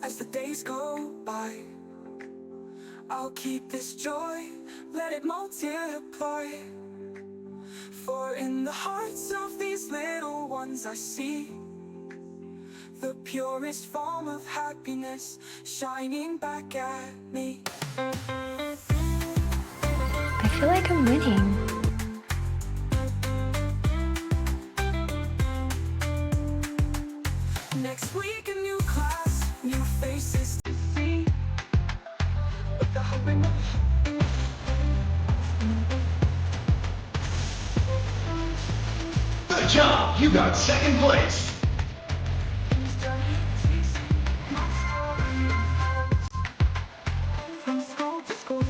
as the days go by. I'll keep this joy, let it multiply. For in the hearts of these little ones I see the purest form of happiness shining back at me. I feel like I'm winning. Next week a new class, new faces to see. But the hoping of Good job! You got second place! from school to school.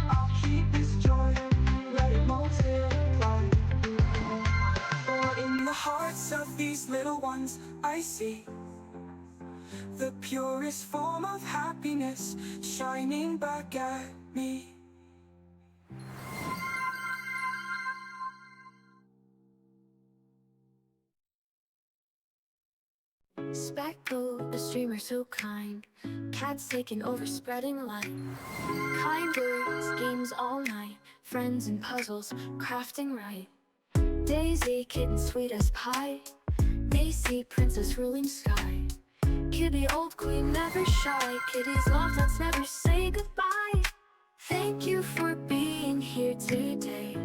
I'll keep this joy, let it multiply. For in the hearts of these little ones I see the purest form of happiness shining back at me. Speckle, the streamer so kind. Cats taking over, spreading light. Kind words, games all night. Friends and puzzles, crafting right. Daisy, kitten sweet as pie. Macy, princess ruling sky. Kitty, old queen, never shy. Kitty's love, let's never say goodbye. Thank you for being here today.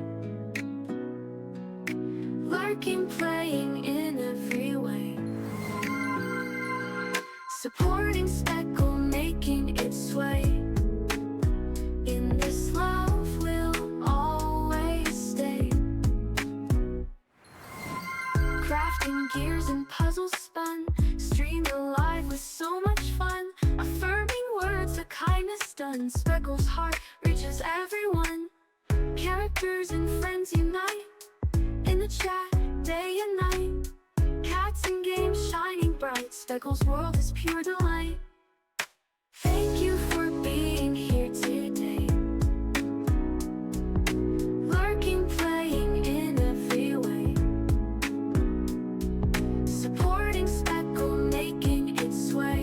Lurking, playing in every way. Supporting Speckle, making its way. In this love we'll always stay. Crafting gears and puzzles spun. Stream alive with so much fun. Affirming words, the kindness done. Speckle's heart reaches everyone. Characters and friends unite. In the chat, day and night. Cats and games shining bright. Speckle's world is pure delight. Thank you for being here today. Lurking, playing in every way. Supporting Speckle, making its way.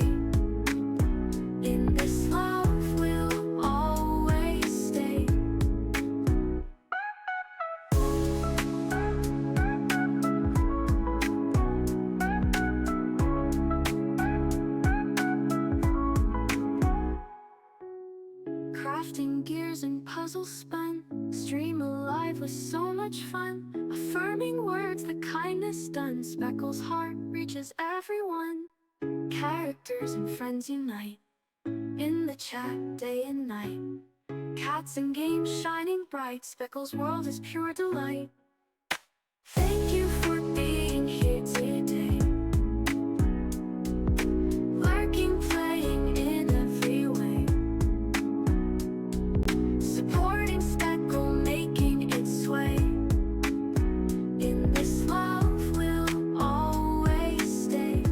In this love we'll always stay. Crafting gears and puzzles spun. Stream alive with so much fun. Affirming words, the kindness done. Speckle's heart reaches everyone. Characters and friends unite. In the chat, day and night. Cats and games shining bright. Speckle's world is pure delight. Thank you for being here today. Lurking, playing in every way. Supporting Speckle, making its way. In this love we'll always stay.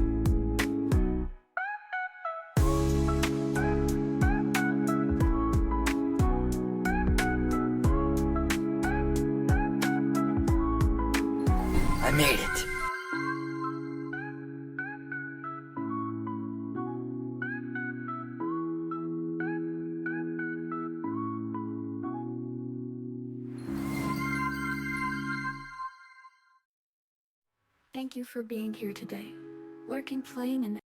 I made it. Thank you for being here today. Lurking, playing, and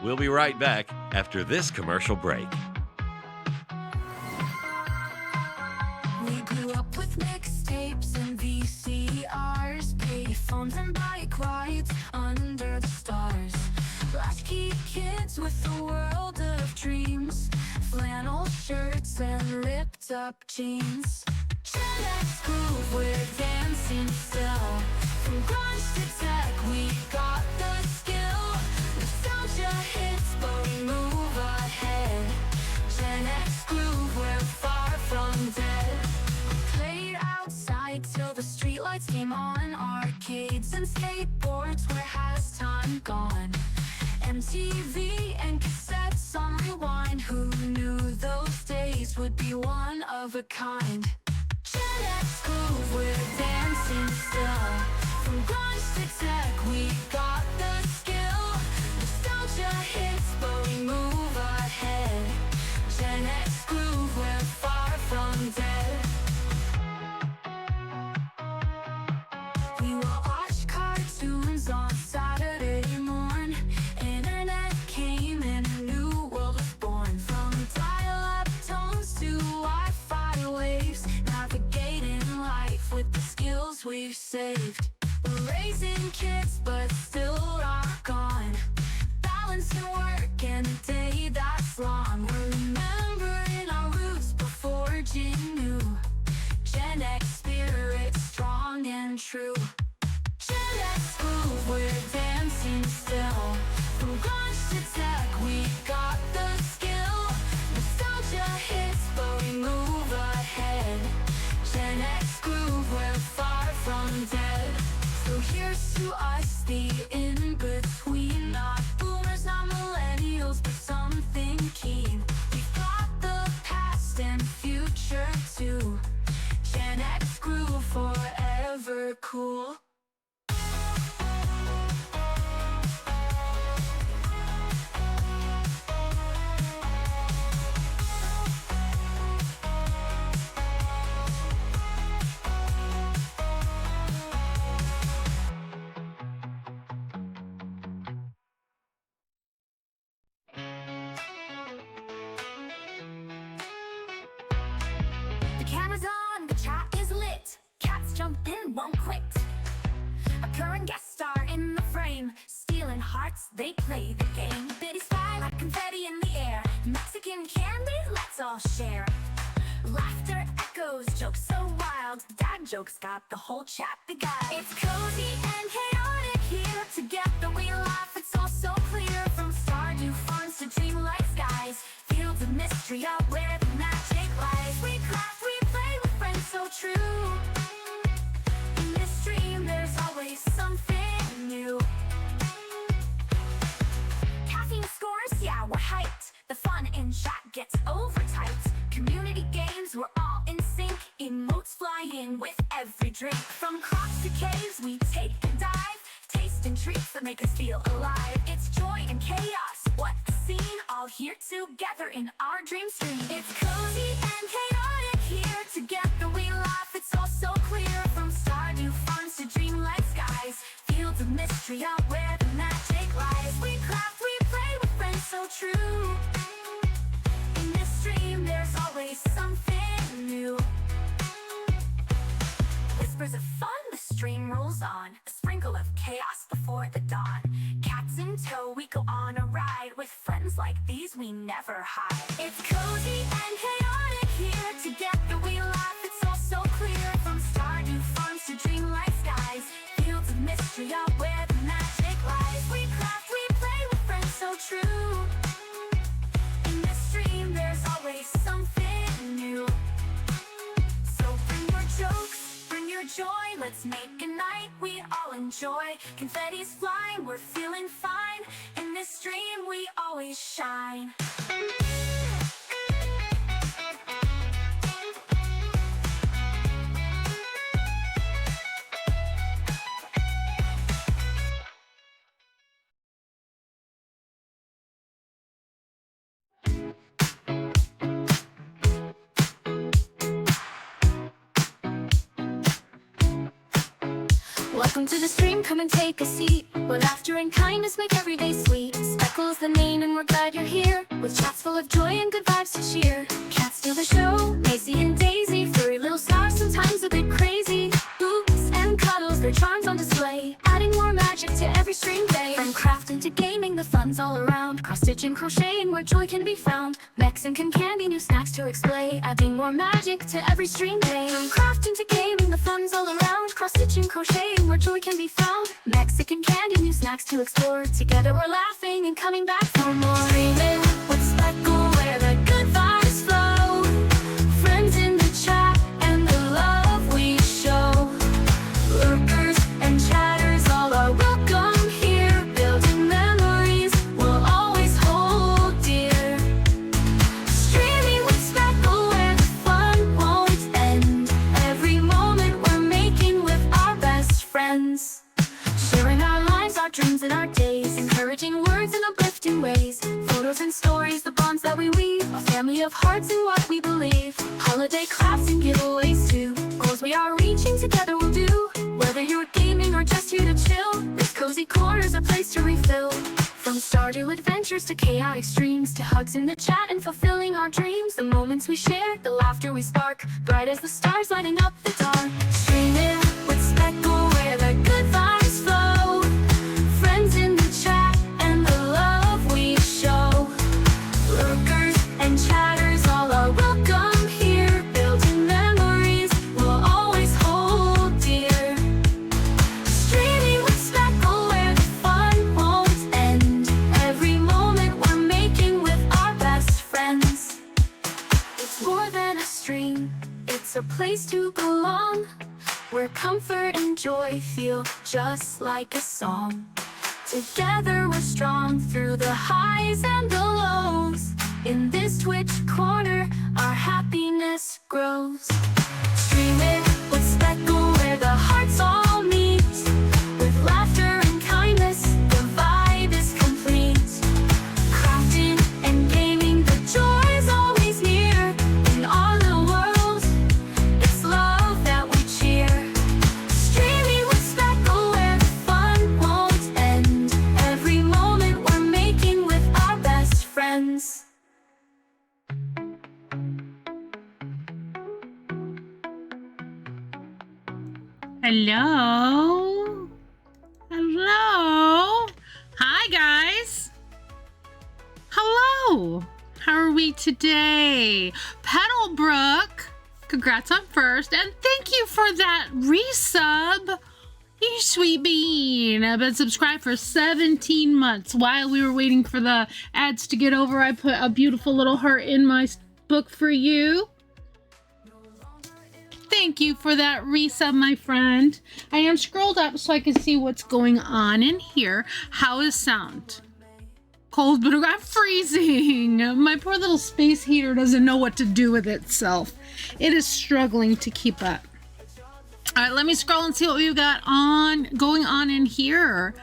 We'll be right back after this commercial break. we grew up with mixtapes and VCRs, payphones and bike rides under the stars. Latchkey kids with a world of dreams, flannel shirts and ripped up jeans. Gen X groove, we're dancing still. From grunge to tech, we got the skill. Nostalgia hits, but we move ahead. Gen X groove, we're far from dead. Played outside till the streetlights came on. Arcades and skateboards, where has time gone? MTV and cassettes on rewind. Who knew those days would be one of a kind? Gen X groove, we're dancing still. From grunge to tech, we got the camera's on, the chat is lit. Cats jump in, won't quit. A current guest star in the frame, stealing hearts, they play the game. Bitties fly like confetti in the air. Mexican candy, let's all share. Laughter echoes, jokes so wild. Dad jokes got the whole chat beguiled. It's cozy and chaotic here. Together we laugh, it's all so clear. From Stardew Farms to dreamlike skies, fields of mystery out where the magic lies. We craft, we play with friends so true. In this stream there's always something new. Caffeine scores, yeah, we're hyped. The fun in chat gets overtyped. Community games, we're all in sync. Emotes flying with every drink. From crops to caves, we take a dive. Tasting treats that make us feel alive. It's joy and chaos, what a scene. All here together in our dream stream. It's cozy and chaotic here. Together we laugh, it's all so clear. From Stardew Farms to dreamlike skies, fields of mystery out where the magic lies. We craft, we play with friends so true. In this stream there's always something new. Whispers of fun, the stream rolls on. A sprinkle of chaos before the dawn. Cats in tow, we go on a ride. With friends like these we never hide. It's cozy and chaotic here. Together we laugh, it's all so clear. From Stardew Farms to dreamlike skies, fields of mystery out where the magic lies. We craft, we play with friends so true. In this stream there's always something new. So bring your jokes, bring your joy. Let's make a night we all enjoy. Confetti's flying, we're feeling fine. In this stream we always shine. Welcome to the stream, come and take a seat. Where laughter and kindness make every day sweet. Speckle's the name and we're glad you're here. With chats full of joy and good vibes to cheer. Cats steal the show, Macy and Daisy. Furry little stars, sometimes a bit crazy. Oops and cuddles, their charms on display. Adding more magic to every stream day. From crafting to gaming, the fun's all around. Cross-stitch and crocheting, where joy can be found. Mexican candy, new snacks to explain. Adding more magic to every stream day. From crafting to gaming, the fun's all around. Cross-stitch and crocheting, where joy can be found. Mexican candy, new snacks to explore. Together we're laughing and coming back for more. Streaming with Speckle, where the good vibes flow. Friends in the chat and the love we show. Lurkers and chatters, all are welcome here. Building memories we'll always hold dear. Streaming with Speckle, where the fun won't end. Every moment we're making with our best friends. Sharing our lives, our dreams and our days. Encouraging words in uplifting ways. Photos and stories, the bonds that we weave. A family of hearts in what we believe. Holiday crafts and giveaways too. Goals we are reaching together we'll do. Whether you're gaming or just here to chill, this cozy corner's a place to refill. From Stardew adventures to chaotic streams, to hugs in the chat and fulfilling our dreams. The moments we share, the laughter we spark, bright as the stars lighting up the dark. Streaming with Speckle, where the good vibes flow. Friends in the chat and the love we show. Lurkers and chatters, all are welcome here. Building memories we'll always hold dear. Streaming with Speckle, where the fun won't end. Every moment we're making with our best friends. It's more than a stream, it's a place to belong. Where comfort and joy feel just like a song. Together we're strong through the highs and the lows. In this Twitch corner, our happiness grows. Streaming with Speckle, where the hearts all meet. With laughter and kindness, the vibe is complete. Crafting and gaming, the joy's always near. In our little world, it's love that we cheer. Streaming with Speckle, where the fun won't end. Every moment we're making with our best friends. Hello? Hello? Hi, guys. Hello. How are we today? Petalbrook, congrats on first. And thank you for that resub. You sweet bean. I've been subscribed for 17 months. While we were waiting for the ads to get over, I put a beautiful little heart in my book for you. Thank you for that resub, my friend. I am scrolled up so I can see what's going on in here. How is sound? Cold, but I'm freezing. My poor little space heater doesn't know what to do with itself. It is struggling to keep up. All right, let me scroll and see what we've got going on in here.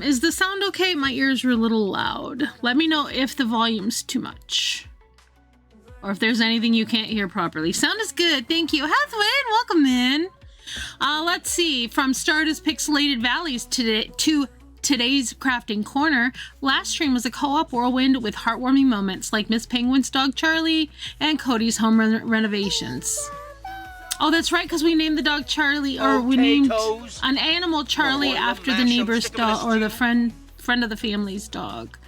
Is the sound okay? My ears are a little loud. Let me know if the volume's too much, or if there's anything you can't hear properly. Sound is good, thank you. Hathaway, welcome in. Let's see, from Stardust Pixelated Valleys to today's Crafting Corner. Last stream was a co-op whirlwind with heartwarming moments like Miss Penguin's dog Charlie and Cody's home renovations. Oh, that's right, because we named the dog Charlie, or we named an animal Charlie after the neighbor's dog, or the friend of the family's dog.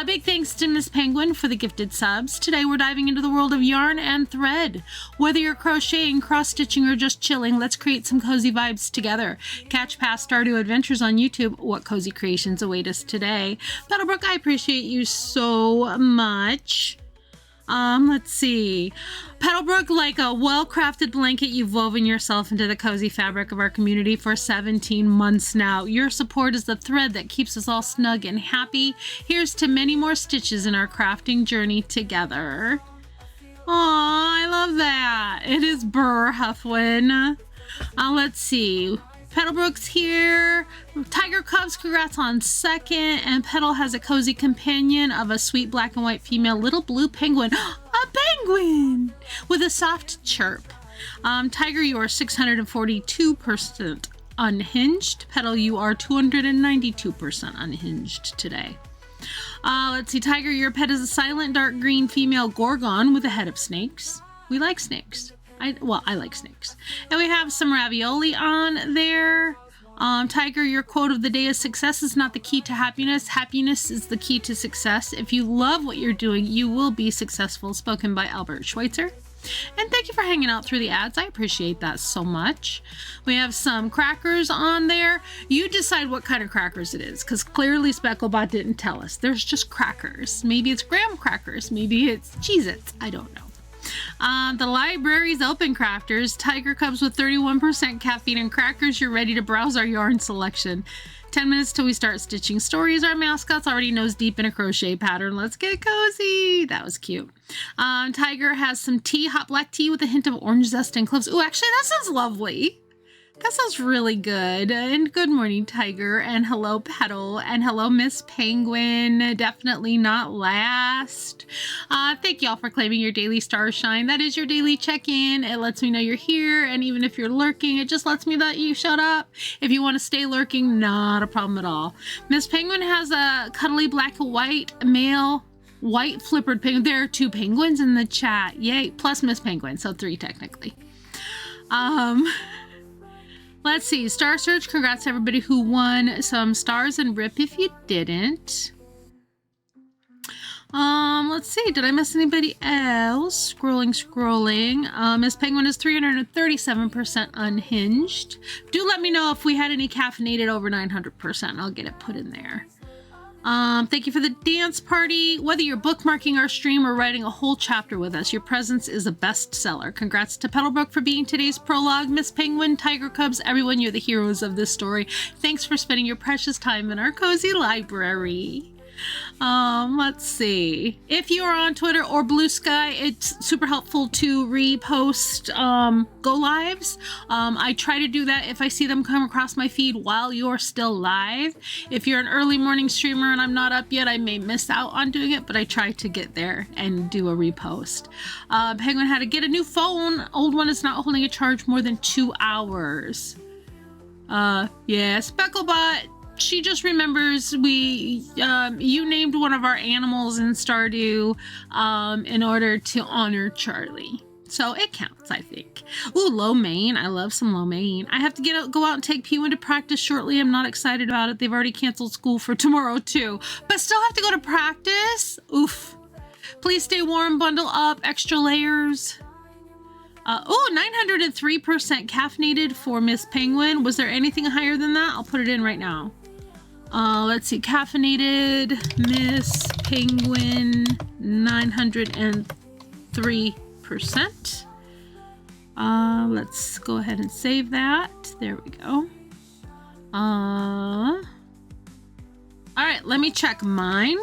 Big thanks to Miss Penguin for the gifted subs. Today we're diving into the world of yarn and thread. Whether you're crocheting, cross-stitching, or just chilling, let's create some cozy vibes together. Catch past Stardew Adventures on YouTube. What cozy creations await us today? Petalbrook, I appreciate you so much. Let's see. Petalbrook, like a well-crafted blanket, you've woven yourself into the cozy fabric of our community for 17 months now. Your support is the thread that keeps us all snug and happy. Here's to many more stitches in our crafting journey together. Aw, I love that. It is Burr Huffwin. Let's see. Petalbrook's here. Tiger Cubs, congrats on second. And Petal has a cozy companion of a sweet black and white female little blue penguin. A penguin! With a soft chirp. Tiger, you are 642% unhinged. Petal, you are 292% unhinged today. Let's see. Tiger, your pet is a silent dark green female gorgon with a head of snakes. We like snakes. I like snakes. And we have some ravioli on there. Tiger, your quote of the day is success is not the key to happiness. Happiness is the key to success. If you love what you're doing, you will be successful. Spoken by Albert Schweitzer. And thank you for hanging out through the ads. I appreciate that so much. We have some crackers on there. You decide what kind of crackers it is, because clearly Specklebot didn't tell us. There's just crackers. Maybe it's graham crackers. Maybe it's Cheez-Its. I don't know. The library's open, crafters. Tiger Cubs with 31% caffeine and crackers. You're ready to browse our yarn selection. 10 minutes till we start stitching stories. Our mascot's already nose deep in a crochet pattern. Let's get cozy. That was cute. Tiger has some tea, hot black tea with a hint of orange zest and cloves. Ooh, actually, that sounds lovely. That sounds really good. And good morning, Tiger. And hello, Petal. And hello, Miss Penguin. Definitely not last. Thank y'all for claiming your daily star shine. That is your daily check-in. It lets me know you're here. And even if you're lurking, it just lets me know you shut up. If you want to stay lurking, not a problem at all. Miss Penguin has a cuddly black and white male white flippered penguin. There are 2 penguins in the chat. Yay. Plus Miss Penguin. So 3 technically. Let's see. Star Search. Congrats to everybody who won some stars, and rip if you didn't. Let's see. Did I miss anybody else? Scrolling. Miss Penguin is 337% unhinged. Do let me know if we had any caffeinated over 900%. I'll get it put in there. Thank you for the dance party. Whether you're bookmarking our stream or writing a whole chapter with us, your presence is a bestseller. Congrats to Petalbrook for being today's prologue. Miss Penguin, Tiger Cubs, everyone, you're the heroes of this story. Thanks for spending your precious time in our cozy library. Let's see. If you are on Twitter or Blue Sky, it's super helpful to repost go lives. I try to do that if I see them come across my feed while you're still live. If you're an early morning streamer and I'm not up yet, I may miss out on doing it, but I try to get there and do a repost. Penguin had to get a new phone. Old one is not holding a charge more than 2 hours. Yeah, Specklebot. She just remembers you named one of our animals in Stardew in order to honor Charlie. So it counts, I think. Ooh, lo mein. I love some lo mein. I have to go out and take P1 to practice shortly. I'm not excited about it. They've already canceled school for tomorrow too, but still have to go to practice. Oof. Please stay warm, bundle up, extra layers. 903% caffeinated for Miss Penguin. Was there anything higher than that? I'll put it in right now. Let's see. Caffeinated Miss Penguin, 903%. Let's go ahead and save that. There we go. All right, let me check mine.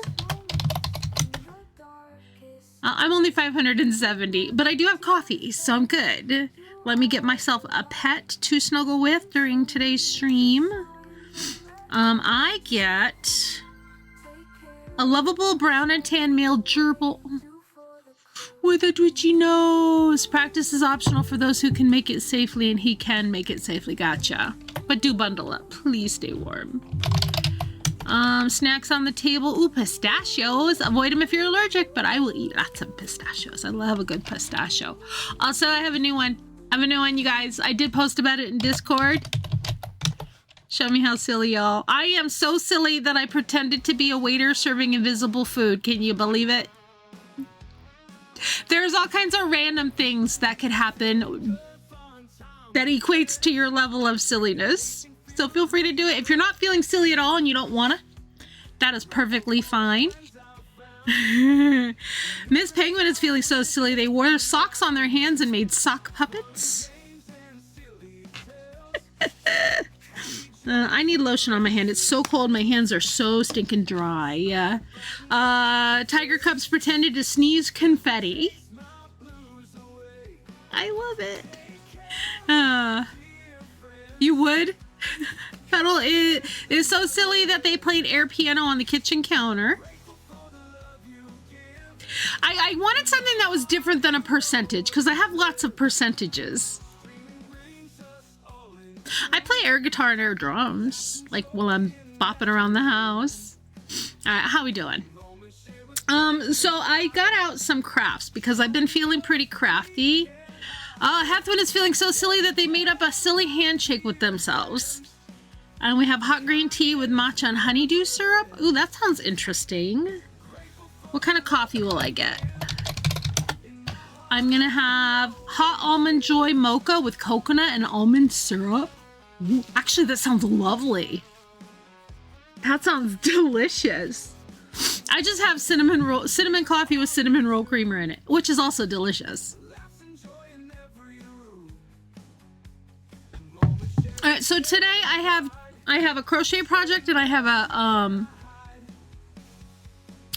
I'm only 570, but I do have coffee, so I'm good. Let me get myself a pet to snuggle with during today's stream. I get a lovable brown and tan male gerbil with a twitchy nose. Practice is optional for those who can make it safely, and he can make it safely. Gotcha. But do bundle up. Please stay warm. Snacks on the table. Ooh, pistachios. Avoid them if you're allergic, but I will eat lots of pistachios. I love a good pistachio. Also, I have a new one. You guys. I did post about it in Discord. Show me how silly, y'all. I am so silly that I pretended to be a waiter serving invisible food. Can you believe it? There's all kinds of random things that could happen that equates to your level of silliness. So feel free to do it. If you're not feeling silly at all and you don't want to, that is perfectly fine. Miss Penguin is feeling so silly. They wore socks on their hands and made sock puppets. I need lotion on my hand. It's so cold. My hands are so stinking dry. Yeah. Tiger Cubs pretended to sneeze confetti. I love it. You would? Pedal is so silly that they played air piano on the kitchen counter. I wanted something that was different than a percentage because I have lots of percentages. I play air guitar and air drums, like while I'm bopping around the house. All right, how we doing? So I got out some crafts because I've been feeling pretty crafty. Hathwin is feeling so silly that they made up a silly handshake with themselves. And we have hot green tea with matcha and honeydew syrup. Ooh, that sounds interesting. What kind of coffee will I get? I'm gonna have hot almond joy mocha with coconut and almond syrup. Ooh, actually, that sounds lovely. That sounds delicious. I just have cinnamon coffee with cinnamon roll creamer in it, which is also delicious. All right, so today I have a crochet project and I have a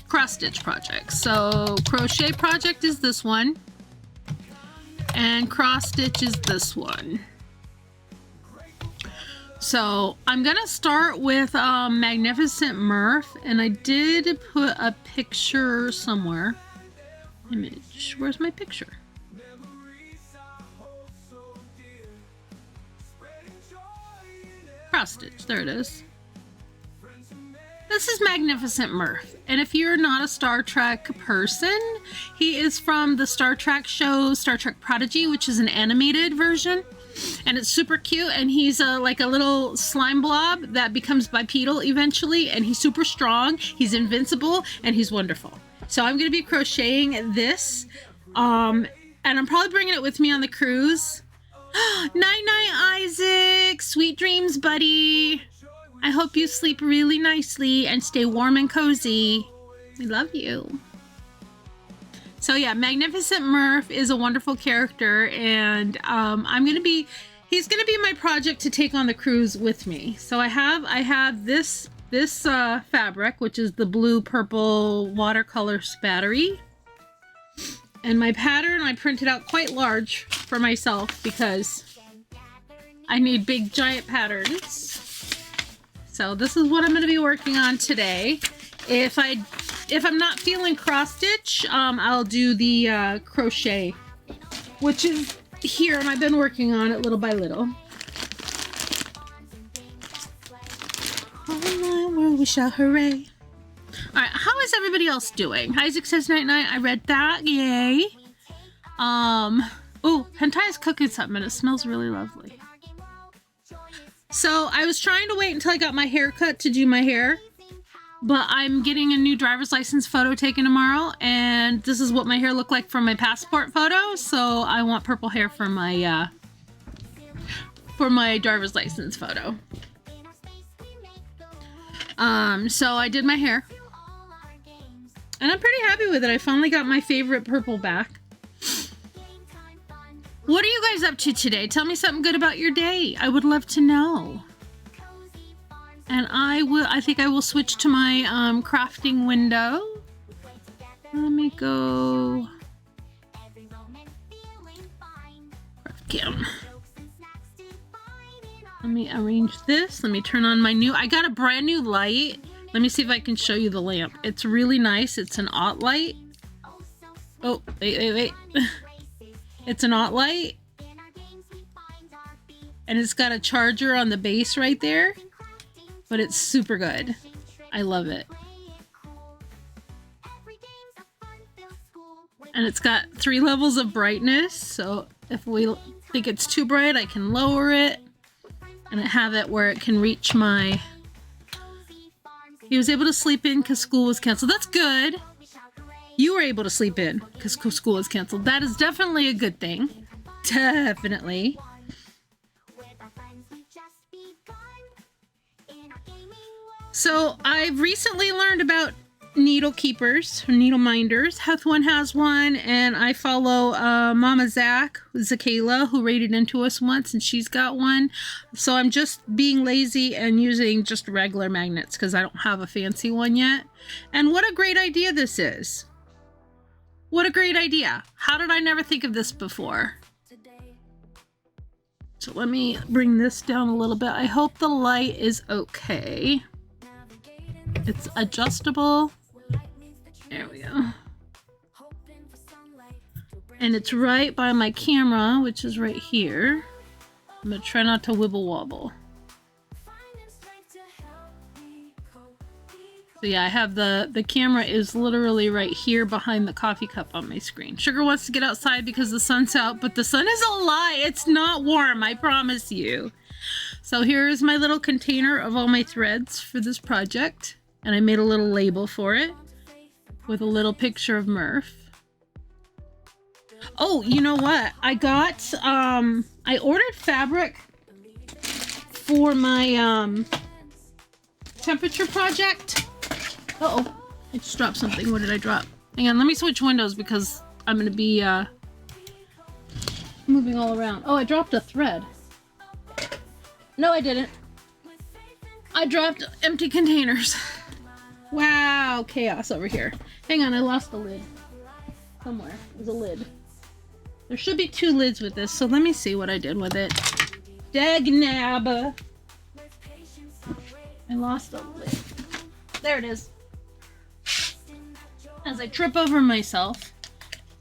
cross stitch project. So crochet project is this one, and cross stitch is this one. So I'm gonna start with Magnificent Murph, and I did put a picture somewhere. Image. Where's my picture? Cross stitch. There it is. This is Magnificent Murph, and if you're not a Star Trek person, he is from the Star Trek show Star Trek Prodigy, which is an animated version, and it's super cute. And he's like a little slime blob that becomes bipedal eventually, and he's super strong, he's invincible, and he's wonderful. So I'm going to be crocheting this, and I'm probably bringing it with me on the cruise. Night night, Isaac. Sweet dreams, buddy. I hope you sleep really nicely and stay warm and cozy. I love you. So yeah, Magnificent Murph is a wonderful character, and he's gonna be my project to take on the cruise with me. So I have this fabric, which is the blue purple watercolor spattery. And my pattern I printed out quite large for myself because I need big giant patterns. So this is what I'm going to be working on today. If I'm not feeling cross stitch, I'll do the crochet, which is here, and I've been working on it little by little. All my world we shall hooray. All right, how is everybody else doing? Isaac says night night. I read that. Yay. Oh, Hentai is cooking something and it smells really lovely. So I was trying to wait until I got my hair cut to do my hair, but I'm getting a new driver's license photo taken tomorrow, and this is what my hair looked like from my passport photo. So I want purple hair for my driver's license photo. So I did my hair, and I'm pretty happy with it. I finally got my favorite purple back. What are you guys up to today? Tell me something good about your day. I would love to know. And I think I will switch to my crafting window. Let me go. Craft cam. Let me arrange this. Let me turn on my I got a brand new light. Let me see if I can show you the lamp. It's really nice. It's an aught light. Oh, wait. It's an aught light. And it's got a charger on the base right there. But it's super good. I love it. And it's got 3 levels of brightness. So if we think it's too bright, I can lower it. And I have it where it can reach my... He was able to sleep in because school was canceled. That's good. You were able to sleep in because school was canceled. That is definitely a good thing. Definitely. So I've recently learned about needle keepers, or needle minders. Hethwin has one, and I follow Mama Zakayla, who raided into us once, and she's got one. So I'm just being lazy and using just regular magnets because I don't have a fancy one yet. And what a great idea this is. What a great idea. How did I never think of this before? So let me bring this down a little bit. I hope the light is okay. It's adjustable. There we go. And it's right by my camera, which is right here. I'm gonna try not to wibble wobble. So yeah, I have the camera is literally right here behind the coffee cup on my screen. Sugar wants to get outside because the sun's out, but the sun is a lie. It's not warm, I promise you. So here is my little container of all my threads for this project. And I made a little label for it with a little picture of Murph. Oh, you know what? I got, I ordered fabric for my temperature project. Uh-oh, I just dropped something. What did I drop? Hang on, let me switch windows because I'm going to be moving all around. Oh, I dropped a thread. No, I didn't. I dropped empty containers. Wow, chaos over here. Hang on, I lost the lid. Somewhere. There's a lid. There should be 2 lids with this, so let me see what I did with it. Dagnab. I lost the lid. There it is. As I trip over myself,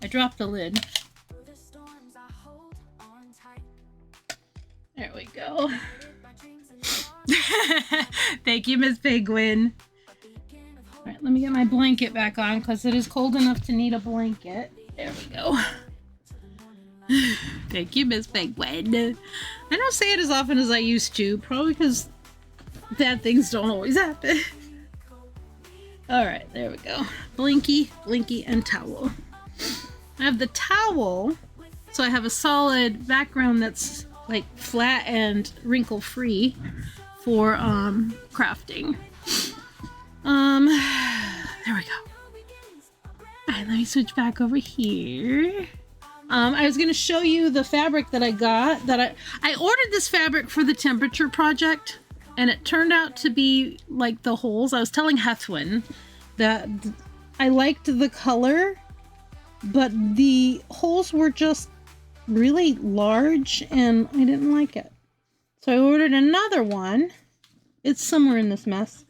I drop the lid. There we go. Thank you, Miss Penguin. Alright, let me get my blanket back on because it is cold enough to need a blanket. There we go. Thank you, Miss Penguin. I don't say it as often as I used to, probably because bad things don't always happen. Alright, there we go. Blinky, Blinky, and towel. I have the towel, so I have a solid background that's like flat and wrinkle free for crafting. There we go. Alright, let me switch back over here. I was gonna show you the fabric that I got. I ordered this fabric for the temperature project, and it turned out to be like the holes. I was telling Hethwin that I liked the color, but the holes were just really large and I didn't like it. So I ordered another one. It's somewhere in this mess.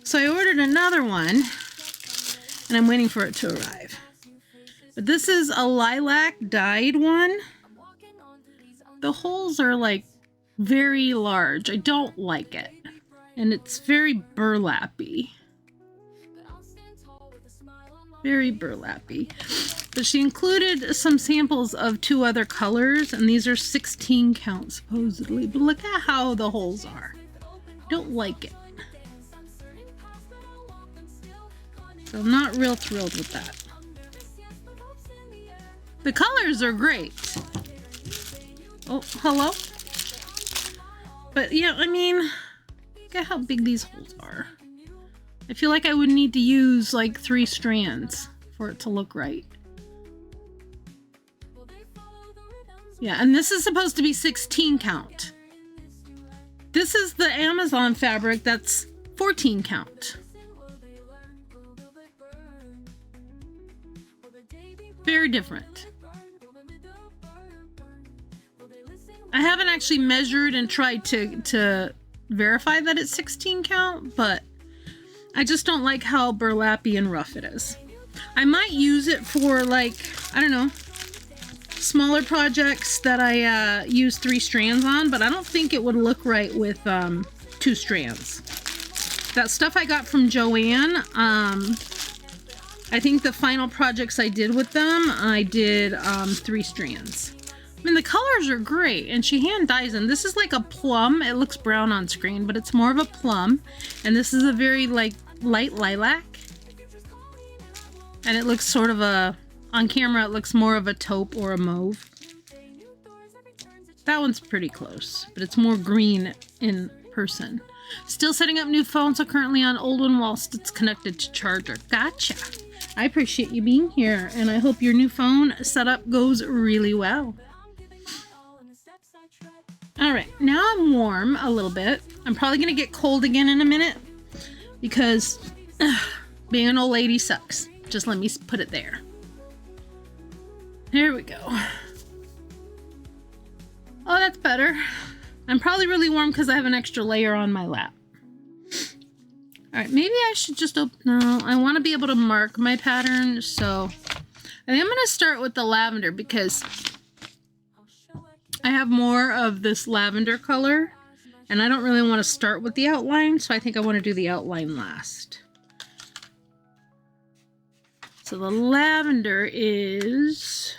So I ordered another one and I'm waiting for it to arrive. But this is a lilac dyed one. The holes are like very large. I don't like it. And it's very burlappy. Very burlappy. But she included some samples of 2 other colors, and these are 16 count supposedly. But look at how the holes are. Don't like it. So I'm not real thrilled with that. The colors are great. Oh, hello? But yeah, I mean, look at how big these holes are. I feel like I would need to use like 3 strands for it to look right. Yeah, and this is supposed to be 16 count. This is the Amazon fabric that's 14 count. Very different. I haven't actually measured and tried to verify that it's 16 count, but I just don't like how burlappy and rough it is. I might use it for, like, I don't know, smaller projects that I use 3 strands on, but I don't think it would look right with 2 strands. That stuff I got from Joanne, I think the final projects I did with them, I did 3 strands. I mean, the colors are great, and she hand dyes them. This is like a plum. It looks brown on screen, but it's more of a plum. And this is a very like light lilac. And it looks sort of on camera, it looks more of a taupe or a mauve. That one's pretty close, but it's more green in person. Still setting up new phones, so currently on old one whilst it's connected to charger. Gotcha. I appreciate you being here, and I hope your new phone setup goes really well. All right, now I'm warm a little bit. I'm probably gonna get cold again in a minute because being an old lady sucks. Just let me put it there. Here we go. Oh, that's better. I'm probably really warm because I have an extra layer on my lap. All right, maybe I should just open. No, I want to be able to mark my pattern, so I think I'm gonna start with the lavender because I have more of this lavender color, and I don't really want to start with the outline, so I think I want to do the outline last. So the lavender is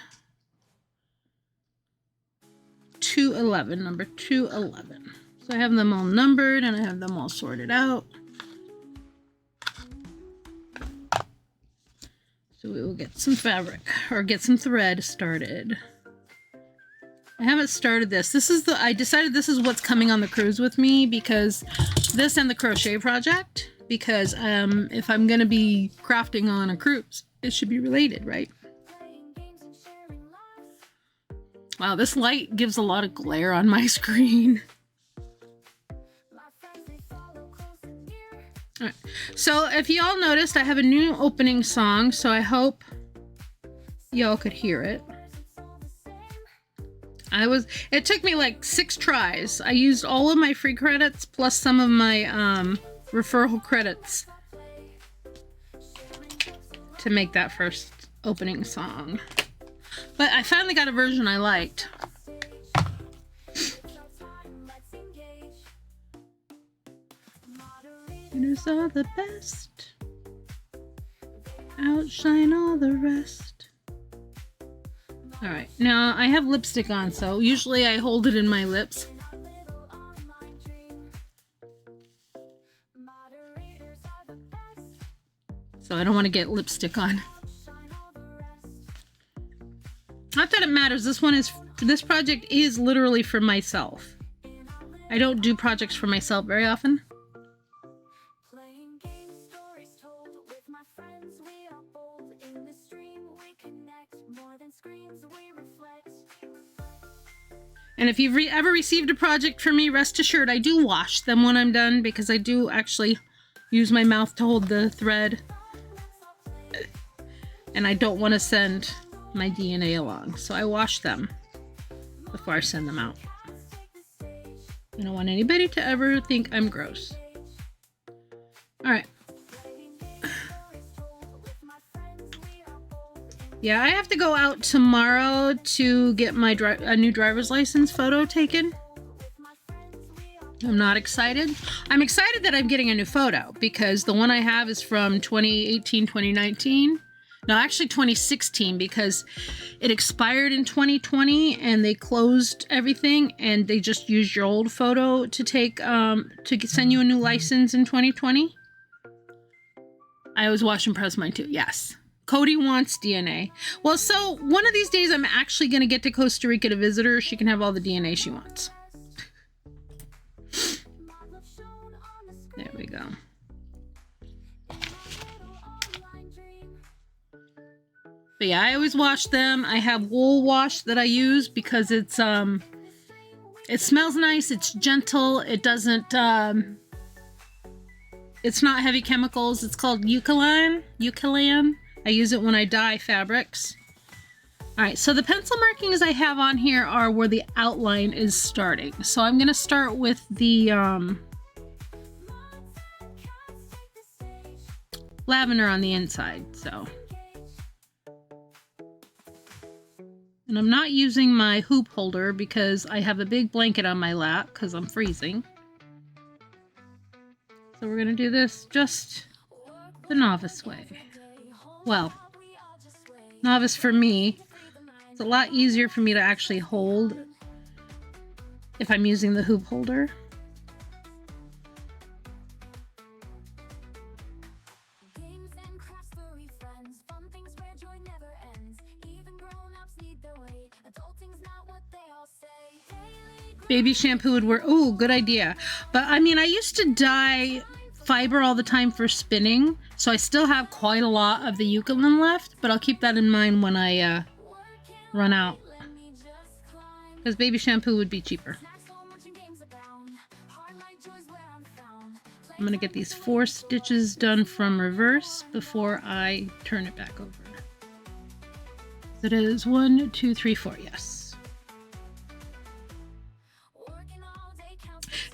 211, number 211. So I have them all numbered and I have them all sorted out. So we will get some fabric, or get some thread started. I haven't started this. I decided this is what's coming on the cruise with me, because this and the crochet project, because if I'm gonna be crafting on a cruise, it should be related, right? Wow, this light gives a lot of glare on my screen. All right. So if y'all noticed, I have a new opening song, so I hope y'all could hear it. It took me like 6 tries. I used all of my free credits plus some of my referral credits to make that first opening song. But I finally got a version I liked. Winners are the best. Outshine all the rest. Alright, now I have lipstick on, so usually I hold it in my lips. So I don't want to get lipstick on. Not that it matters. This project is literally for myself. I don't do projects for myself very often. And if you've ever received a project from me, rest assured I do wash them when I'm done, because I do actually use my mouth to hold the thread. And I don't want to send my DNA along, so I wash them before I send them out. I don't want anybody to ever think I'm gross. Alright. Yeah, I have to go out tomorrow to get my a new driver's license photo taken. I'm not excited. I'm excited that I'm getting a new photo, because the one I have is from 2018, 2019. No, actually 2016, because it expired in 2020 and they closed everything and they just used your old photo to take to send you a new license in 2020. I was watching Press Mine too. Yes. Cody wants DNA. Well, so one of these days I'm actually going to get to Costa Rica to visit her. She can have all the DNA she wants. There we go. But yeah, I always wash them. I have wool wash that I use because it's it smells nice, it's gentle, it doesn't it's not heavy chemicals. It's called Eucalan. I use it when I dye fabrics. All right, so the pencil markings I have on here are where the outline is starting. So I'm gonna start with the lavender on the inside, so. And I'm not using my hoop holder because I have a big blanket on my lap because I'm freezing. So we're gonna do this just the novice way. Well, novice for me. It's a lot easier for me to actually hold if I'm using the hoop holder. Baby shampoo would work. Oh, good idea. But I mean, I used to dye fiber all the time for spinning, so I still have quite a lot of the Eucalan left, but I'll keep that in mind when I run out. Because baby shampoo would be cheaper. I'm going to get these 4 stitches done from reverse before I turn it back over. It is 1, 2, 3, 4, yes.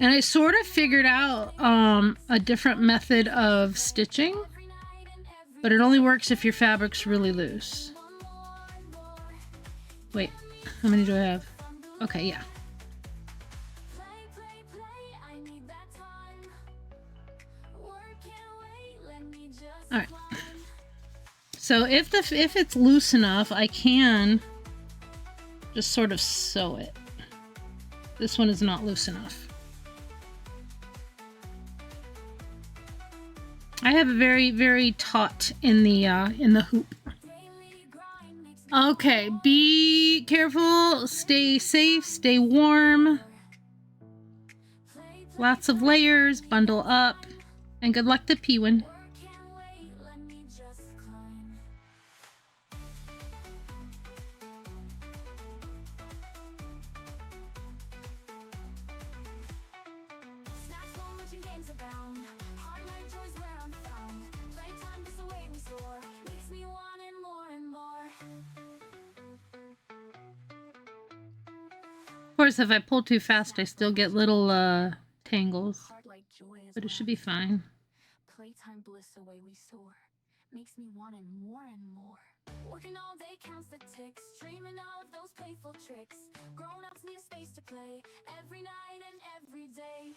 And I sort of figured out a different method of stitching, but it only works if your fabric's really loose. Wait, how many do I have? Okay, yeah. All right. So if it's loose enough, I can just sort of sew it. This one is not loose enough. I have a very, very taut in the hoop. Okay, be careful, stay safe, stay warm. Lots of layers, bundle up, and good luck to Pewin. Of course, if I pull too fast, I still get little tangles, but it should be fine. Playtime bliss away we soar. Makes me want it more and more. Working all day counts the ticks, dreaming of those playful tricks. Grown-ups need space to play every night and every day.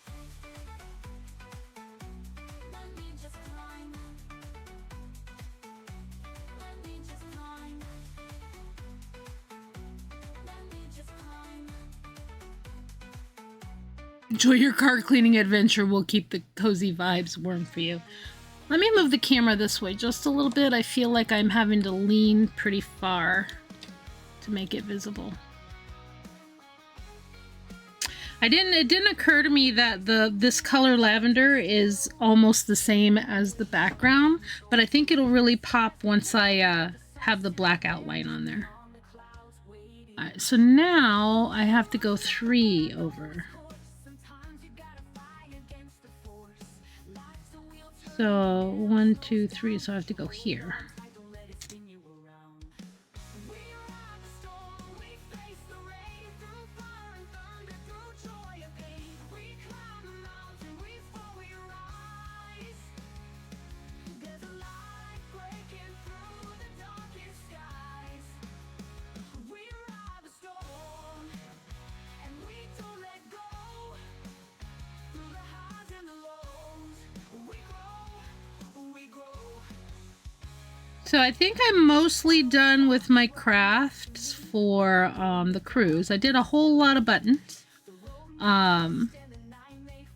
Let me just climb. Let me just climb. Let me just climb. Enjoy your car cleaning adventure. We'll keep the cozy vibes warm for you. Let me move the camera this way just a little bit. I feel like I'm having to lean pretty far to make it visible. It didn't occur to me that this color lavender is almost the same as the background, but I think it'll really pop once I have the black outline on there. All right, so now I have to go 3 over. So 1, 2, 3, so I have to go here. So I think I'm mostly done with my crafts for the cruise. I did a whole lot of buttons. I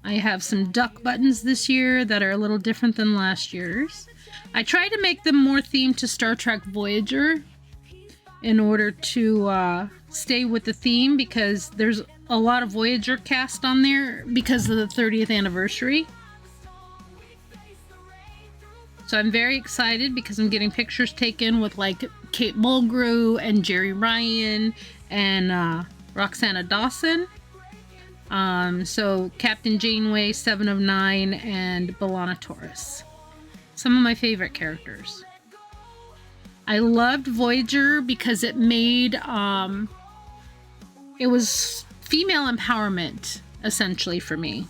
have some duck buttons this year that are a little different than last year's. I tried to make them more themed to Star Trek Voyager in order to stay with the theme, because there's a lot of Voyager cast on there because of the 30th anniversary. So I'm very excited because I'm getting pictures taken with like Kate Mulgrew and Jerry Ryan and Roxana Dawson. So Captain Janeway, 7 of 9, and B'Elanna Torres. Some of my favorite characters. I loved Voyager because it made, it was female empowerment, essentially, for me.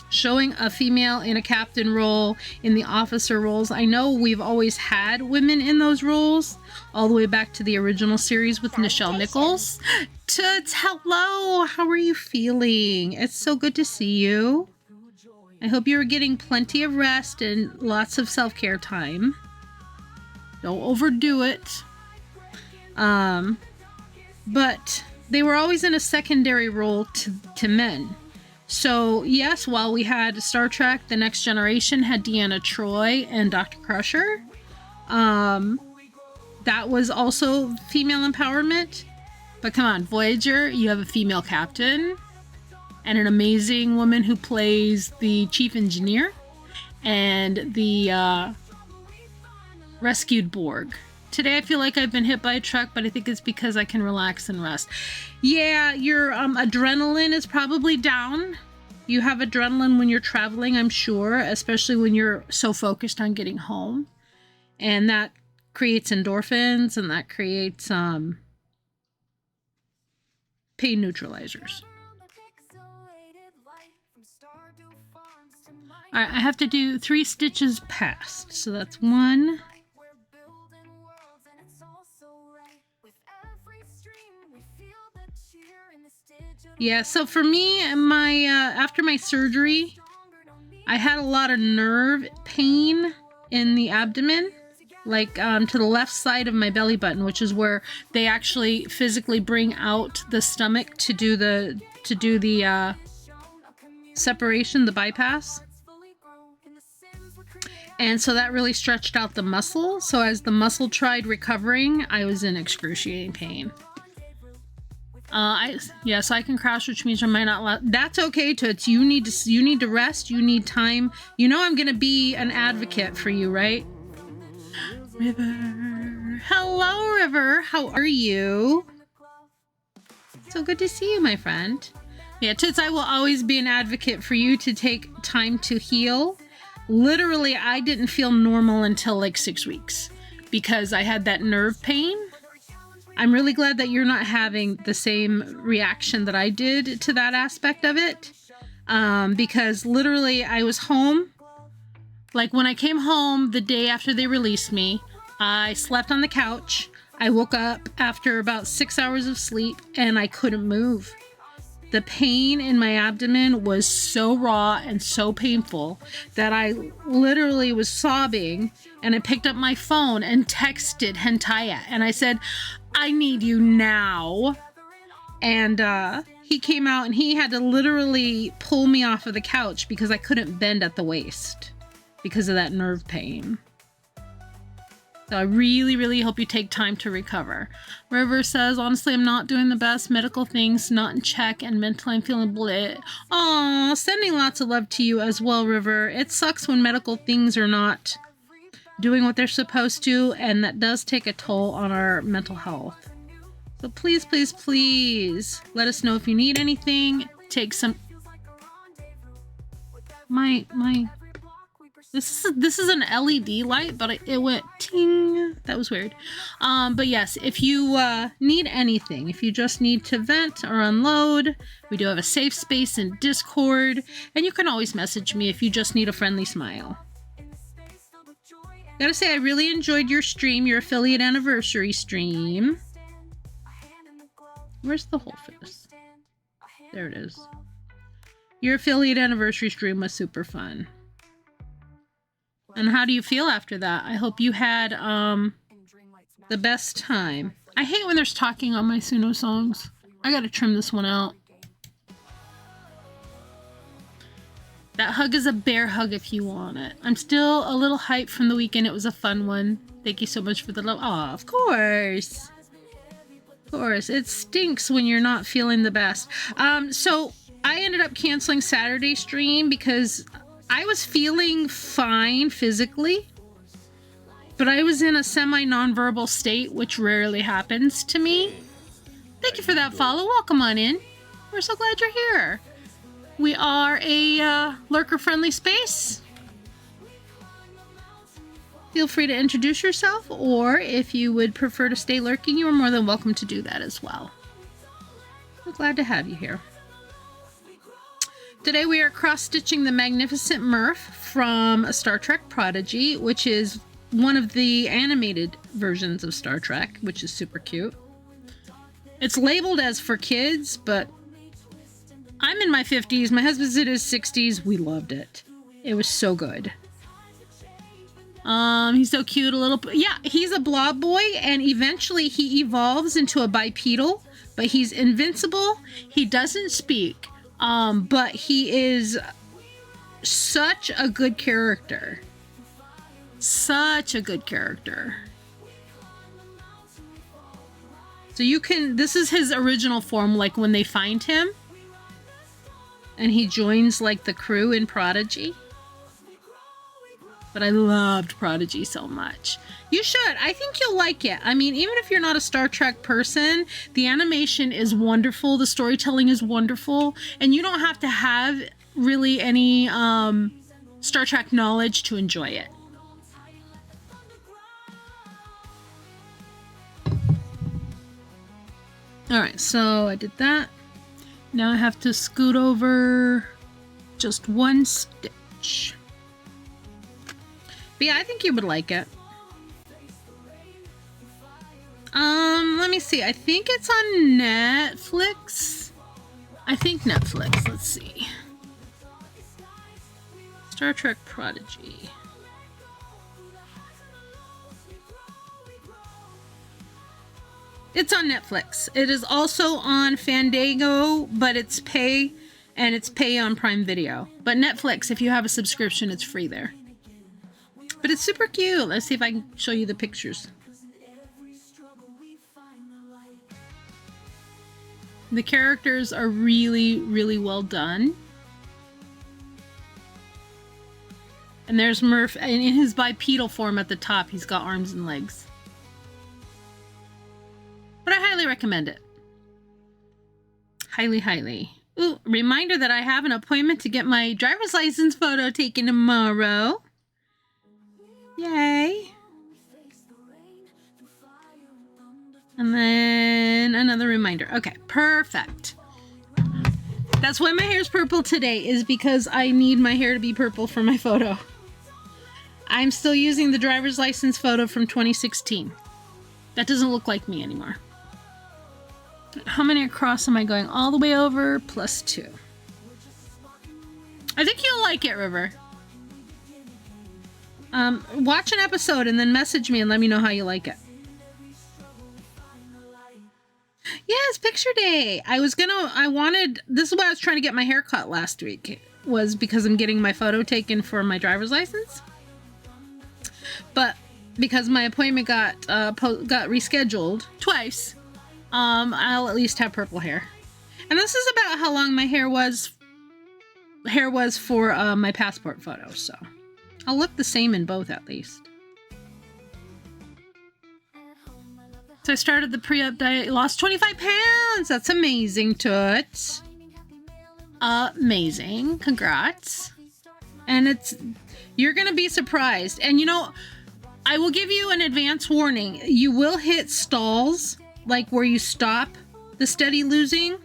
Showing a female in a captain role, in the officer roles. I know we've always had women in those roles, all the way back to the original series with Nichelle Nichols. Toots, hello! How are you feeling? It's so good to see you. I hope you're getting plenty of rest and lots of self-care time. Don't overdo it. But they were always in a secondary role to men. So, yes, while we had Star Trek, The Next Generation had Deanna Troi and Dr. Crusher. That was also female empowerment. But come on, Voyager, you have a female captain and an amazing woman who plays the chief engineer and the rescued Borg. Today I feel like I've been hit by a truck, but I think it's because I can relax and rest. Yeah, your adrenaline is probably down. You have adrenaline when you're traveling, I'm sure, especially when you're so focused on getting home. And that creates endorphins, and that creates pain neutralizers. All right, I have to do 3 stitches past. So that's 1. Yeah, so for me, my after my surgery, I had a lot of nerve pain in the abdomen, like to the left side of my belly button, which is where they actually physically bring out the stomach to do the separation, the bypass. And so that really stretched out the muscle. So as the muscle tried recovering, I was in excruciating pain. So I can crash, which means I might not. That's okay, Toots. You need to rest. You need time. You know I'm gonna be an advocate for you, right? River, hello, River. How are you? So good to see you, my friend. Yeah, Toots. I will always be an advocate for you to take time to heal. Literally, I didn't feel normal until like 6 weeks because I had that nerve pain. I'm really glad that you're not having the same reaction that I did to that aspect of it. Because literally I was home. Like when I came home the day after they released me, I slept on the couch. I woke up after about 6 hours of sleep and I couldn't move. The pain in my abdomen was so raw and so painful that I literally was sobbing, and I picked up my phone and texted Hentaya and I said, I need you now. And he came out and he had to literally pull me off of the couch because I couldn't bend at the waist because of that nerve pain. So I really, really hope you take time to recover. River says, honestly, I'm not doing the best. Medical things not in check, and mentally I'm feeling bleh. Aw, sending lots of love to you as well, River. It sucks when medical things are not doing what they're supposed to, and that does take a toll on our mental health. So please, please, please let us know if you need anything. Take some... This is an LED light, but it went ting. That was weird. But yes, if you need anything, if you just need to vent or unload, we do have a safe space in Discord, and you can always message me if you just need a friendly smile. Gotta say, I really enjoyed your stream, your affiliate anniversary stream. Where's the hole for this? There it is. Your affiliate anniversary stream was super fun. And how do you feel after that? I hope you had the best time. I hate when there's talking on my Suno songs. I gotta trim this one out. That hug is a bear hug if you want it. I'm still a little hyped from the weekend. It was a fun one. Thank you so much for the love. Aw, of course. Of course. It stinks when you're not feeling the best. So I ended up canceling Saturday stream because I was feeling fine physically, but I was in a semi-nonverbal state, which rarely happens to me. Thank you for that follow. Welcome on in. We're so glad you're here. We are a lurker-friendly space. Feel free to introduce yourself, or if you would prefer to stay lurking, you are more than welcome to do that as well. We're glad to have you here. Today we are cross-stitching the Magnificent Murph from Star Trek Prodigy, which is one of the animated versions of Star Trek, which is super cute. It's labeled as for kids, but I'm in my 50s. My husband's in his 60s. We loved it. It was so good. He's so cute, a little... Yeah, he's a blob boy, and eventually he evolves into a bipedal, but he's invincible. He doesn't speak, but he is such a good character. Such a good character. So you can... This is his original form, like when they find him. And he joins, like, the crew in Prodigy. But I loved Prodigy so much. You should. I think you'll like it. I mean, even if you're not a Star Trek person, the animation is wonderful. The storytelling is wonderful. And you don't have to have really any Star Trek knowledge to enjoy it. All right, so I did that. Now I have to scoot over just one stitch. But yeah, I think you would like it. Let me see. I think it's on Netflix. I think Netflix. Let's see. Star Trek Prodigy. It's on Netflix. It is also on Fandango, but it's pay, and it's pay on Prime Video. But Netflix, if you have a subscription, it's free there. But it's super cute. Let's see if I can show you the pictures. The characters are really, really well done. And there's Murph, and in his bipedal form at the top, he's got arms and legs. But I highly recommend it. Highly, highly. Ooh, reminder that I have an appointment to get my driver's license photo taken tomorrow. Yay. And then another reminder. Okay, perfect. That's why my hair's purple today, is because I need my hair to be purple for my photo. I'm still using the driver's license photo from 2016. That doesn't look like me anymore. How many across am I going? All the way over, plus 2. I think you'll like it, River. Watch an episode and then message me and let me know how you like it. Yes, picture day. This is why I was trying to get my hair cut last week, was because I'm getting my photo taken for my driver's license. But because my appointment got rescheduled twice, I'll at least have purple hair. And this is about how long my hair was for my passport photo, so I'll look the same in both at least. So I started the pre-op diet, lost 25 pounds. That's amazing, Toots. Amazing. Congrats. And you're going to be surprised. And you know, I will give you an advance warning. You will hit stalls, like where you stop the steady losing.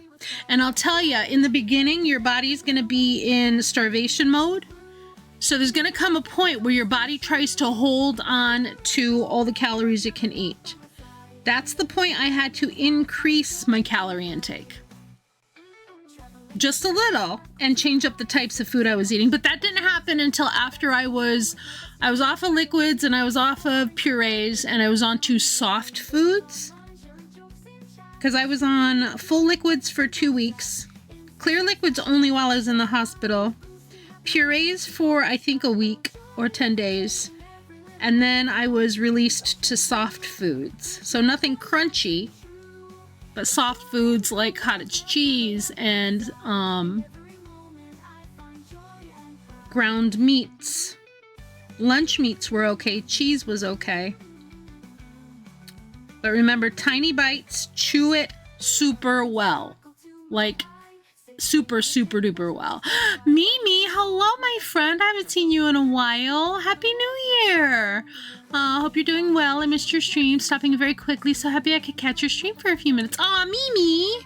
And I'll tell you, in the beginning, your body's going to be in starvation mode. So there's going to come a point where your body tries to hold on to all the calories it can eat. That's the point I had to increase my calorie intake. just a little and change up the types of food I was eating. But that didn't happen until after I was off of liquids and I was off of purees and I was on to soft foods. Because I was on full liquids for 2 weeks. Clear liquids only while I was in the hospital. Purees for I think a week or 10 days. And then I was released to soft foods. So nothing crunchy, but soft foods like cottage cheese and ground meats. Lunch meats were okay. Cheese was okay. But remember, tiny bites, chew it super well. Like, super, super duper well. Mimi, hello, my friend. I haven't seen you in a while. Happy New Year. Hope you're doing well. I missed your stream. Stopping very quickly. So happy I could catch your stream for a few minutes. Aw, Mimi.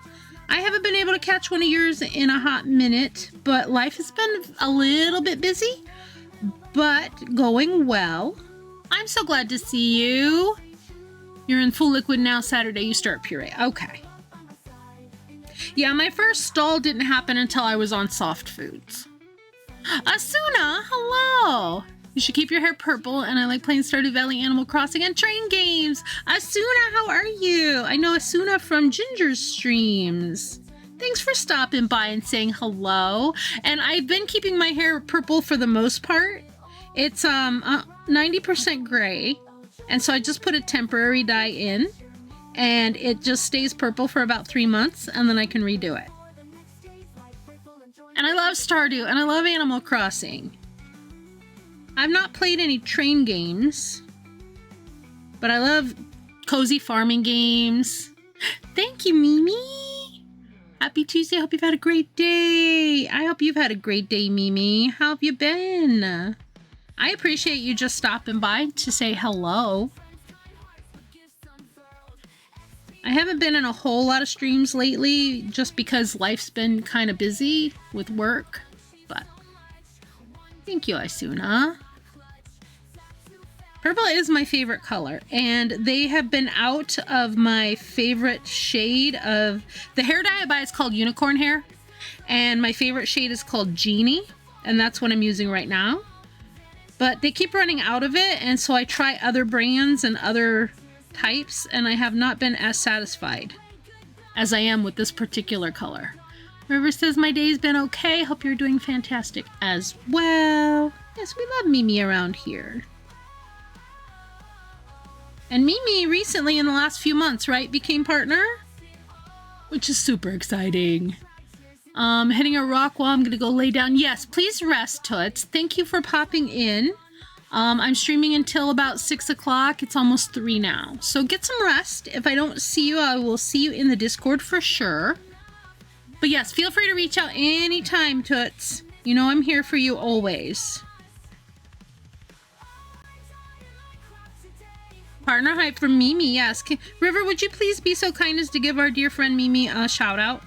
I haven't been able to catch one of yours in a hot minute, but life has been a little bit busy, but going well. I'm so glad to see you. You're in full liquid now. Saturday you start puree. Okay. Yeah, my first stall didn't happen until I was on soft foods. Asuna, hello. You should keep your hair purple, and I like playing Stardew Valley, Animal Crossing, and train games. Asuna, how are you? I know Asuna from Ginger's streams. Thanks for stopping by and saying hello. And I've been keeping my hair purple for the most part. It's 90% gray, and so I just put a temporary dye in. And it just stays purple for about 3 months, and then I can redo it. And I love Stardew, and I love Animal Crossing. I've not played any train games, but I love cozy farming games. Thank you, Mimi. Happy Tuesday. I hope you've had a great day. I hope you've had a great day, Mimi. How have you been? I appreciate you just stopping by to say hello. I haven't been in a whole lot of streams lately just because life's been kind of busy with work, but thank you, Isuna. Purple is my favorite color, and they have been out of my favorite shade of... The hair dye I buy is called Unicorn Hair, and my favorite shade is called Genie, and that's what I'm using right now. But they keep running out of it, and so I try other brands and other types, and I have not been as satisfied as I am with this particular color. River says my day's been okay. Hope you're doing fantastic as well. Yes, we love Mimi around here. And Mimi recently, in the last few months, right, became partner, which is super exciting. Hitting a rock while I'm gonna go lay down. Yes, please rest, Toots. Thank you for popping in. I'm streaming until about 6 o'clock. It's almost 3 now. So get some rest. If I don't see you, I will see you in the Discord for sure. But yes, feel free to reach out anytime, Toots. You know I'm here for you always. Partner hype from Mimi, yes. River, would you please be so kind as to give our dear friend Mimi a shout out?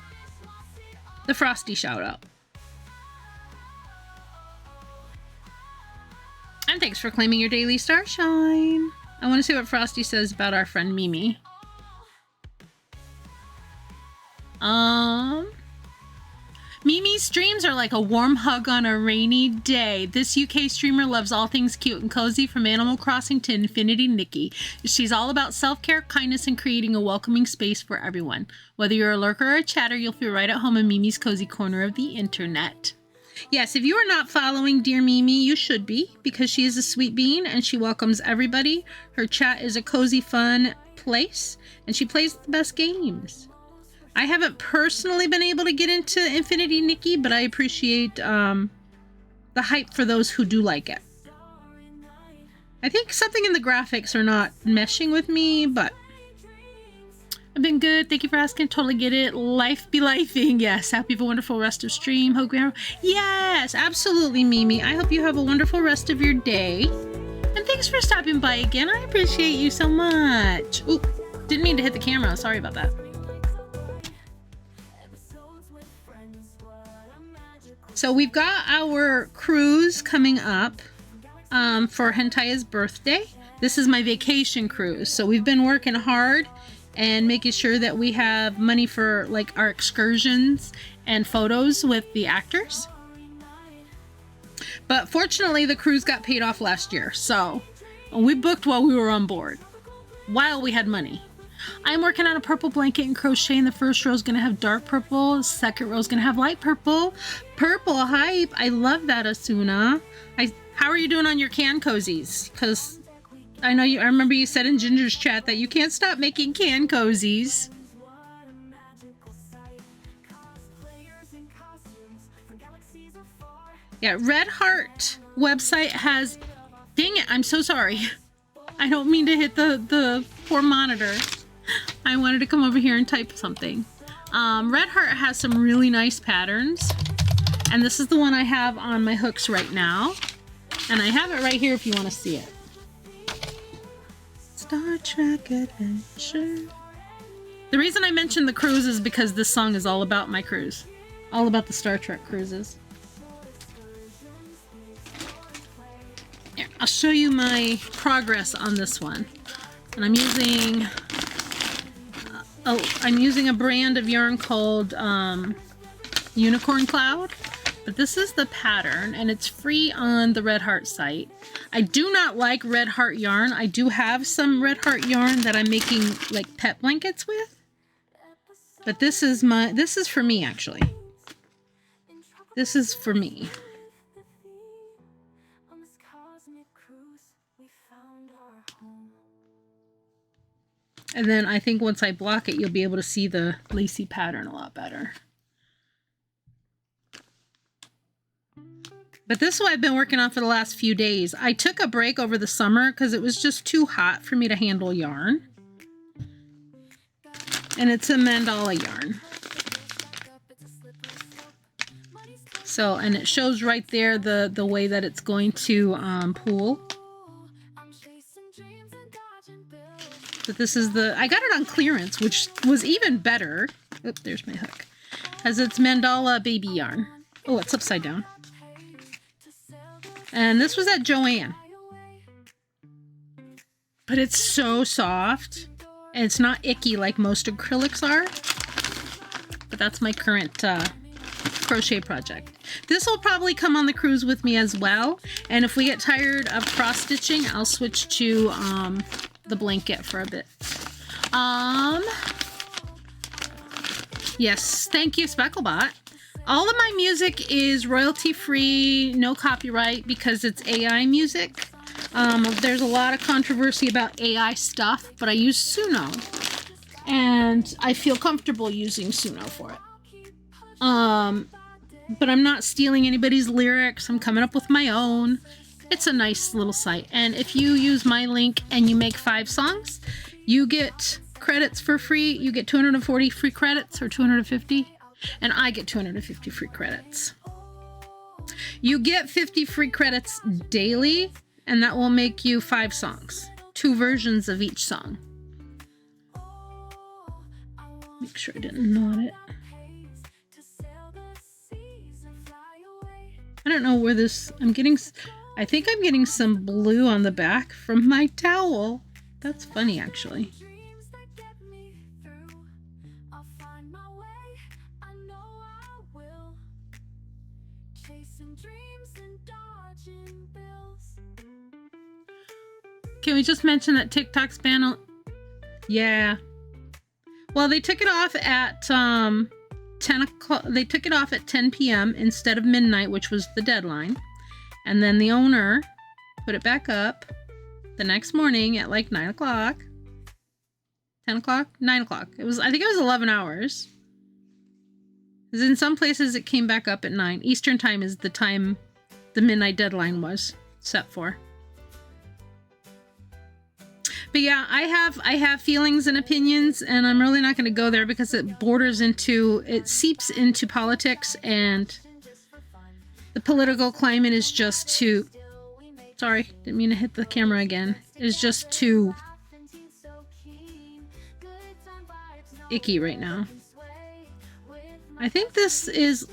The Frosty shout out. And thanks for claiming your daily starshine. I want to see what Frosty says about our friend Mimi. Mimi's streams are like a warm hug on a rainy day. This UK streamer loves all things cute and cozy, from Animal Crossing to Infinity Nikki. She's all about self-care, kindness, and creating a welcoming space for everyone. Whether you're a lurker or a chatter, you'll feel right at home in Mimi's cozy corner of the internet. Yes, if you are not following dear Mimi, you should be, because she is a sweet bean and she welcomes everybody. Her chat is a cozy, fun place, and she plays the best games. I haven't personally been able to get into Infinity Nikki, but I appreciate the hype for those who do like it. I think something in the graphics are not meshing with me, but I've been good. Thank you for asking. Totally get it. Life be lifing. Yes. Happy have a wonderful rest of stream. Hope you have... Yes, absolutely, Mimi. I hope you have a wonderful rest of your day. And thanks for stopping by again. I appreciate you so much. Oop, didn't mean to hit the camera. Sorry about that. So we've got our cruise coming up for Hentaya's birthday. This is my vacation cruise. So we've been working hard and making sure that we have money for like our excursions and photos with the actors. But fortunately, the cruise got paid off last year, so we booked while we were on board, while we had money. I'm working on a purple blanket and crocheting. The first row is going to have dark purple. The second row is going to have light purple. Purple hype. I love that, Asuna. How are you doing on your can cozies? Because I remember you said in Ginger's chat that you can't stop making can cozies. Yeah, Red Heart website has... Dang it, I'm so sorry. I don't mean to hit the poor monitor. I wanted to come over here and type something. Red Heart has some really nice patterns. And this is the one I have on my hooks right now. And I have it right here if you want to see it. Star Trek Adventure. The reason I mentioned the cruise is because this song is all about my cruise. All about the Star Trek cruises. Here, I'll show you my progress on this one. And I'm using a brand of yarn called Unicorn Cloud. But this is the pattern, and it's free on the Red Heart site. I do not like Red Heart yarn. I do have some Red Heart yarn that I'm making like pet blankets with. But this is for me, actually. This is for me. And then I think once I block it, you'll be able to see the lacy pattern a lot better. But this is what I've been working on for the last few days. I took a break over the summer because it was just too hot for me to handle yarn. And it's a mandala yarn. So, and it shows right there the way that it's going to pool. But this is I got it on clearance, which was even better. Oop, there's my hook. As it's mandala baby yarn. Oh, it's upside down. And this was at Joann. But it's so soft. And it's not icky like most acrylics are. But that's my current crochet project. This will probably come on the cruise with me as well. And if we get tired of cross stitching, I'll switch to the blanket for a bit. Yes, thank you, Specklebot. All of my music is royalty-free, no copyright, because it's AI music. There's a lot of controversy about AI stuff, but I use Suno. And I feel comfortable using Suno for it. But I'm not stealing anybody's lyrics. I'm coming up with my own. It's a nice little site. And if you use my link and you make 5 songs, you get credits for free. You get 240 free credits, or 250. And I get 250 free credits. You get 50 free credits daily, and that will make you 5 songs. 2 versions of each song. Make sure I didn't knot it. I don't know where this... I think I'm getting some blue on the back from my towel. That's funny, actually. Can we just mention that TikTok's ban? Yeah. Well, they took it off at 10 o'clock. They took it off at 10 p.m. instead of midnight, which was the deadline. And then the owner put it back up the next morning at like 9 o'clock. 10 o'clock? 9 o'clock. I think it was 11 hours. Because in some places it came back up at 9. Eastern time is the time the midnight deadline was set for. But yeah, I have feelings and opinions, and I'm really not going to go there because it seeps into politics, and the political climate is just too, sorry, didn't mean to hit the camera again, is just too icky right now. I think this is,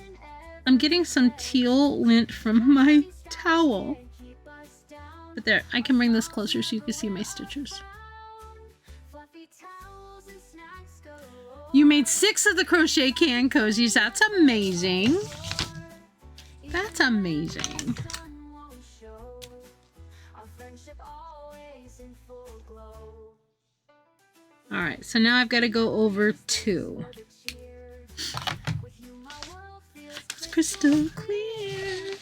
I'm getting some teal lint from my towel. But there, I can bring this closer so you can see my stitches. You made 6 of the crochet can cozies. That's amazing. That's amazing. All right, so now I've got to go over 2. It's crystal clear.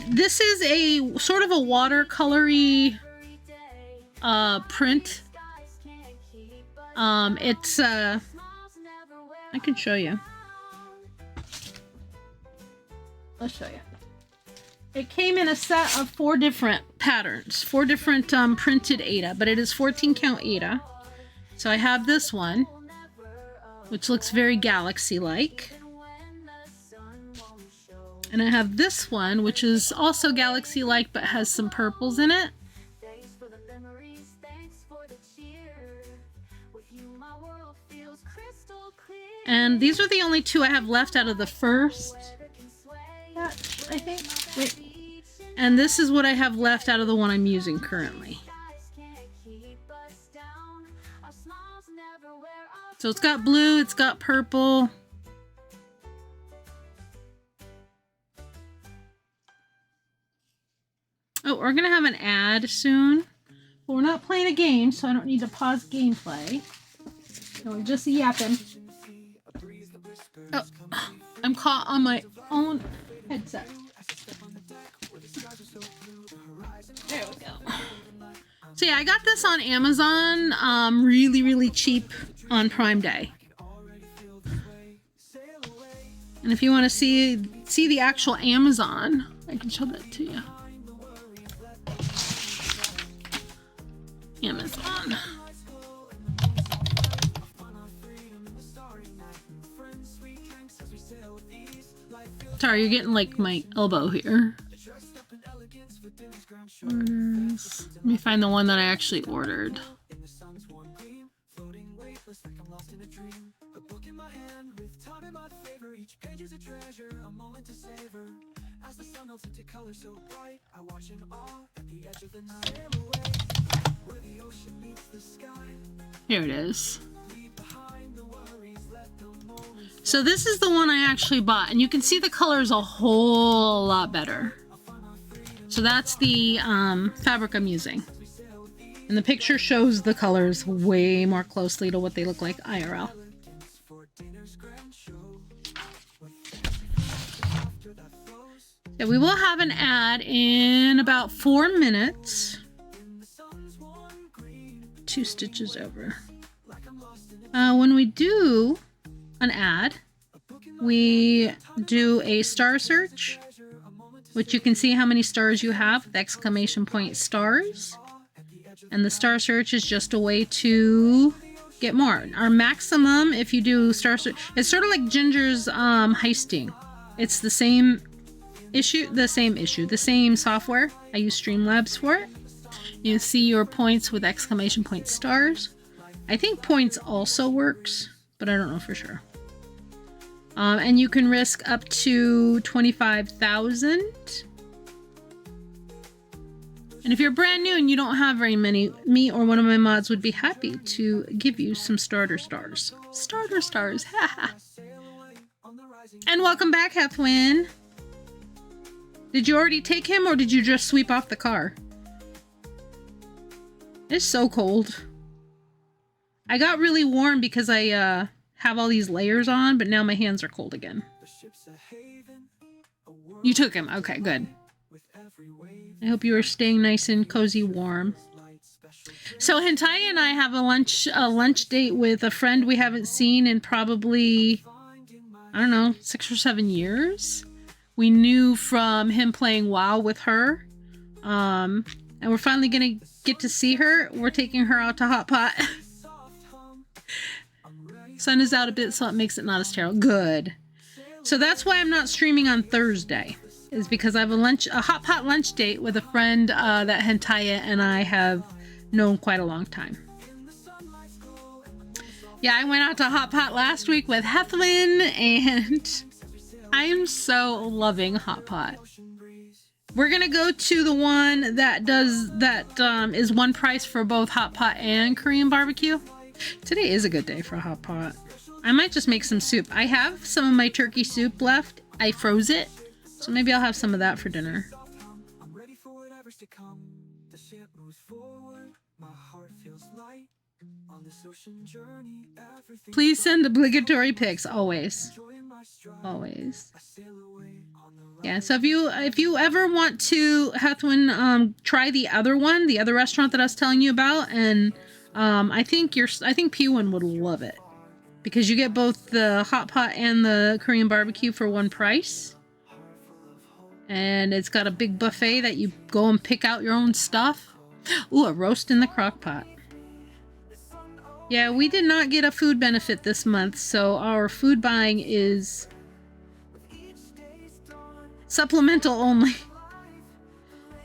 This is a sort of a watercolory print. It's I can show you. I'll show you. It came in a set of 4 different patterns, 4 different printed Aida, but it is 14 count Aida. So I have this one, which looks very galaxy-like. And I have this one, which is also galaxy-like, but has some purples in it. And these are the only 2 I have left out of the first batch, I think. Wait. And this is what I have left out of the one I'm using currently. So it's got blue, it's got purple. Oh, we're gonna have an ad soon. But we're not playing a game, so I don't need to pause gameplay. So we're just yapping. Oh, I'm caught on my own headset. There we go. So yeah, I got this on Amazon, really cheap on Prime Day. And if you want to see the actual Amazon, I can show that to you. Amazon. Sorry, you're getting like my elbow here. Orders. Let me find the one that I actually ordered. Here it is. So this is the one I actually bought, and you can see the colors a whole lot better. So that's the fabric I'm using. And the picture shows the colors way more closely to what they look like IRL. Yeah, we will have an ad in about 4 minutes. 2 stitches over. When we do an ad, we do a star search, which you can see how many stars you have with exclamation point stars. And the star search is just a way to get more. Our maximum, if you do star search, it's sort of like Ginger's heisting. It's the same the same software. I use Streamlabs for it. You see your points with exclamation point stars. I think points also works, but I don't know for sure. And you can risk up to 25,000. And if you're brand new and you don't have very many, me or one of my mods would be happy to give you some starter stars. Starter stars, haha. And welcome back, Hethwin. Did you already take him or did you just sweep off the car? It's so cold. I got really warm because I have all these layers on, but now my hands are cold again. You took him. Okay, good. I hope you are staying nice and cozy warm. So Hentai and I have a lunch date with a friend we haven't seen in probably, I don't know, 6 or 7 years. We knew from him playing WoW with her. And we're finally gonna get to see her. We're taking her out to Hot Pot. Sun is out a bit, so it makes it not as terrible. Good. So that's why I'm not streaming on Thursday. Is because I have a Hot Pot lunch date with a friend that Hentaya and I have known quite a long time. Yeah, I went out to Hot Pot last week with Hethwin, and I am so loving Hot Pot. We're gonna go to the one that is one price for both Hot Pot and Korean barbecue. Today is a good day for a hot pot. I might just make some soup. I have some of my turkey soup left. I froze it, so maybe I'll have some of that for dinner. I'm ready for whatever's to come. The ship moves forward. My heart feels light. On this ocean journey, everything. Please send obligatory pics, always. Always. Yeah, so if you ever want to, Hethwin, try the other one, the other restaurant that I was telling you about, and I think Pewin would love it because you get both the hot pot and the Korean barbecue for one price, and it's got a big buffet that you go and pick out your own stuff. Ooh, a roast in the crock pot. Yeah, we did not get a food benefit this month, so our food buying is supplemental only.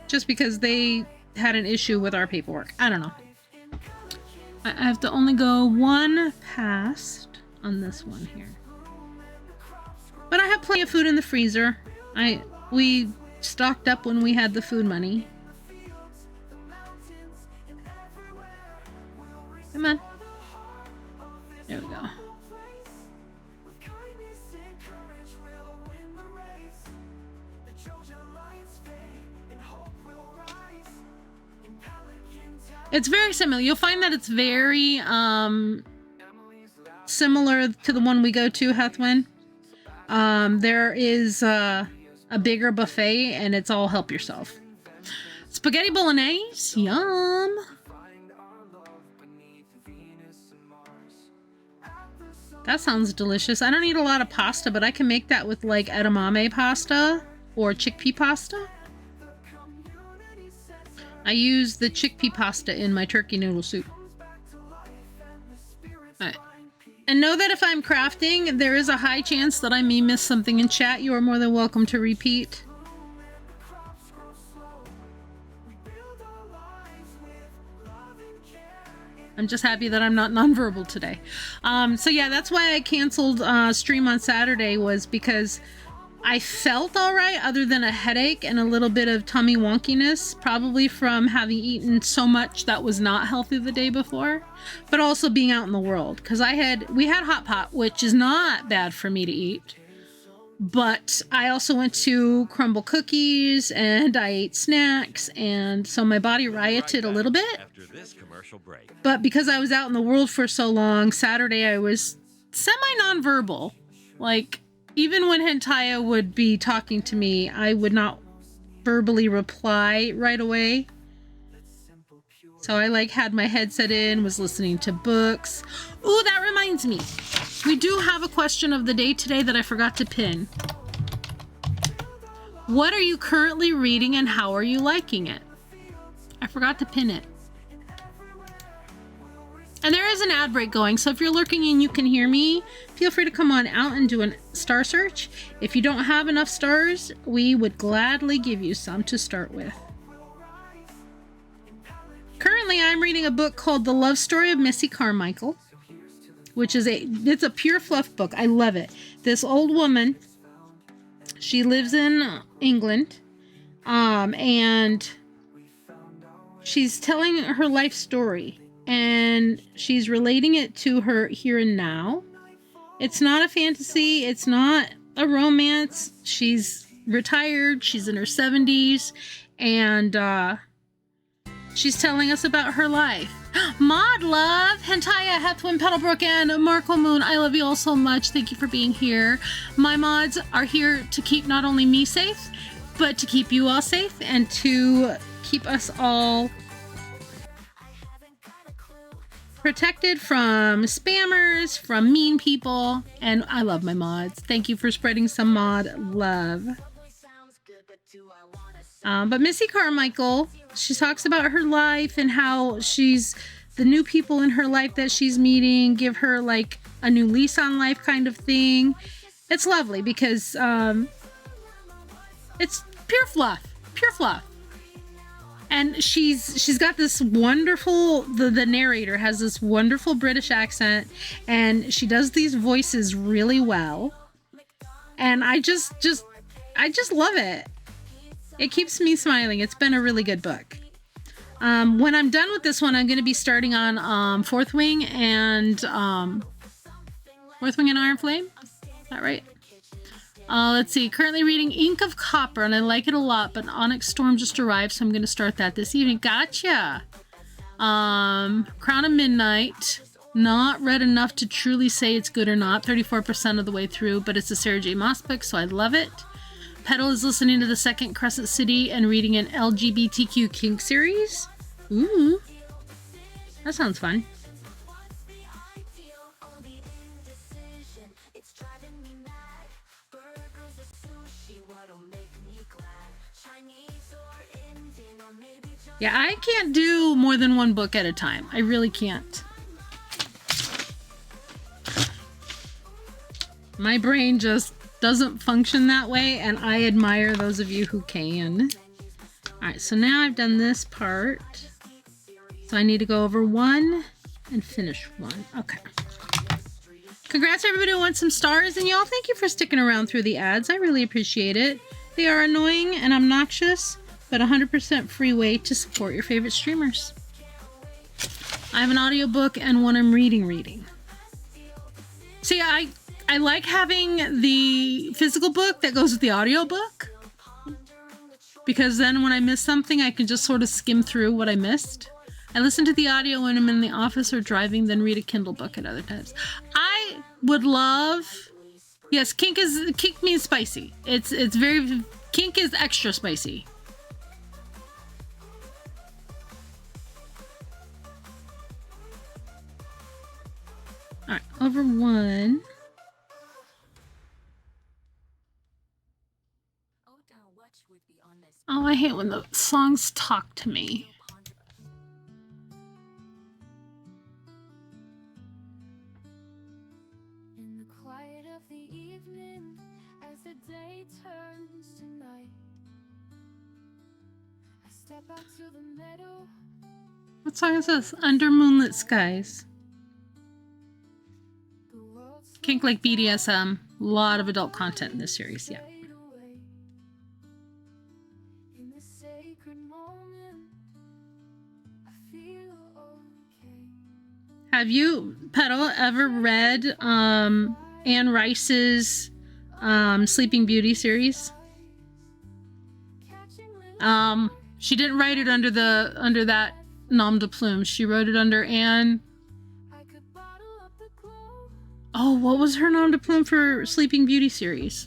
Just because they had an issue with our paperwork. I don't know. I have to only go one past on this one here. But I have plenty of food in the freezer. We stocked up when we had the food money. Come on. There we go. It's very similar. You'll find that it's very similar to the one we go to, Hethwin. There is a bigger buffet, and it's all help yourself. Spaghetti bolognese, yum. That sounds delicious. I don't eat a lot of pasta, but I can make that with like edamame pasta or chickpea pasta. I use the chickpea pasta in my turkey noodle soup. Alright. And know that if I'm crafting, there is a high chance that I may miss something in chat. You are more than welcome to repeat. I'm just happy that I'm not nonverbal today. So yeah, that's why I canceled stream on Saturday, was because I felt all right other than a headache and a little bit of tummy wonkiness, probably from having eaten so much that was not healthy the day before, but also being out in the world, because we had hot pot, which is not bad for me to eat. But I also went to Crumble Cookies and I ate snacks, and so my body rioted a little bit. After this commercial break. But because I was out in the world for so long, Saturday I was semi-nonverbal. Like, even when Hentaya would be talking to me, I would not verbally reply right away. So I had my headset in, was listening to books. Ooh, that reminds me. We do have a question of the day today that I forgot to pin. What are you currently reading and how are you liking it? I forgot to pin it. And there is an ad break going, so if you're lurking and you can hear me, feel free to come on out and do a star search. If you don't have enough stars, we would gladly give you some to start with. Currently, I'm reading a book called The Love Story of Missy Carmichael, which is it's a pure fluff book. I love it. This old woman, she lives in England, and she's telling her life story. And she's relating it to her here and now. It's not a fantasy. It's not a romance. She's retired. She's in her 70s. And she's telling us about her life. Mod Love, Hentaya, Hethwin, Petalbrook, and Marco Moon. I love you all so much. Thank you for being here. My mods are here to keep not only me safe, but to keep you all safe and to keep us all protected from spammers, from mean people, and I love my mods. Thank you for spreading some mod love. But Missy Carmichael, she talks about her life and how the new people in her life that she's meeting give her like a new lease on life kind of thing. It's lovely because it's pure fluff, pure fluff. And she's got this wonderful, the narrator has this wonderful British accent, and she does these voices really well. And I just love it. It keeps me smiling. It's been a really good book. When I'm done with this one, I'm going to be starting on Fourth Wing and Iron Flame. Is that right? Let's see. Currently reading Ink of Copper, and I like it a lot, but Onyx Storm just arrived, so I'm going to start that this evening. Gotcha! Crown of Midnight. Not read enough to truly say it's good or not. 34% of the way through, but it's a Sarah J. Maas book, so I love it. Petal is listening to the second Crescent City and reading an LGBTQ kink series. Ooh. That sounds fun. Yeah, I can't do more than one book at a time. I really can't. My brain just doesn't function that way, and I admire those of you who can. Alright, so now I've done this part. So I need to go over one and finish one. Okay. Congrats to everybody who won some stars, and y'all, thank you for sticking around through the ads. I really appreciate it. They are annoying and obnoxious, but 100% free way to support your favorite streamers. I have an audiobook and one I'm reading. See, I like having the physical book that goes with the audiobook, because then when I miss something, I can just sort of skim through what I missed. I listen to the audio when I'm in the office or driving, then read a Kindle book at other times. I would love... Yes, kink means spicy. It's very... Kink is extra spicy. Alright, over one. Oh, I hate when the songs talk to me. In the quiet of the evening, as the day turns to night, I step out to the meadow. What song is this? Under Moonlit Skies. Kink like BDSM. A lot of adult content in this series, yeah. Have you, Petal, ever read Anne Rice's Sleeping Beauty series? She didn't write it under that nom de plume. She wrote it under Anne. Oh, what was her nom de plume for Sleeping Beauty series?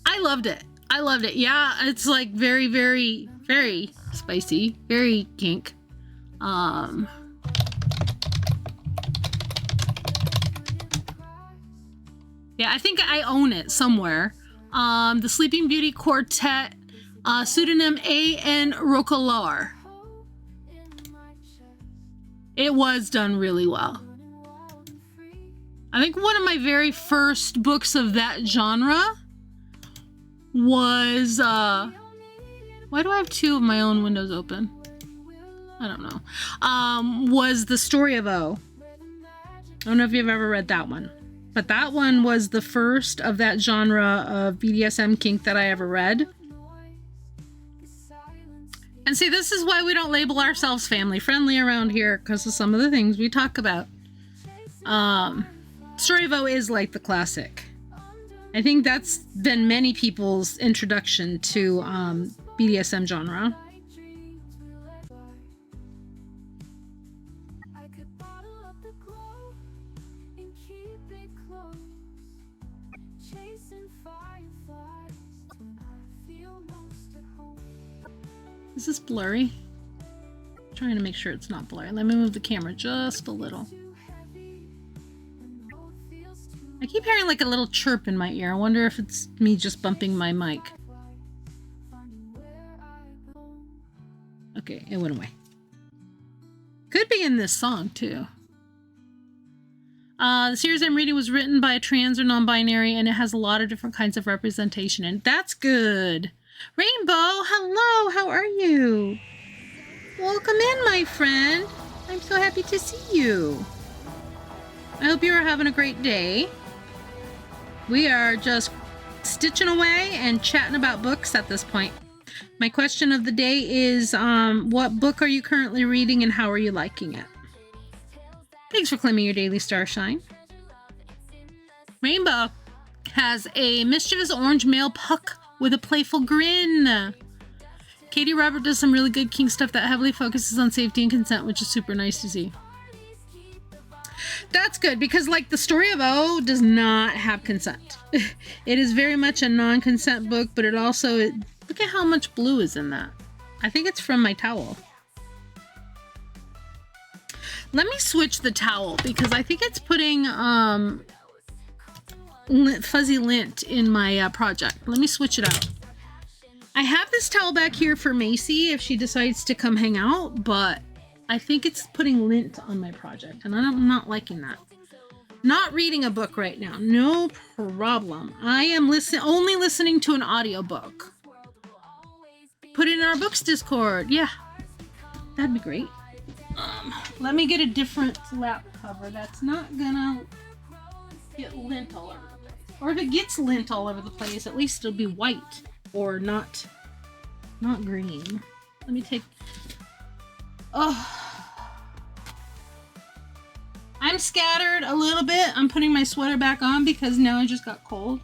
I loved it. Yeah, it's like very, very, very spicy, very kink. Yeah, I think I own it somewhere. The Sleeping Beauty Quartet, pseudonym A.N. Roquelaure. It was done really well. I think one of my very first books of that genre was, why do I have two of my own windows open? I don't know. Was The Story of O. I don't know if you've ever read that one. But that one was the first of that genre of BDSM kink that I ever read. And see, this is why we don't label ourselves family friendly around here, because of some of the things we talk about. Story of O is like the classic. I think that's been many people's introduction to BDSM genre. Is this blurry? I'm trying to make sure it's not blurry. Let me move the camera just a little. I keep hearing like a little chirp in my ear. I wonder if it's me just bumping my mic. Okay, it went away. Could be in this song too. The series I'm reading was written by a trans or non-binary, and it has a lot of different kinds of representation, and that's good. Rainbow, hello, how are you? Welcome in, my friend. I'm so happy to see you. I hope you are having a great day. We are just stitching away and chatting about books at this point. My question of the day is, what book are you currently reading and how are you liking it? Thanks for claiming your daily starshine. Rainbow has a mischievous orange male puck with a playful grin. Katie Robert does some really good king stuff that heavily focuses on safety and consent, which is super nice to see. That's good because, like, the story of O does not have consent. It is very much a non-consent book, but it also, look at how much blue is in that. I think it's from my towel. Let me switch the towel because I think it's putting fuzzy lint in my project. Let me switch it out. I have this towel back here for Macy if she decides to come hang out, but I think it's putting lint on my project, and I'm not liking that. Not reading a book right now. No problem. I am only listening to an audiobook. Put it in our books Discord. Yeah, that'd be great. Let me get a different lap cover that's not gonna get lint all over the place. Or if it gets lint all over the place, at least it'll be white or not green. Let me take... Oh, I'm scattered a little bit. I'm putting my sweater back on because now I just got cold.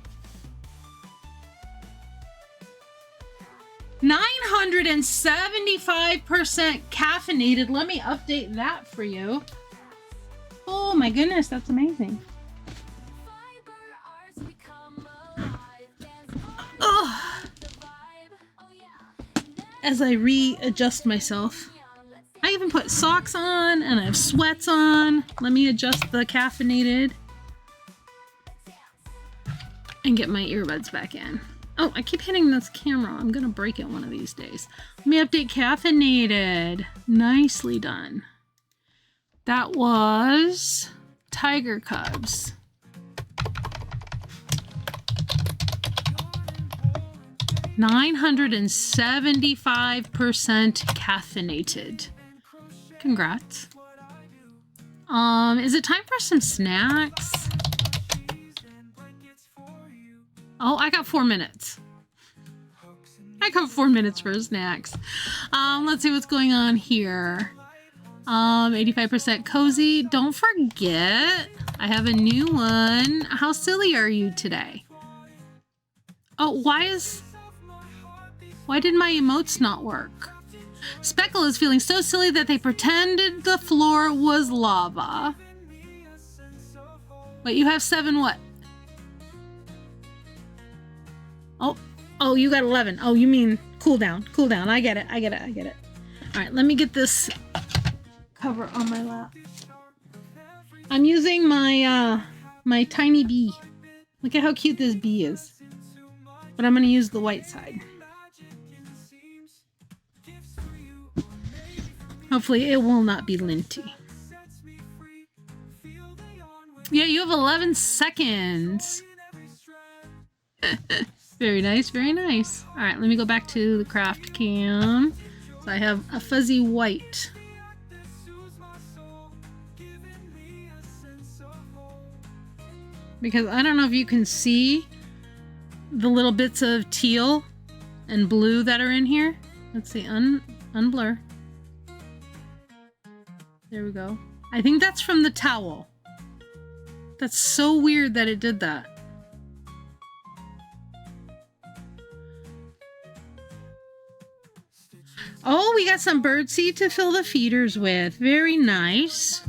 975% caffeinated. Let me update that for you. Oh my goodness, that's amazing. Oh. As I readjust myself. I even put socks on and I have sweats on. Let me adjust the caffeinated and get my earbuds back in. Oh, I keep hitting this camera. I'm gonna break it one of these days. Let me update caffeinated. Nicely done. That was Tiger Cubs. (975% caffeinated). Congrats. Is it time for some snacks? Oh, I got 4 minutes. I got 4 minutes for snacks. Let's see what's going on here. 85% cozy. Don't forget, I have a new one. How silly are you today? Oh, why did my emotes not work? Speckle is feeling so silly that they pretended the floor was lava. Wait, you have 7 what? Oh, you got 11. Oh, you mean cool down. Cool down. I get it. All right, let me get this cover on my lap. I'm using my my tiny bee. Look at how cute this bee is. But I'm going to use the white side. Hopefully it will not be linty. Yeah, you have 11 seconds. Very nice, very nice. All right, let me go back to the craft cam. So I have a fuzzy white. Because I don't know if you can see the little bits of teal and blue that are in here. Let's see, unblur. There we go. I think that's from the towel. That's so weird that it did that. Oh, we got some birdseed to fill the feeders with. Very nice.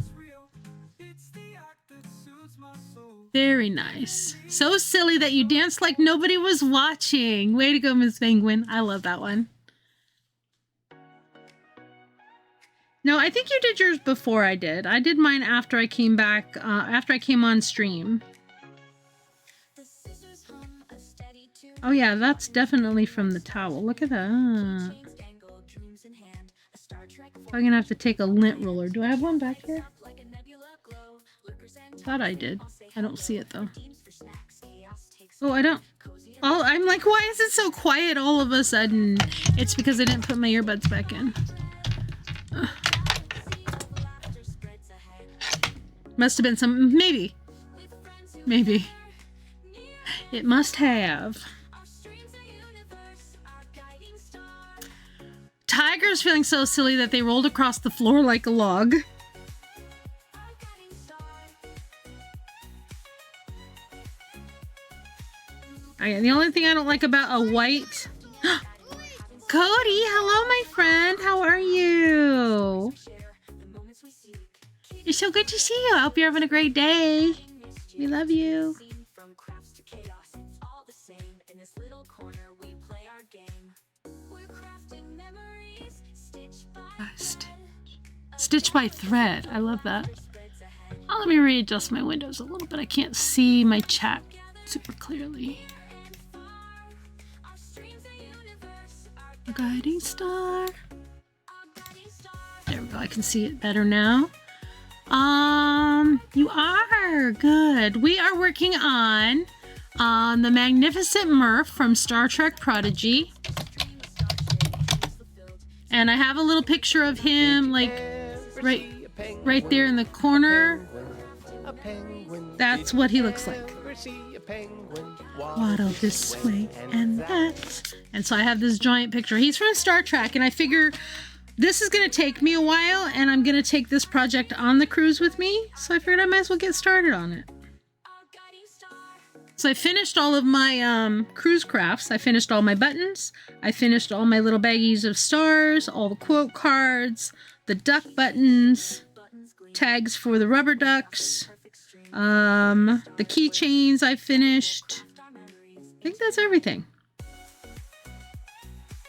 Very nice. So silly that you danced like nobody was watching. Way to go, Miss Penguin. I love that one. No, I think you did yours before I did. I did mine after I came back, after I came on stream. Oh yeah, that's definitely from the towel. Look at that. I'm gonna have to take a lint roller. Do I have one back here? Thought I did. I don't see it though. Oh, I don't. Oh, I'm like, why is it so quiet all of a sudden? It's because I didn't put my earbuds back in. Ugh. Must have been some, maybe. It must have. Tiger's feeling so silly that they rolled across the floor like a log. Okay, the only thing I don't like about a white... Cody, hello my friend. How are you? It's so good to see you. I hope you're having a great day. We love you. Stitch by thread. I love that. Oh, let me readjust my windows a little bit. I can't see my chat super clearly. A guiding star. There we go. I can see it better now. You are good. We are working on the Magnificent Murph from Star Trek Prodigy. And I have a little picture of him, like, right there in the corner. That's what he looks like. Waddle this way and that. And so I have this giant picture. He's from Star Trek, and I figure this is going to take me a while, and I'm going to take this project on the cruise with me. So I figured I might as well get started on it. So I finished all of my cruise crafts. I finished all my buttons. I finished all my little baggies of stars, all the quote cards, the duck buttons, tags for the rubber ducks, the keychains I finished. I think that's everything.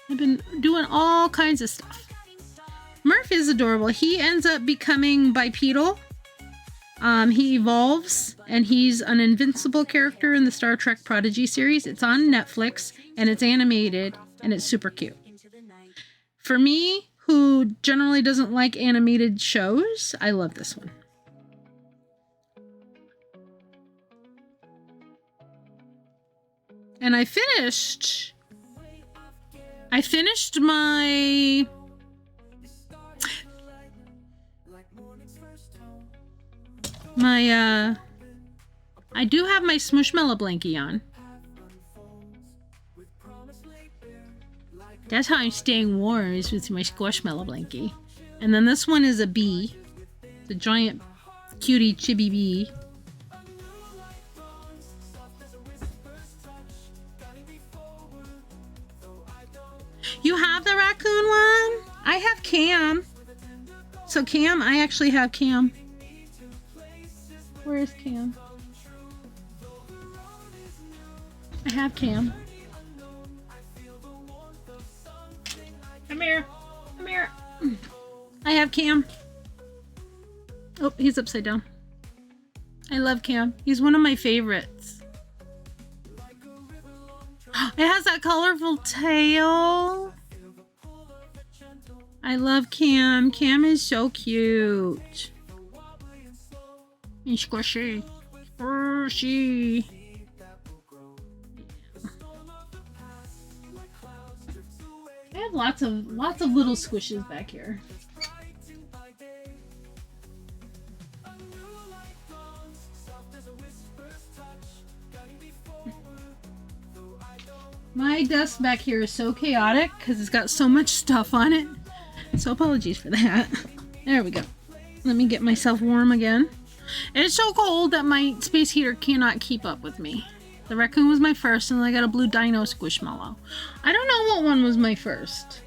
I've been doing all kinds of stuff. Murph is adorable. He ends up becoming bipedal. He evolves, and he's an invincible character in the Star Trek Prodigy series. It's on Netflix, and it's animated, and it's super cute. For me, who generally doesn't like animated shows, I love this one. And I finished my... I do have my Smushmallow blankie on. That's how I'm staying warm, is with my Squishmallow blankie. And then this one is a bee. It's a giant cutie chibi bee. You have the raccoon one? I have Cam. So Cam, I actually have Cam. Where is Cam? I have Cam. Come here. Come here. I have Cam. Oh, he's upside down. I love Cam. He's one of my favorites. It has that colorful tail. I love Cam. Cam is so cute. And squishy. Squishy. I have lots of little squishes back here. My desk back here is so chaotic because it's got so much stuff on it. So apologies for that. There we go. Let me get myself warm again. It's so cold that my space heater cannot keep up with me. The raccoon was my first, and then I got a blue dino squishmallow. I don't know what one was my first.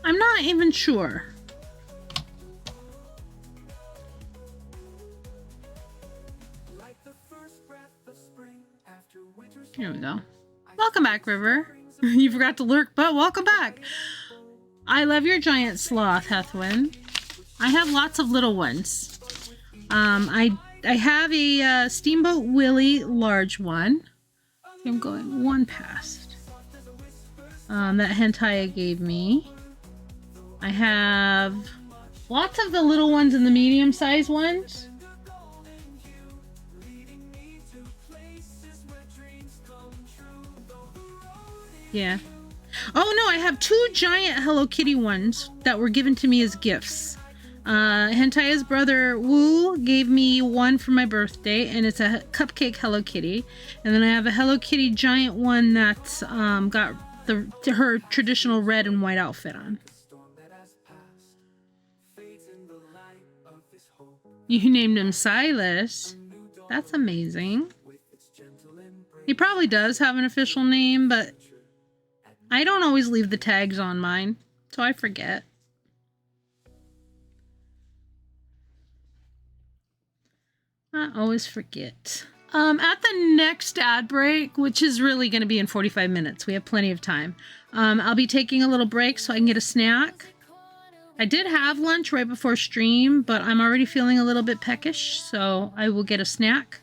I'm not even sure. Here we go. Welcome back, River. You forgot to lurk, but welcome back. I love your giant sloth, Hethwin. I have lots of little ones. I have a Steamboat Willie large one. I'm going one past. That hentai gave me. I have lots of the little ones and the medium-sized ones. Yeah. Oh no, I have two giant Hello Kitty ones that were given to me as gifts. Hentaya's brother Wu gave me one for my birthday, and it's a cupcake Hello Kitty. And then I have a Hello Kitty giant one that's got her traditional red and white outfit on. You named him Silas. That's amazing. He probably does have an official name, but I don't always leave the tags on mine, so I forget. I always forget. At the next ad break, which is really going to be in 45 minutes, we have plenty of time. I'll be taking a little break so I can get a snack. I did have lunch right before stream, but I'm already feeling a little bit peckish, so I will get a snack.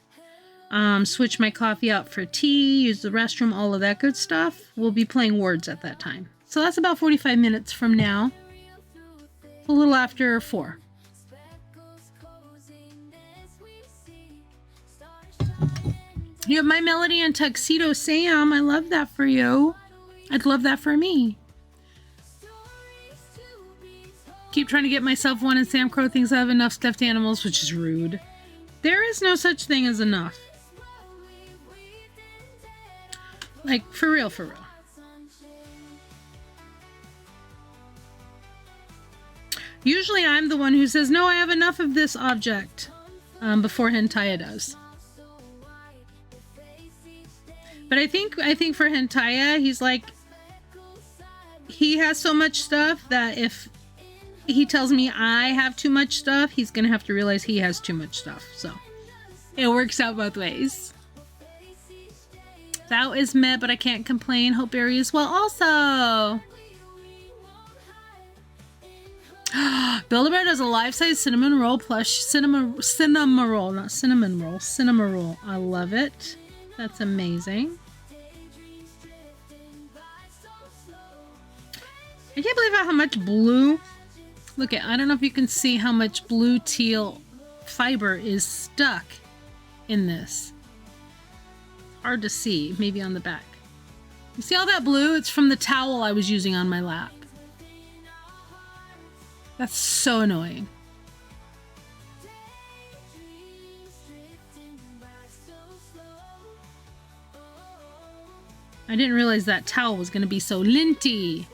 Switch my coffee out for tea, use the restroom, all of that good stuff. We'll be playing Words at that time. So that's about 45 minutes from now. A little after 4. You have My Melody and Tuxedo Sam. I love that for you. I'd love that for me. Keep trying to get myself one, and Sam Crow thinks I have enough stuffed animals, which is rude. There is no such thing as enough. Like, for real, for real. Usually I'm the one who says, no, I have enough of this object, before Hentaya does. But I think for Hentaya, he's like, he has so much stuff that if he tells me I have too much stuff, he's gonna have to realize he has too much stuff. So it works out both ways. That is meh, but I can't complain. Hope Barry is well also. Build-A-Bear does a life-size cinnamon roll plush cinema roll, not cinnamon roll, cinema roll. I love it. That's amazing. I can't believe how much blue. Look at, I don't know if you can see how much blue teal fiber is stuck in this. Hard to see, maybe on the back. You see all that blue? It's from the towel I was using on my lap. That's so annoying. I didn't realize that towel was going to be so linty.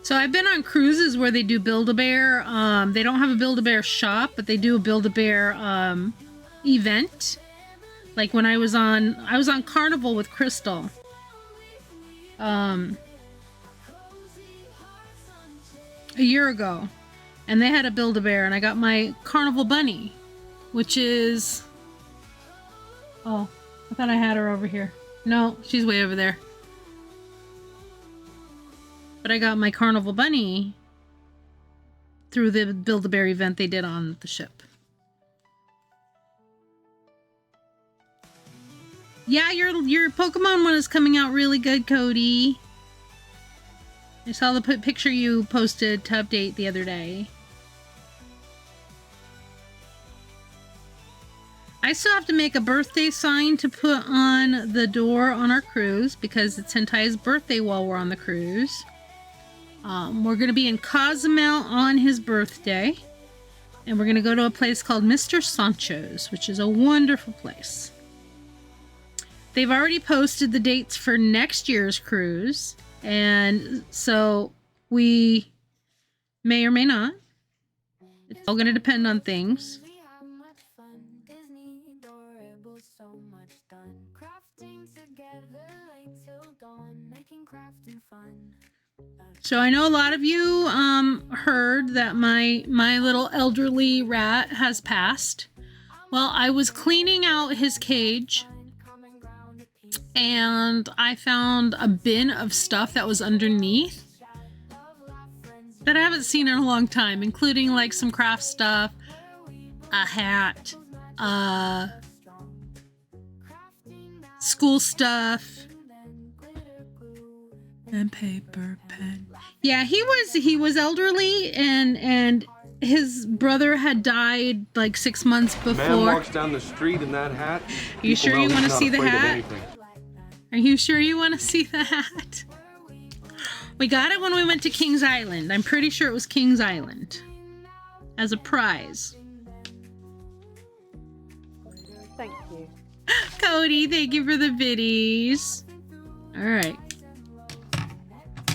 So I've been on cruises where they do Build-A-Bear. They don't have a Build-A-Bear shop, but they do a Build-A-Bear event. Like when I was on Carnival with Crystal. A year ago. And they had a Build-A-Bear, and I got my Carnival bunny, which is... Oh, I thought I had her over here. No, she's way over there. But I got my Carnival bunny through the Build-A-Bear event they did on the ship. Yeah, your Pokemon one is coming out really good, Cody. I saw the picture you posted to update the other day. I still have to make a birthday sign to put on the door on our cruise because it's Hentaya's birthday while we're on the cruise. We're going to be in Cozumel on his birthday. And we're going to go to a place called Mr. Sancho's, which is a wonderful place. They've already posted the dates for next year's cruise. And so we may or may not. It's all going to depend on things. So I know a lot of you heard that my little elderly rat has passed. Well, I was cleaning out his cage and I found a bin of stuff that was underneath that I haven't seen in a long time, including like some craft stuff, a hat, school stuff, and paper pen. Yeah, he was elderly and his brother had died like 6 months Man before. walks down the street in that hat. Are you sure you want to see the hat? Anything. Are you sure you want to see the hat? We got it when we went to Kings Island. I'm pretty sure it was Kings Island. As a prize. Thank you. Cody, thank you for the biddies. Alright.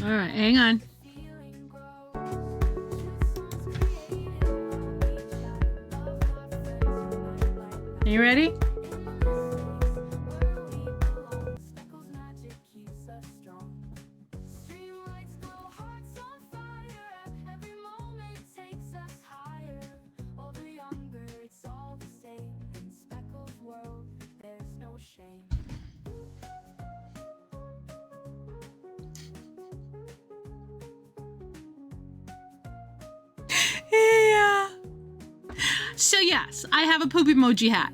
Alright, hang on. Are you ready? Yeah. So yes, I have a poop emoji hat.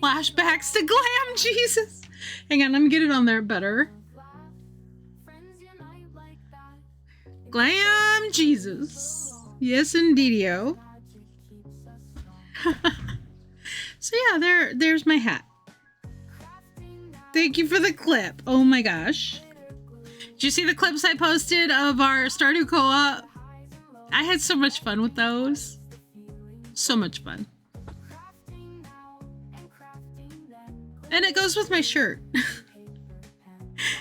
Flashbacks to Glam Jesus. Hang on, let me get it on there better. Glam Jesus. Yes, indeedio. So yeah, there's my hat. Thank you for the clip. Oh my gosh. Did you see the clips I posted of our Stardew Co-op? I had so much fun with those. So much fun. And it goes with my shirt.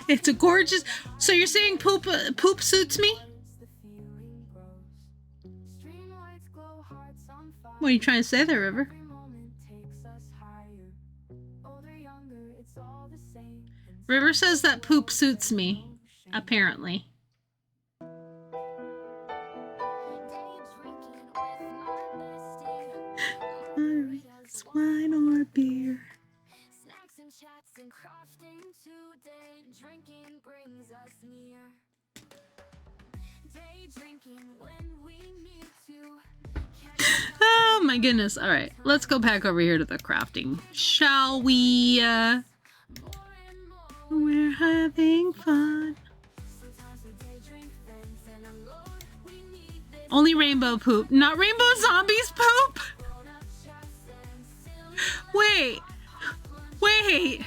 It's a gorgeous... So you're saying poop suits me? What are you trying to say there, River? River says that poop suits me, apparently. Wine or beer. Snacks and chats and crafting today. Drinking brings us near. Day drinking when we need to. Oh my goodness. All right, let's go back over here to the crafting. Shall we? We're having fun. Only rainbow poop, not rainbow zombies poop. Wait. Wait.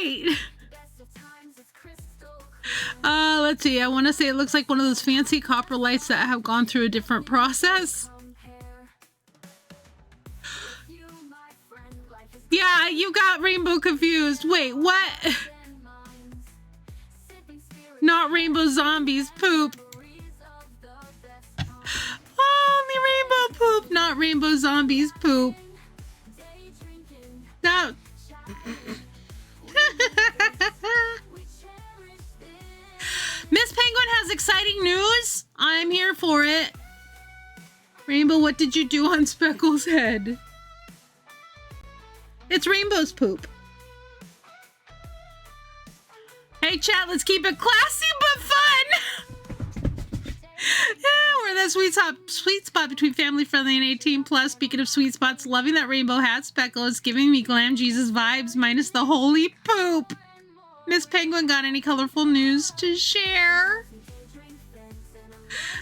Wait. Let's see. I want to say it looks like one of those fancy copper lights that have gone through a different process. Yeah, you got rainbow confused. Wait, what? Not rainbow zombies poop. Only rainbow poop, not rainbow zombies poop. That. Miss Penguin has exciting news. I'm here for it. Rainbow, what did you do on Speckle's head? It's Rainbow's poop. Hey chat, let's keep it classy but fun. Yeah, we're that sweet spot between family friendly and 18 plus. Speaking of sweet spots, loving that rainbow hat. Speckle is giving me Glam Jesus vibes minus the holy poop. Miss Penguin got any colorful news to share?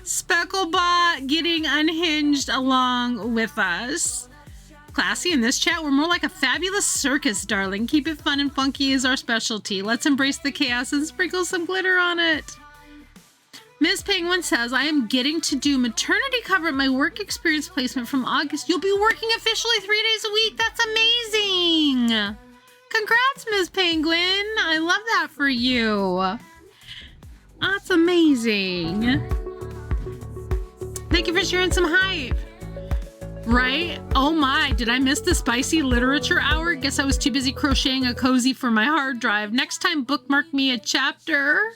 Specklebot getting unhinged along with us. Classy in this chat, we're more like a fabulous circus, darling. Keep it fun and funky is our specialty. Let's embrace the chaos and sprinkle some glitter on it. Miss Penguin says, I am getting to do maternity cover at my work experience placement from August. You'll be working officially 3 days a week. That's amazing. Congrats, Miss Penguin. I love that for you. That's amazing. Thank you for sharing some hype. Right? Oh my, did I miss the spicy literature hour? Guess I was too busy crocheting a cozy for my hard drive. Next time, bookmark me a chapter.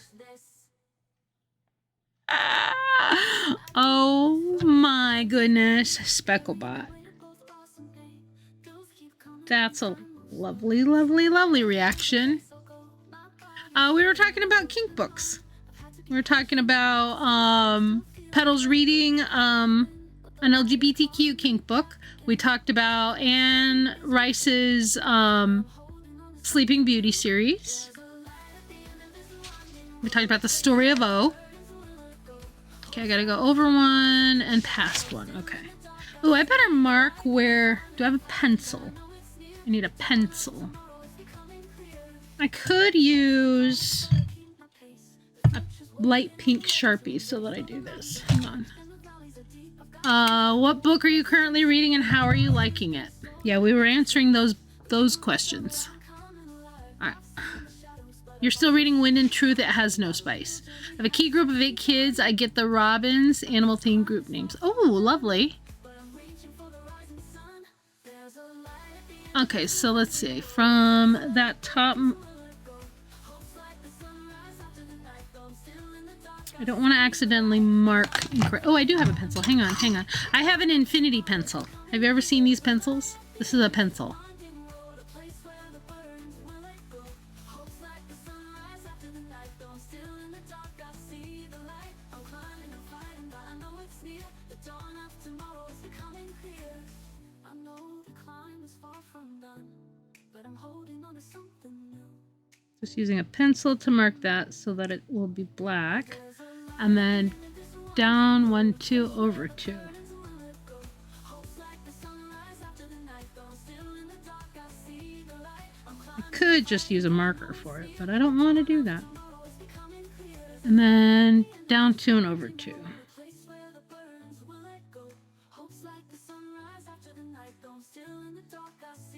Oh my goodness, Specklebot. That's a lovely, lovely, lovely reaction. We were talking about kink books. We were talking about Petals reading an LGBTQ kink book. We talked about Anne Rice's Sleeping Beauty series. We talked about the story of O. Okay, I gotta go over one and past one. Okay. Ooh, I better mark where... Do I have a pencil? I need a pencil. I could use a light pink Sharpie so that I do this. Hang on. What book are you currently reading and how are you liking it? Yeah, we were answering those questions. Alright. You're still reading Wind and Truth. It has no spice. I have a key group of 8 kids. I get the Robins animal themed group names. Oh, lovely. Okay, so let's see. From that top... I don't want to accidentally mark incorrect. Oh, I do have a pencil. Hang on, hang on. I have an infinity pencil. Have you ever seen these pencils? This is a pencil. Just using a pencil to mark that so that it will be black. And then down 1, 2, over 2. I could just use a marker for it, but I don't want to do that. And then down 2 and over 2.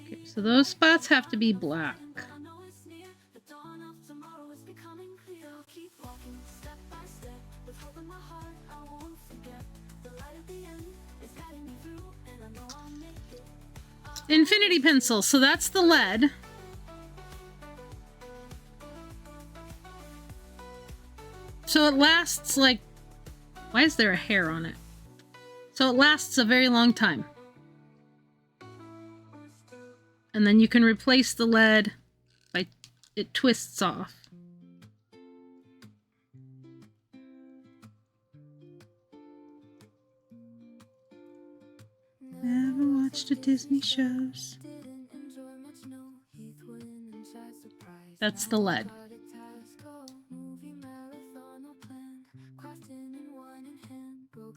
Okay, so those spots have to be black. Infinity pencil, so that's the lead. So it lasts like... Why is there a hair on it? So it lasts a very long time. And then you can replace the lead by... It twists off. Never watched the Disney shows. That's the lead.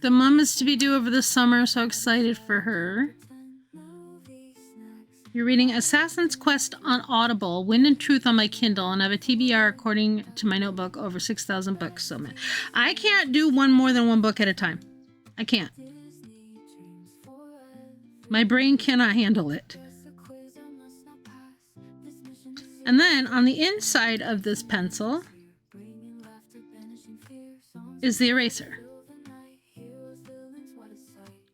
The mom is to be due over the summer, so excited for her. You're reading Assassin's Quest on Audible, Wind and Truth on my Kindle, and I have a TBR according to my notebook over 6,000 books. So I can't do more than one book at a time. I can't. My brain cannot handle it. And then on the inside of this pencil is the eraser.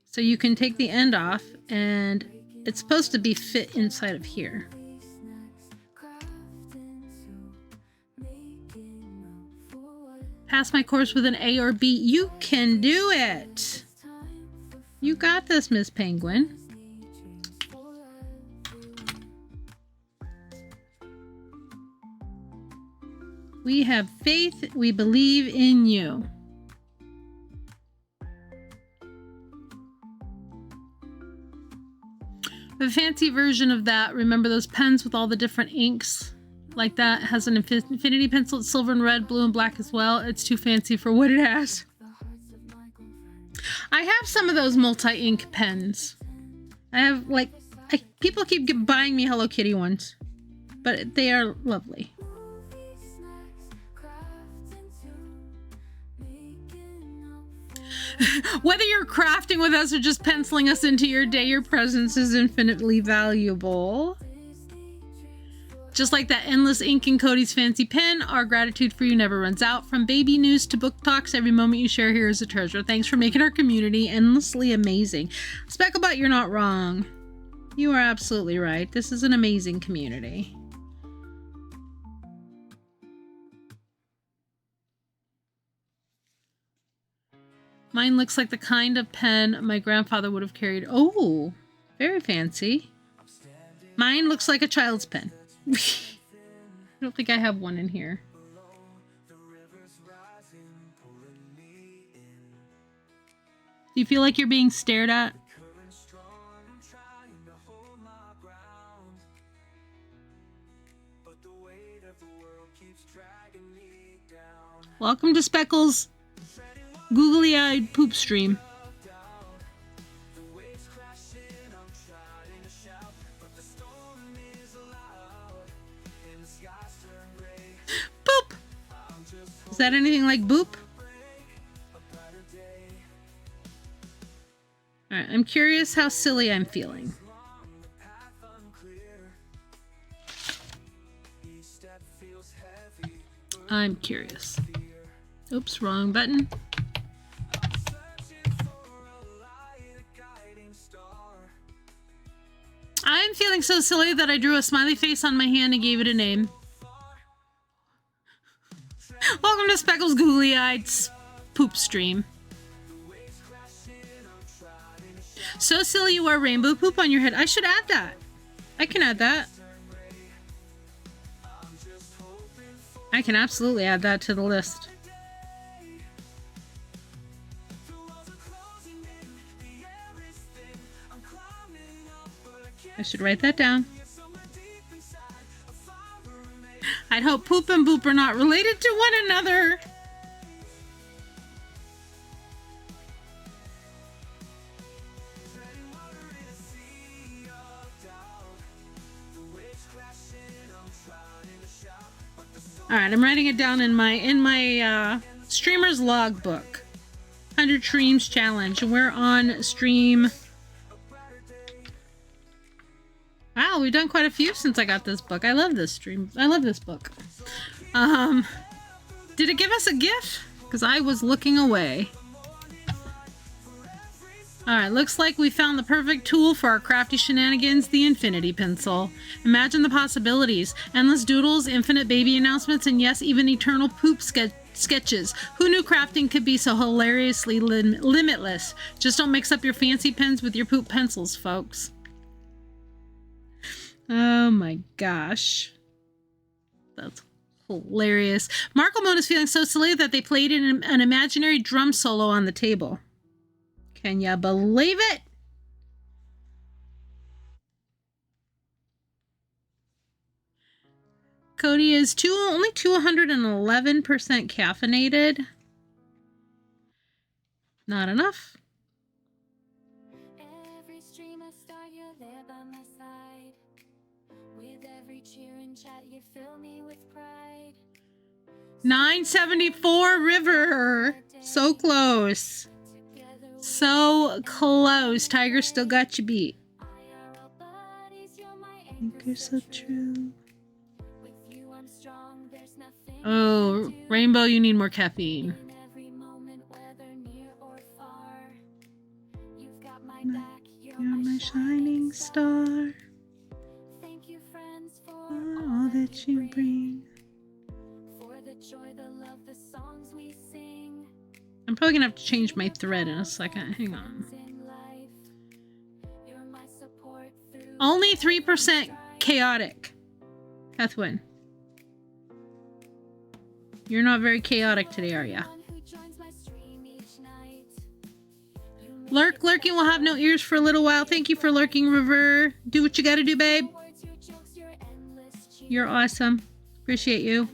So you can take the end off and it's supposed to be fit inside of here. Pass my course with an A or B. You can do it. You got this, Miss Penguin. We have faith. We believe in you. A fancy version of that. Remember those pens with all the different inks? Like that. It has an infinity pencil. It's silver and red, blue and black as well. It's too fancy for what it has. I have some of those multi-ink pens. I have people keep buying me Hello Kitty ones. But they are lovely. Whether you're crafting with us or just penciling us into your day, your presence is infinitely valuable. Just like that endless ink in Cody's fancy pen, our gratitude for you never runs out. From baby news to book talks, every moment you share here is a treasure. Thanks for making our community endlessly amazing. Specklebot, you're not wrong. You are absolutely right. This is an amazing community. Mine looks like the kind of pen my grandfather would have carried. Oh, very fancy. Mine looks like a child's pen. I don't think I have one in here. Do you feel like you're being stared at? But the weight of the world keeps dragging me down. Welcome to Speckles' googly-eyed poop stream. Boop! Is that anything like boop? Alright, I'm curious how silly I'm feeling. I'm curious. Oops, wrong button. I'm feeling so silly that I drew a smiley face on my hand and gave it a name. Welcome to Speckles' googly-eyed poop stream. So silly you are, rainbow poop on your head. I should add that. I can add that. I can absolutely add that to the list. I should write that down. I'd hope poop and boop are not related to one another. All right, I'm writing it down in my streamer's logbook. 100 streams challenge. We're on stream. Wow, we've done quite a few since I got this book. I love this stream. I love this book. Did it give us a gift? Because I was looking away. Alright, looks like we found the perfect tool for our crafty shenanigans, the infinity pencil. Imagine the possibilities. Endless doodles, infinite baby announcements, and yes, even eternal poop sketches. Who knew crafting could be so hilariously limitless? Just don't mix up your fancy pens with your poop pencils, folks. Oh my gosh. That's hilarious. Marco Mone is feeling so silly that they played an imaginary drum solo on the table. Can ya believe it? Cody is only 211% caffeinated. Not enough. Every stream I start, you're there by my side. With every cheer and chat, you fill me with pride. 974 River. So close. So close. Tiger still got you beat. Think you're so true. Oh, Rainbow, you need more caffeine. You're my shining star. For all that you bring. I'm probably gonna have to change my thread in a second. Hang on. Only 3% chaotic. Hethwin. You're not very chaotic today, are ya? Lurking will have no ears for a little while. Thank you for lurking, River. Do what you gotta do, babe. You're awesome. Appreciate you.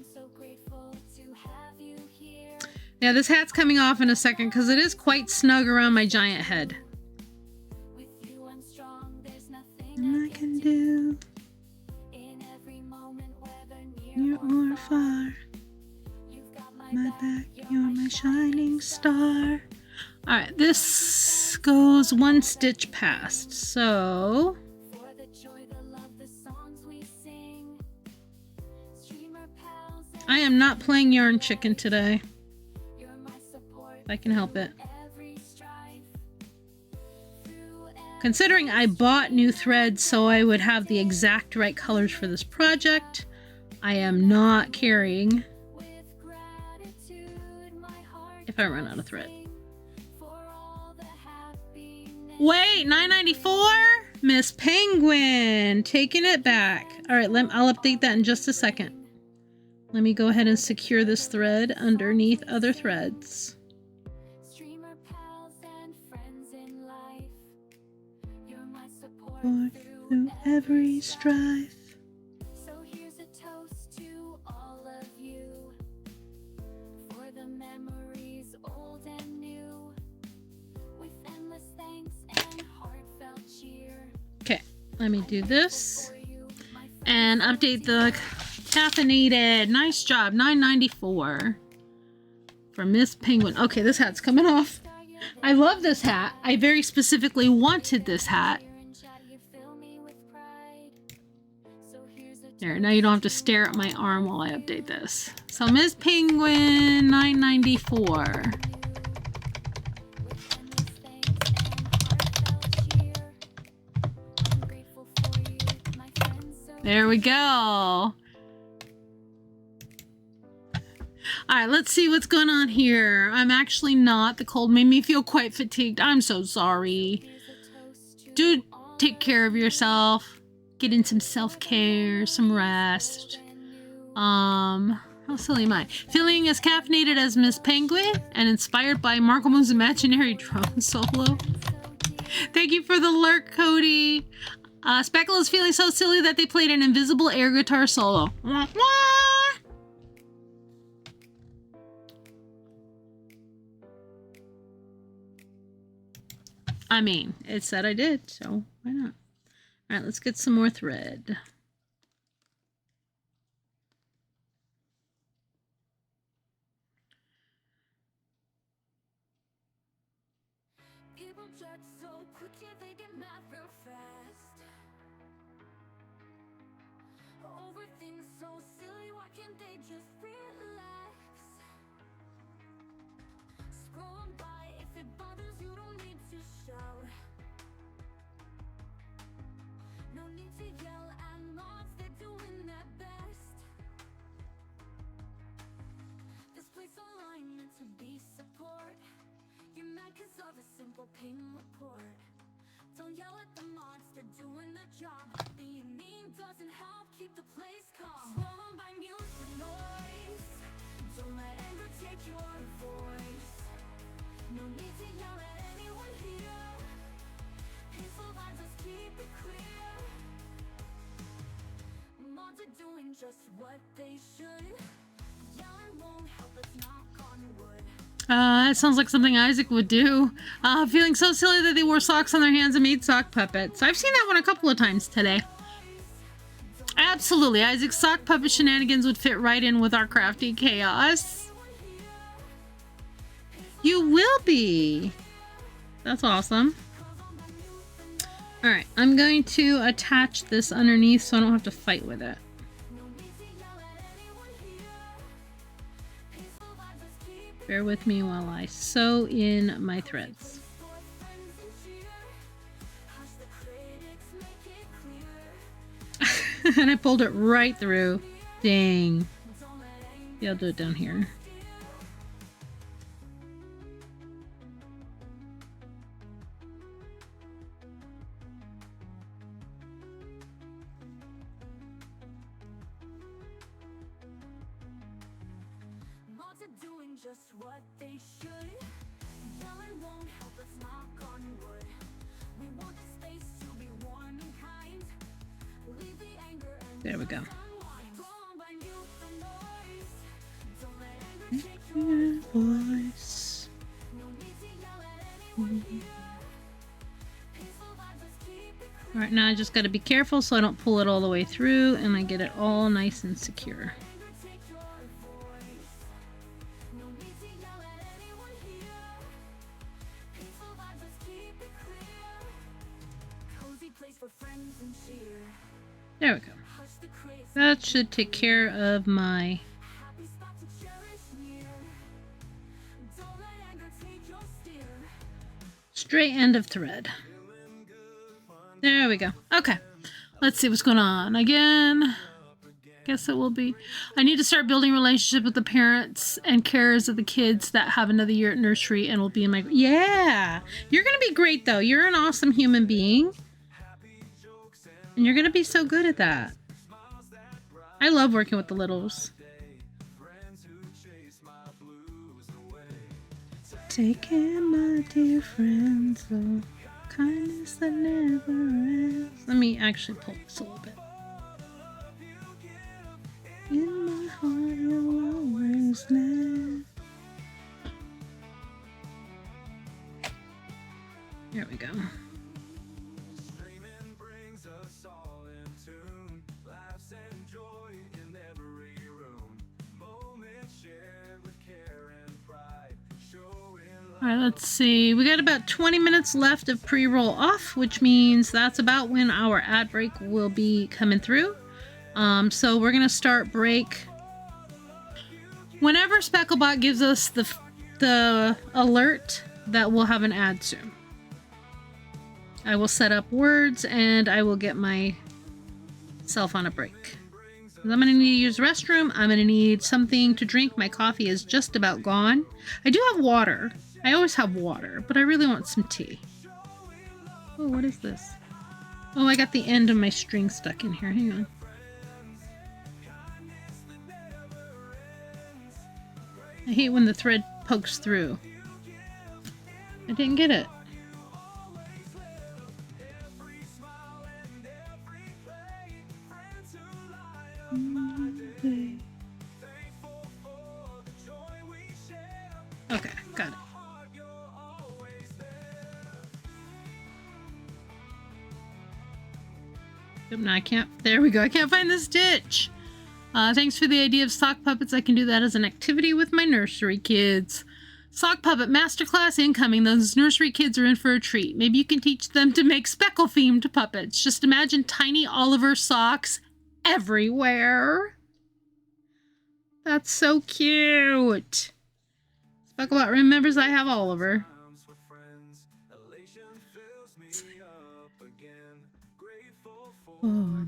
Yeah, this hat's coming off in a second because it is quite snug around my giant head. I can do near or far. My back, you're my shining star. Alright, this goes one stitch past, so I am not playing Yarn Chicken today. If I can help it. Considering I bought new threads so I would have the exact right colors for this project, I am not carrying if I run out of thread. Wait, 994? Miss Penguin, taking it back. All right, I'll update that in just a second. Let me go ahead and secure this thread underneath other threads. For through every strife. So here's a toast to all of you. For the Let me do this and update the caffeinated. Nice job. $9.94 for Miss Penguin. Okay, this hat's coming off. I love this hat. I very specifically wanted this hat. There, now you don't have to stare at my arm while I update this. So Miss Penguin, $9.94. There we go. All right, let's see what's going on here. I'm actually not. The cold made me feel quite fatigued. I'm so sorry. Do take care of yourself. Get in some self-care, some rest. How silly am I? Feeling as caffeinated as Miss Penguin and inspired by Marco Moon's imaginary drone solo. Thank you for the lurk, Cody. Speckle is feeling so silly that they played an invisible air guitar solo. Wah, wah! I mean, it said I did, so why not? All right, let's get some more thread. People judge so quick, yeah, they get mad real fast. Overthink so silly, why can't they just relax? Scroll on by, if it bothers you, don't need to shout. No need to yell at moms, they're doing their best. This place online meant to be support. You're mad cause of a simple ping report. Don't yell at the mods, they're doing their job. Being mean doesn't help keep the place calm. Swallowed by music noise. Don't let anger take your voice. No need to yell at anyone here. Peaceful vibes, let's keep it clear. Mods are doing just what they should. Yelling won't help, let's knock on wood. It sounds like something Isaac would do. Feeling so silly that they wore socks on their hands and made sock puppets. I've seen that one a couple of times today. Absolutely, Isaac's sock puppet shenanigans would fit right in with our crafty chaos. You will be. That's awesome. Alright, I'm going to attach this underneath so I don't have to fight with it. Bear with me while I sew in my threads. And I pulled it right through. Dang. Yeah, I'll do it down here. Just what they should. Yelling won't help, let's knock on wood. We want the space to be warm and kind. Leave the anger and there we go. Voice. Alright, now I just got to be careful so I don't pull it all the way through and I get it all nice and secure. There we go. That should take care of my straight end of thread. There we go. Okay. Let's see what's going on. Again, guess it will be. I need to start building a relationship with the parents and carers of the kids that have another year at nursery and will be in my... Yeah! You're going to be great, though. You're an awesome human being. And you're going to be so good at that. I love working with the littles. Take care, my dear friends, oh, kindness that never ends. Let me actually pull this a little bit. In my heart, you'll always live. There we go. All right, let's see. We got about 20 minutes left of pre-roll off, which means that's about when our ad break will be coming through. So we're gonna start break whenever Specklebot gives us the alert that we'll have an ad soon. I will set up words and I will get myself on a break. I'm gonna need to use the restroom. I'm gonna need something to drink. My coffee is just about gone. I do have water. I always have water, but I really want some tea. Oh, what is this? Oh, I got the end of my string stuck in here. Hang on. I hate when the thread pokes through. I didn't get it. Okay, got it. Yep, no, I can't. There we go. I can't find the stitch. Thanks for the idea of sock puppets. I can do that as an activity with my nursery kids. Sock puppet masterclass incoming. Those nursery kids are in for a treat. Maybe you can teach them to make speckle-themed puppets. Just imagine tiny Oliver socks everywhere. That's so cute. Specklebot remembers I have Oliver. Oh,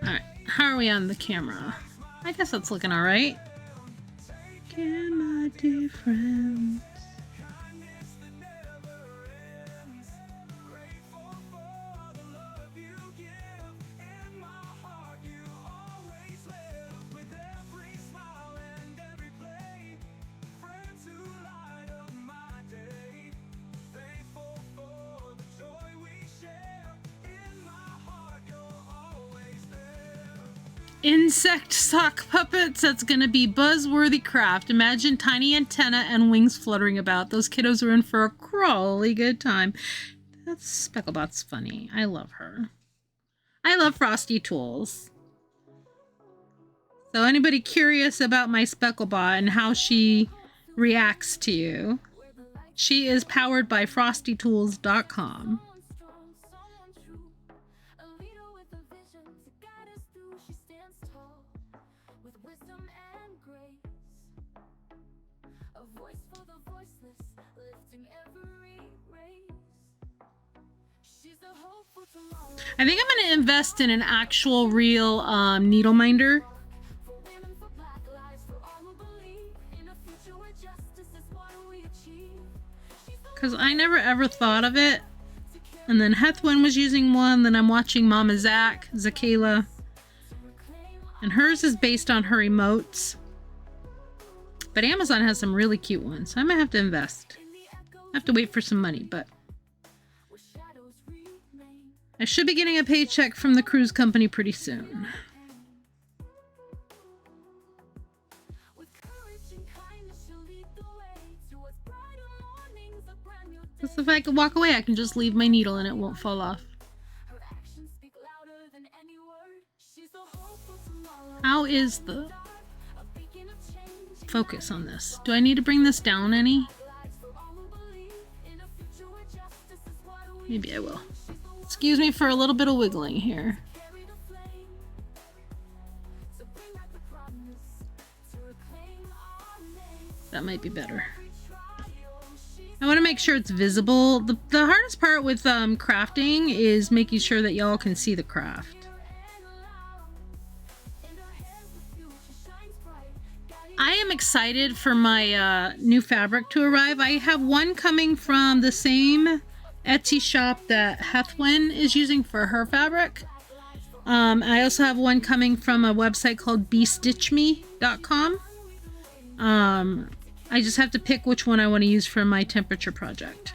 alright, how are we on the camera? I guess that's looking alright. Can my dear friends. Insect sock puppets. That's gonna be buzzworthy craft. Imagine tiny antenna and wings fluttering about. Those kiddos are in for a crawly good time. That's Specklebot's funny. I love her. I love Frosty Tools. So anybody curious about my Specklebot and how she reacts to you, she is powered by frostytools.com. I think I'm going to invest in an actual real needle minder. Because I never ever thought of it. And then Hethwin was using one. Then I'm watching Mama Zakayla. And hers is based on her emotes. But Amazon has some really cute ones. So I might have to invest. I have to wait for some money, but I should be getting a paycheck from the cruise company pretty soon. Because if I could walk away, I can just leave my needle and it won't fall off. How is the focus on this? Do I need to bring this down any? Maybe I will. Excuse me for a little bit of wiggling here. That might be better. I want to make sure it's visible. The hardest part with crafting is making sure that y'all can see the craft. I am excited for my new fabric to arrive. I have one coming from the same Etsy shop that Hethwin is using for her fabric. I also have one coming from a website called bestitchme.com. I just have to pick which one I want to use for my temperature project.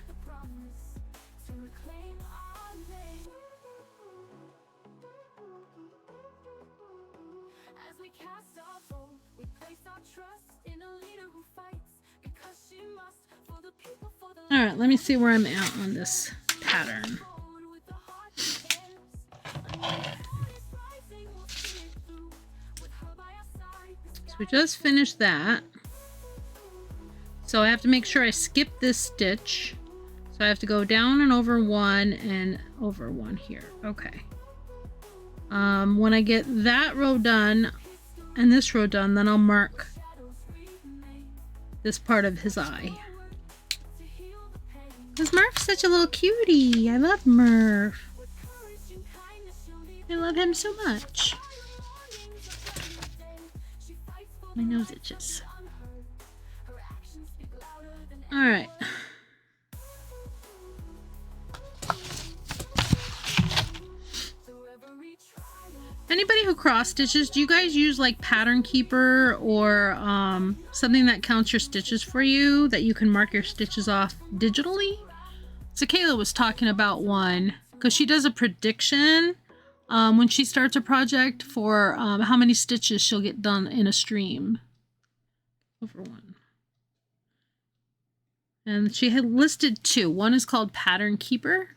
Alright, right, let me see where I'm at on this pattern. So we just finished that. So I have to make sure I skip this stitch. So I have to go down and over one and over one here. Okay. When I get that row done and this row done, then I'll mark this part of his eye. Because Murph's such a little cutie. I love Murph. I love him so much. My nose itches. Alright. Anybody who cross stitches, do you guys use like Pattern Keeper or something that counts your stitches for you, that you can mark your stitches off digitally? So Kayla was talking about one because she does a prediction when she starts a project for how many stitches she'll get done in a stream. Over one. And she had listed two. One is called Pattern Keeper.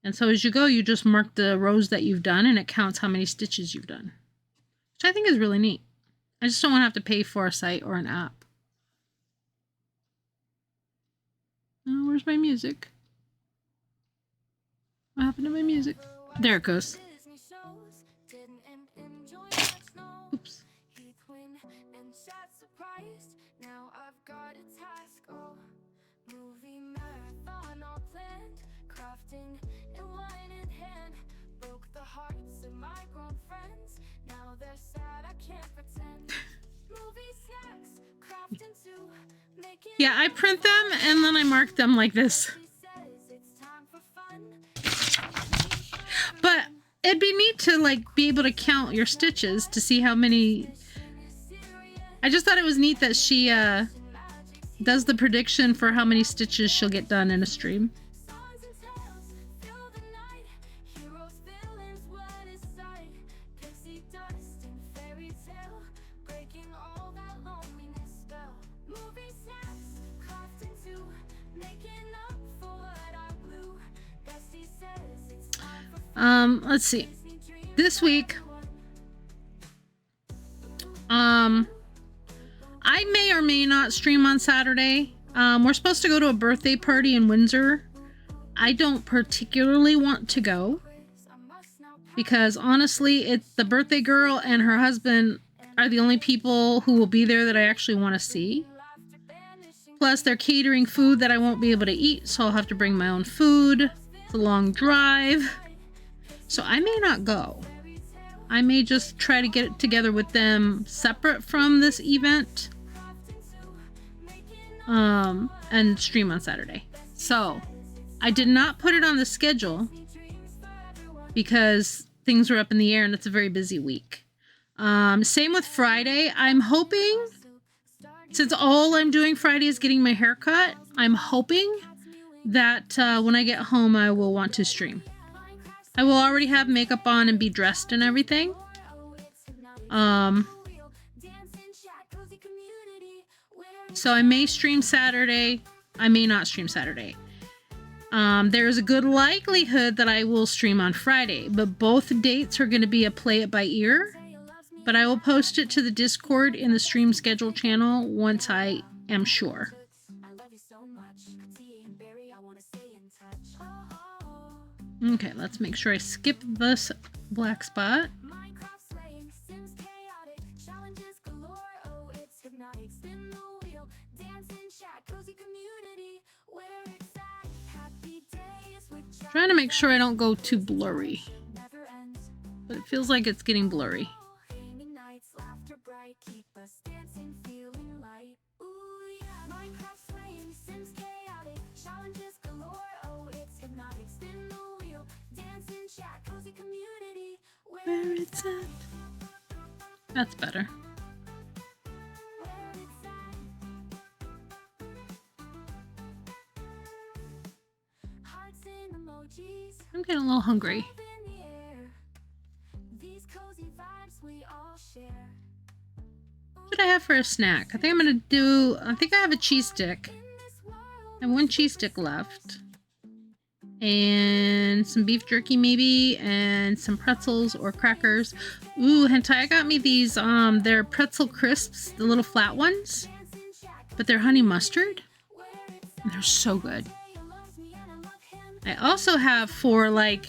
And so as you go, you just mark the rows that you've done and it counts how many stitches you've done. Which I think is really neat. I just don't want to have to pay for a site or an app. Oh, where's my music? What happened to my music? There it goes. Oops. Now I've got a task, oh, movie marathon all planned, crafting in line in hand, broke the hearts of my grown friends, now they're sad, I can't pretend, movie snacks, crafting too, making Yeah, I print them and then I mark them like this. But it'd be neat to like be able to count your stitches to see how many. I just thought it was neat that she does the prediction for how many stitches she'll get done in a stream. Let's see. This week, I may or may not stream on Saturday. We're supposed to go to a birthday party in Windsor. I don't particularly want to go because honestly, it's the birthday girl and her husband are the only people who will be there that I actually want to see. Plus, they're catering food that I won't be able to eat, so I'll have to bring my own food. It's a long drive. So I may not go. I may just try to get it together with them separate from this event. And stream on Saturday. So I did not put it on the schedule because things were up in the air and it's a very busy week. Same with Friday. I'm hoping, since all I'm doing Friday is getting my hair cut, I'm hoping that when I get home I will want to stream. I will already have makeup on and be dressed and everything. So I may stream Saturday. I may not stream Saturday. There is a good likelihood that I will stream on Friday, but both dates are going to be a play it by ear. But I will post it to the Discord in the stream schedule channel once I am sure. Okay, let's make sure I skip this black spot. Trying to make sure I don't go too blurry, but it feels like it's getting blurry. Where it's at. That's better. I'm getting a little hungry. What should I have for a snack? I think I have a cheese stick. I have one cheese stick left. And some beef jerky maybe, and some pretzels or crackers. Ooh, Hentai got me these, they're pretzel crisps, the little flat ones. But they're honey mustard. And they're so good. I also have for like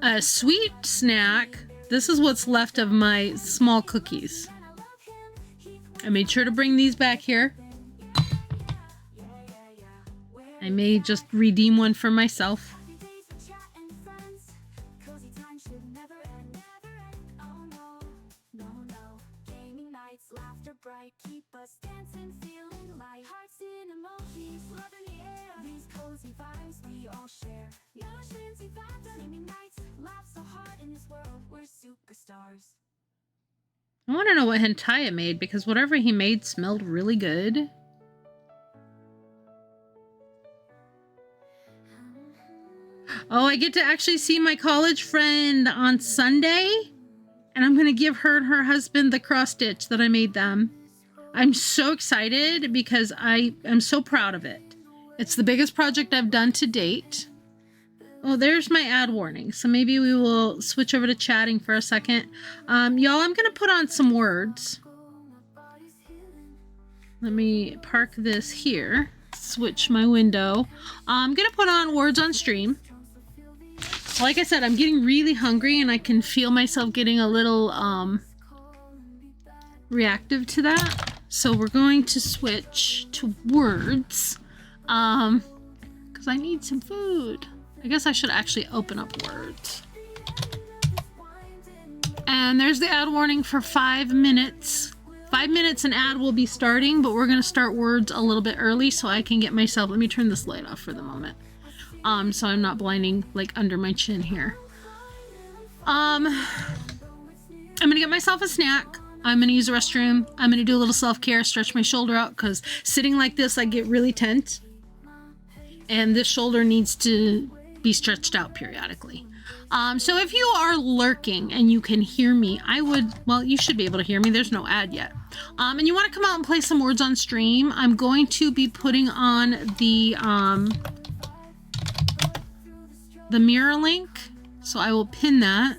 a sweet snack. This is what's left of my small cookies. I made sure to bring these back here. I may just redeem one for myself. I want to know what Hentai made, because whatever he made smelled really good. Oh, I get to actually see my college friend on Sunday, and I'm going to give her and her husband the cross stitch that I made them. I'm so excited because I am so proud of it. It's the biggest project I've done to date. Oh, there's my ad warning. So maybe we will switch over to chatting for a second. Y'all, I'm going to put on some words. Let me park this here. Switch my window. I'm going to put on words on stream. Like I said, I'm getting really hungry and I can feel myself getting a little reactive to that. So we're going to switch to words because I need some food. I guess I should actually open up words. And there's the ad warning for 5 minutes. 5 minutes an ad will be starting, but we're going to start words a little bit early so I can get myself... Let me turn this light off for the moment. So I'm not blinding like under my chin here. I'm going to get myself a snack. I'm going to use the restroom. I'm going to do a little self-care, stretch my shoulder out because sitting like this, I get really tense. And this shoulder needs to be stretched out periodically. So if you are lurking and you can hear me, well, you should be able to hear me. There's no ad yet. And you want to come out and play some words on stream. I'm going to be putting on the mirror link. So I will pin that.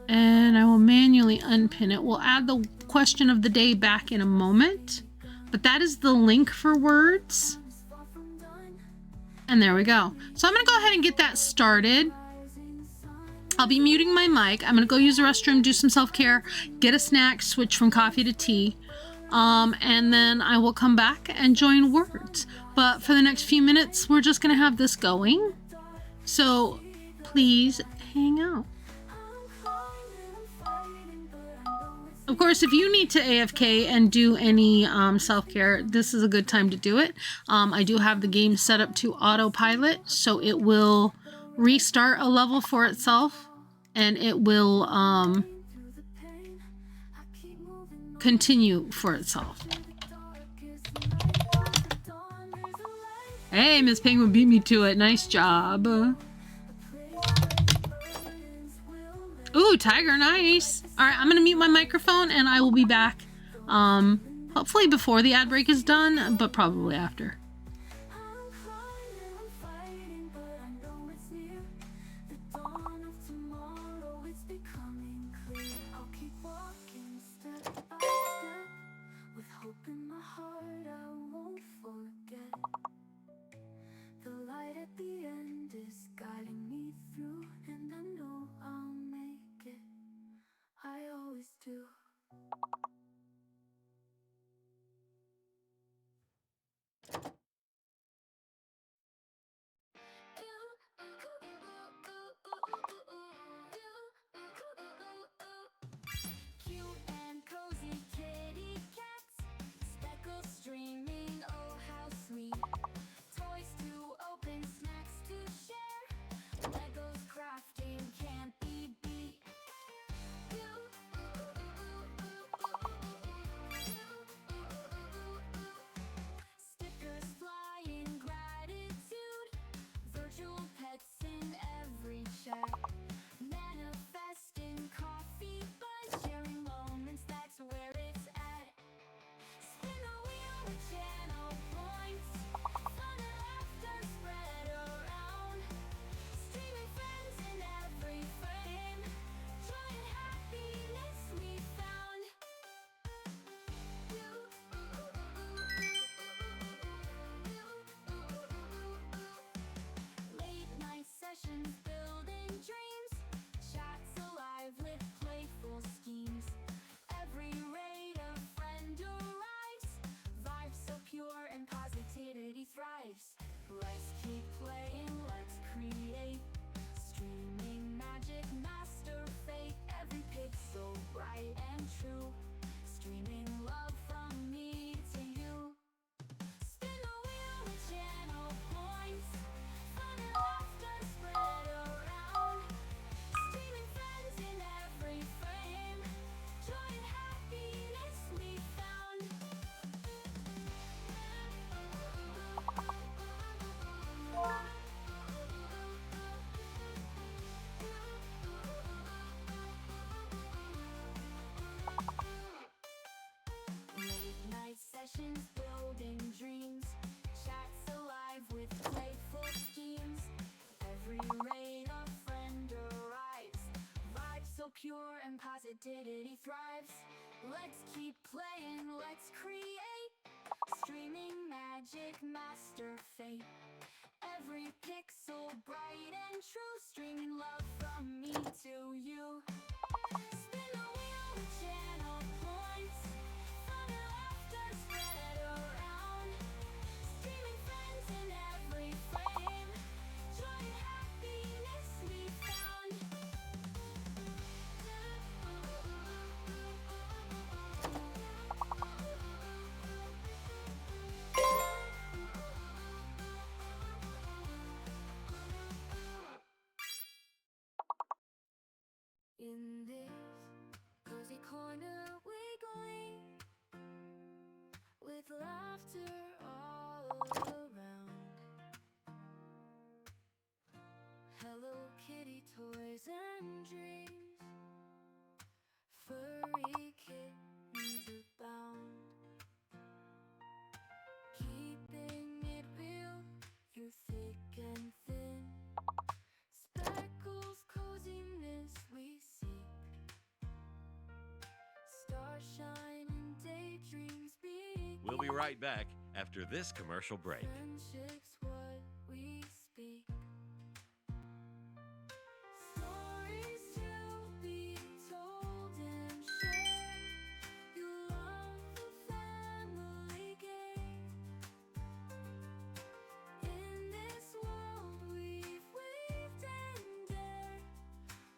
And I will manually unpin it. We'll add the question of the day back in a moment. But that is the link for words. And there we go. So I'm going to go ahead and get that started. I'll be muting my mic. I'm going to go use the restroom, do some self-care, get a snack, switch from coffee to tea. And then I will come back and join words. But for the next few minutes, we're just going to have this going. So please hang out. Of course, if you need to AFK and do any self-care, this is a good time to do it. I do have the game set up to autopilot, so it will restart a level for itself, and it will continue for itself. Hey, Miss Penguin beat me to it. Nice job. Ooh, tiger, nice. All right, I'm going to mute my microphone and I will be back. Hopefully before the ad break is done, but probably after. I always do. bright and true, streaming love from me to you. Spin the wheel with channel points, fun and laughter spread around, streaming friends in every frame, joy and happiness we found. Late night sessions building dreams, chats alive with playful schemes. Every raid a friend arrives, vibes so pure and positivity thrives. Let's keep playing, let's create, streaming magic, master fate. Every pixel bright and true, streaming love from me to you. Spin the wheel with channel points, fun and laughter spread around, streaming friends in every frame, joy and happiness we found. In this cozy corner we gleam, with laughter all around. Hello Kitty toys and dreams, furry kittens abound, keeping it real through thick and thin. Speckles coziness we seek, starshine and daydreams begin. We'll be right back after this commercial break. Friendship's what we speak. Stories to be told and shared. You love the family game. In this world we've weaved and dared,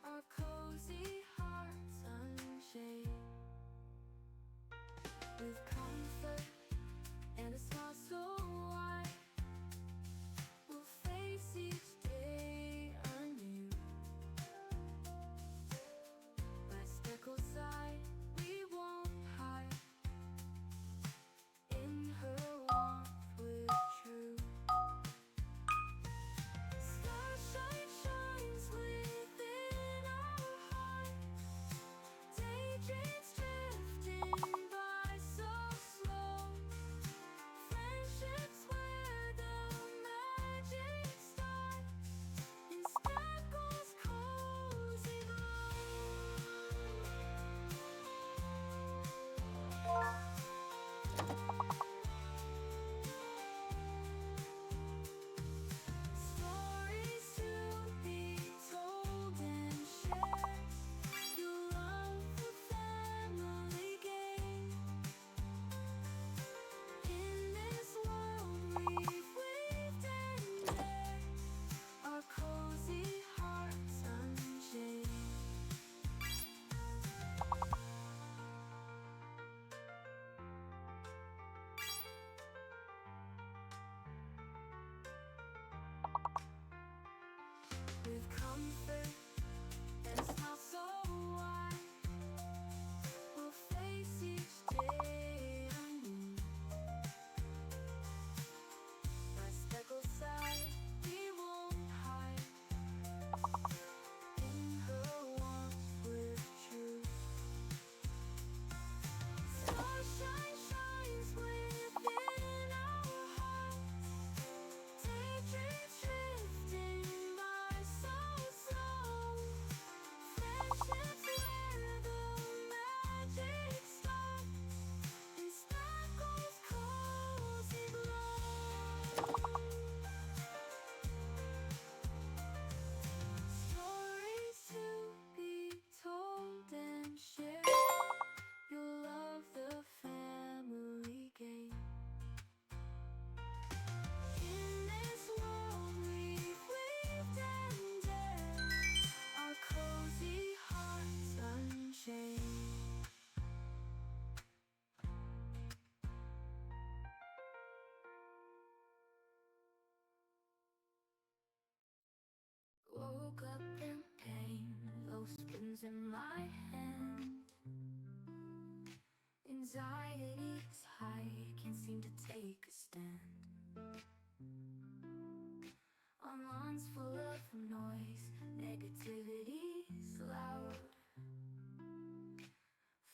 our cozy hearts unshaked. With comfort and a smile so wide, spoons in my hand. Anxiety's high, can't seem to take a stand. On lawns full of noise, negativity's loud.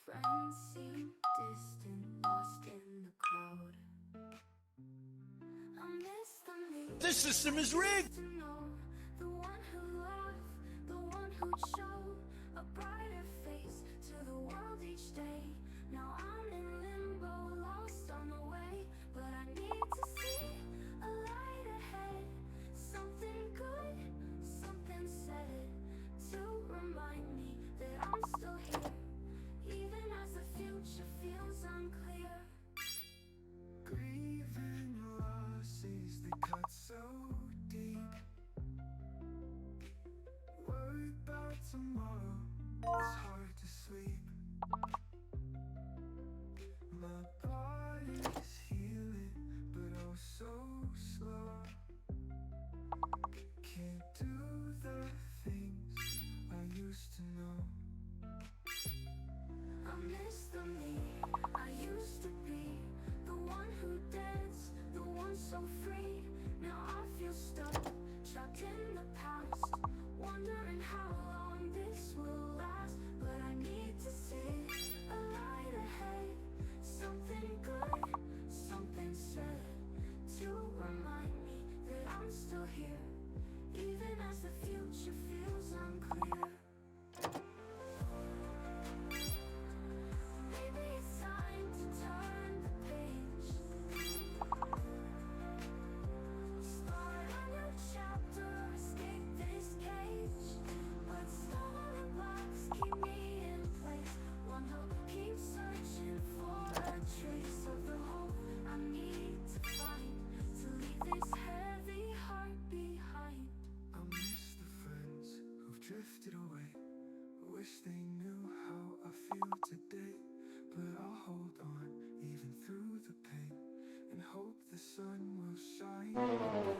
Friends seem distant, lost in the crowd. I miss the me. This system is rigged! To know the one who laughed, the one who'd show a brighter face to the world each day. Now I'm in limbo, lost on the way, but I need to see a light ahead. Something good, something said to remind me that I'm still here, even as the future feels unclear. Grieving losses, they cut so deep. Worried about tomorrow, it's hard to sleep. My body's healing, but oh so slow. Can't do the things I used to know. I miss the me I used to be, the one who danced, the one so free. Now I feel stuck, trapped in the past, wondering how long this will last. But I need to see a light ahead, something good, something said to remind me that I'm still here, even as the future feels unclear. Maybe it's time to turn the page, start a new chapter, escape this cage. But stolen blocks keep me in place. One hope keeps searching for a trace of the hope I need to find, to leave this heavy heart behind. I miss the friends who've drifted away. Wish they knew how I feel today. But I'll hold on even through the pain, and hope the sun will shine again.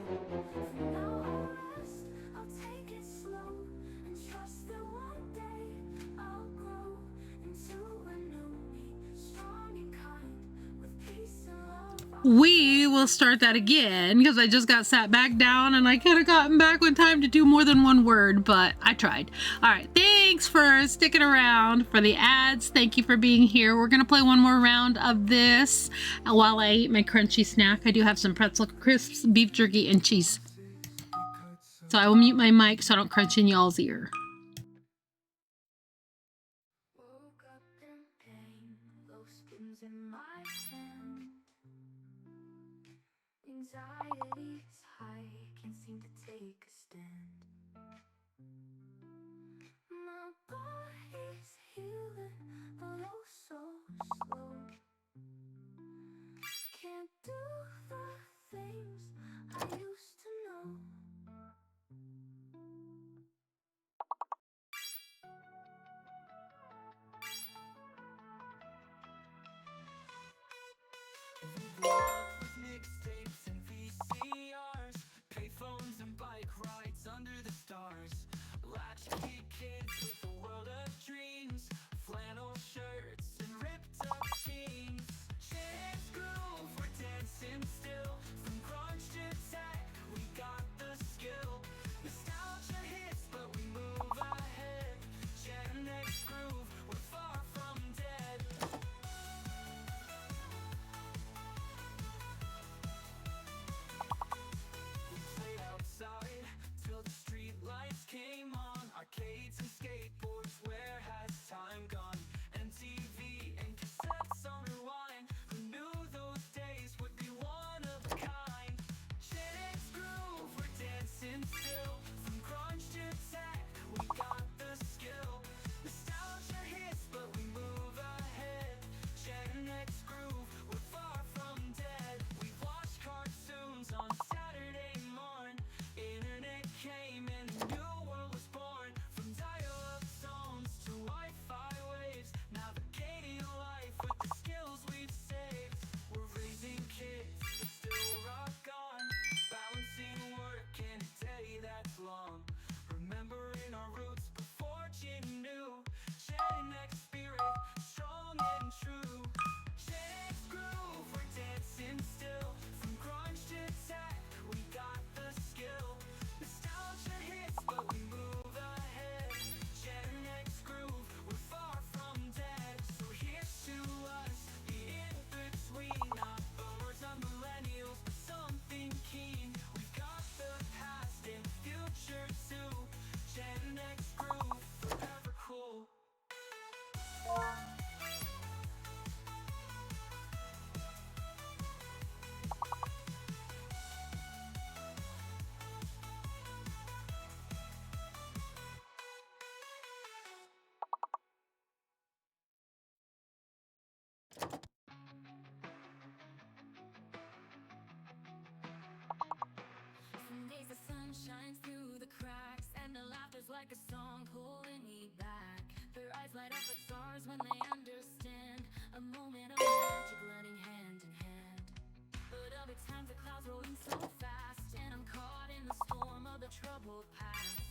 For now I'll rest, I'll take it slow, and trust that one day I'll grow into a new me, strong and kind, with peace and love. We will start that again because I just got sat back down and I could have gotten back with time to do more than one word, but I tried. All right, thanks for sticking around for the ads. Thank you for being here. We're going to play one more round of this while I eat my crunchy snack. I do have some pretzel crisps, beef jerky, and cheese. So I will mute my mic so I don't crunch in y'all's ear. Woke up in pain, those spoons in my hand. Anxiety's high, can't seem to take a stand. My body's healing, but oh so slow. Can't do the things I used to know. Mixtapes and VCRs, payphones and bike rides under the stars. Latchkey kids with a world of dreams, flannel shirts and ripped up jeans. Chance groove, we're dancing still. From grunge to tech, we got the skill. Nostalgia hits, but we move ahead. Gen X groove, we're far from dead. shines through the cracks, and the laughter's like a song pulling me back. Their eyes light up like stars when they understand a moment of magic blending hand in hand. But other times the clouds rolling so fast, and I'm caught in the storm of the troubled past.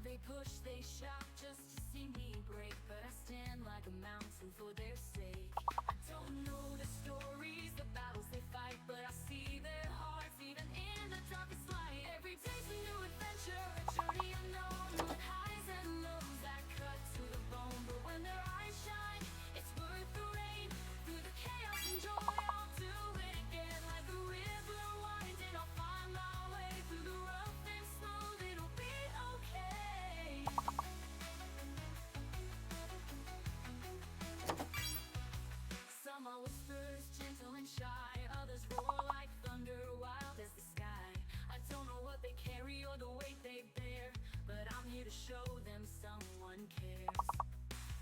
They push, they shout just to see me break, but I stand like a mountain for their sake. I don't know the stories, the battles they fight, but I see their hearts even in the darkest light. Every day's a new adventure, a journey unknown, with highs and lows that cut to the bone. But when their eyes shine, it's worth the rain. Through the chaos and joy, I'll do it again. Like a river winding, I'll find my way. Through the rough and smooth, it'll be okay. Some are whispers, gentle and shy. Others roar like thunder, wild as the sky. I don't know what they carry or the weight they bear, but I'm here to show them someone cares.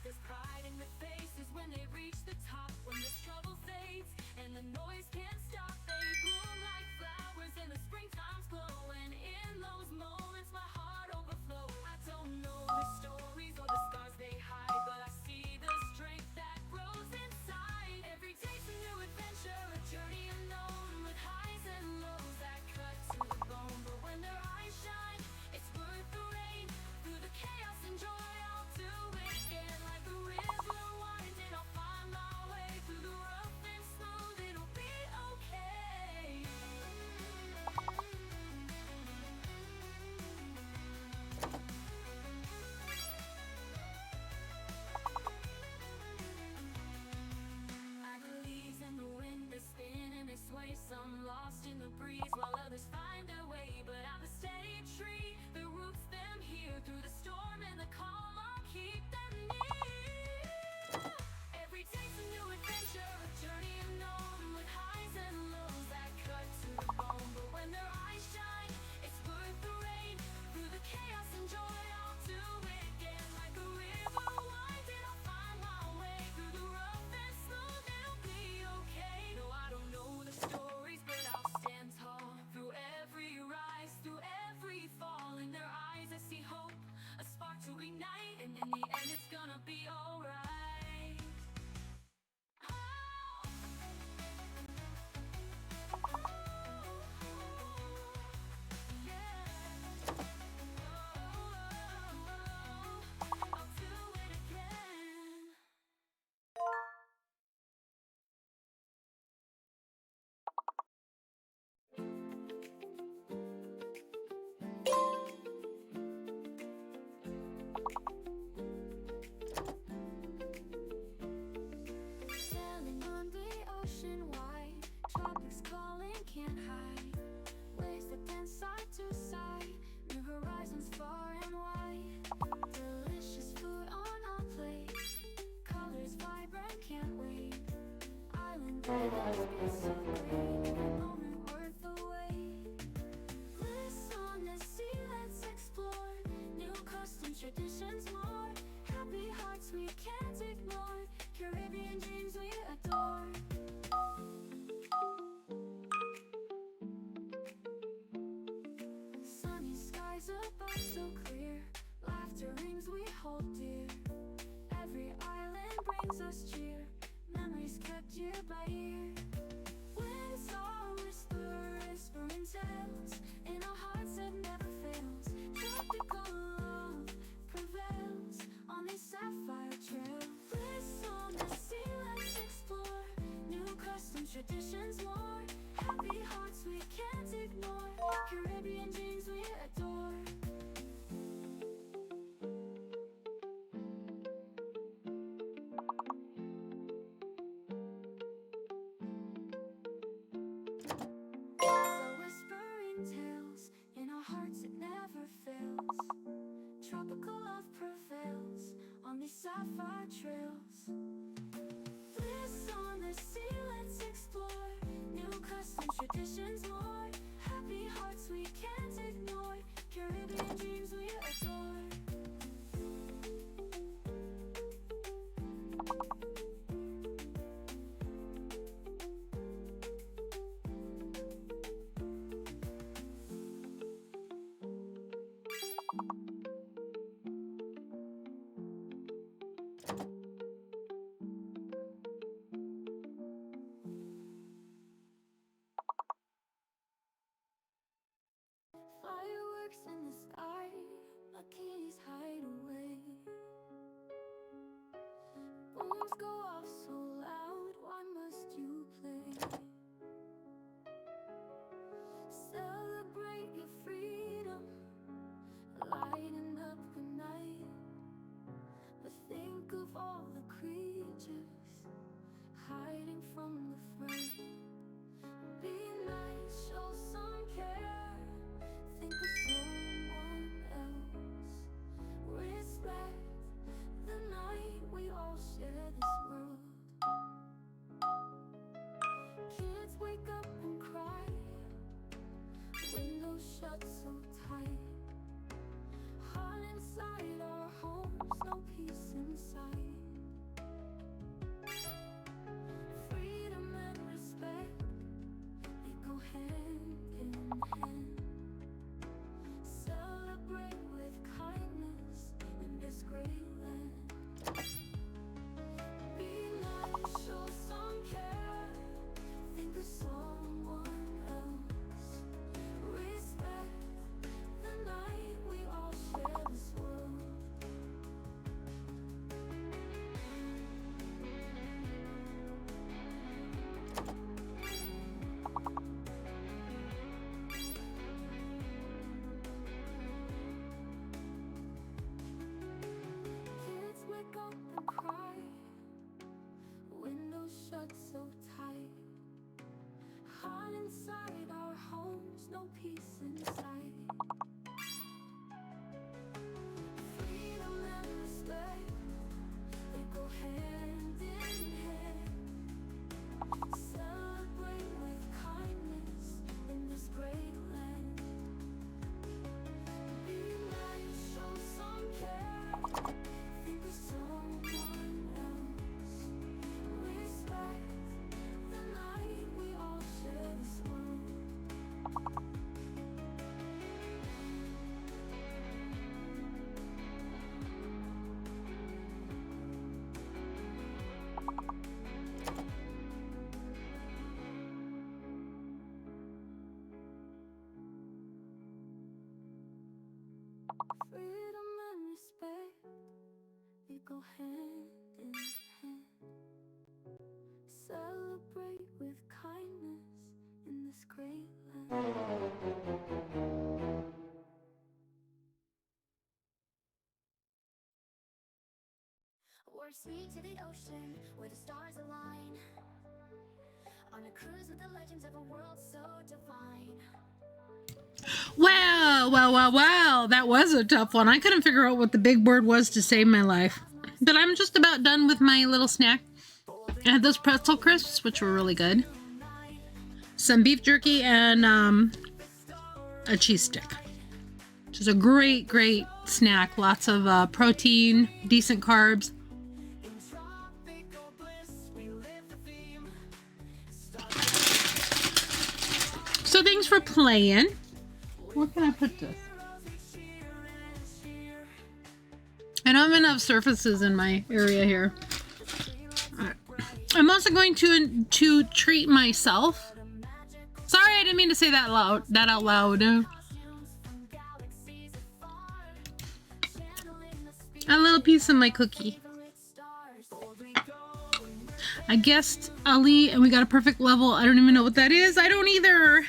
There's pride in their faces when they reach the top. When the struggle fades and the noise can't stop, they bloom like flowers in the springtime's glow. And in those moments my heart overflows. I don't know the stories or the scars they hide, but I see the strength that grows inside. Every day's a new adventure, a journey unknown, with highs and lows that cut to the bone. But when their eyes shine, it's worth the rain. Through the chaos and joy, I'll do it again. Like a river winding, I'll find my way. Through the rough and smooth, it'll be okay. Leaves in the wind, they spin and they sway. Some lost in the breeze, while others find their way. But I'm a steady tree that roots them here. Through the storm and the calm, I'll keep them near. Every day's a new adventure, a journey unknown, with highs and lows that cut to the bone. But when their eyes shine, it's worth the rain. Through the chaos and joy, I'll do it again. Like a river winding, I'll find my way. Through the rough and smooth, it'll be okay. No, I don't know the stories, but I'll stand tall. Through every rise, through every fall, in their eyes I see hope, a spark to ignite. And in the end it's gonna be alright. I'll do it again. Sailing on the ocean wide, tropics calling, can't hide. Waves that dance side to side, new horizons far and wide. Delicious food on our plate, colors vibrant, can't wait. Island babies, be so great, every moment worth the wait. Bliss on the sea, let's explore new customs, traditions, more. Happy hearts we can't ignore, Caribbean dreams we adore. Sunny skies above so clear, laughter rings we hold dear. Every island brings us cheer, memories kept year by year. Winds are whispering tales in our hearts that never fails. Tropical love prevails on these sapphire trails. Bliss on the sea, let's explore new customs, traditions, more. Happy hearts we can't ignore, Caribbean dreams we adore. So whispering tales in our hearts, it never fails. Tropical love prevails on these sapphire trails. Bliss on the sea, let's explore new customs, traditions, more. Happy hearts we can't ignore, Caribbean dreams we adore. wake up and cry. Windows shut so tight. Heart inside our homes, no peace inside. Freedom and respect, they go hand in hand. Celebrate with kindness in this great land. Be nice, show some care. Think of someone else. Respect the night we all share this world. Kids wake up and cry. Windows shut so tight. Heart inside our homes, no peace inside. Freedom and respect, they go hand in hand. Celebrate with kindness in this great land. Be nice, show some care. Think of someone else. Respect the night we all share this world. Freedom and respect, they go hand in hand. Celebrate with kindness in this great land. We're sweet to the ocean, where the stars align. On a cruise with the legends of a world so divine. Wow. That was a tough one. I couldn't figure out what the big word was to save my life. But I'm just about done with my little snack. I had those pretzel crisps, which were really good. Some beef jerky and a cheese stick. Which is a great snack. Lots of protein, decent carbs. So thanks for playing. Where can I put this? I don't have enough surfaces in my area here. Alright. I'm also going to treat myself. Sorry, I didn't mean to say that out loud. A little piece of my cookie. I guessed Ali, and we got a perfect level. I don't even know what that is. I don't either.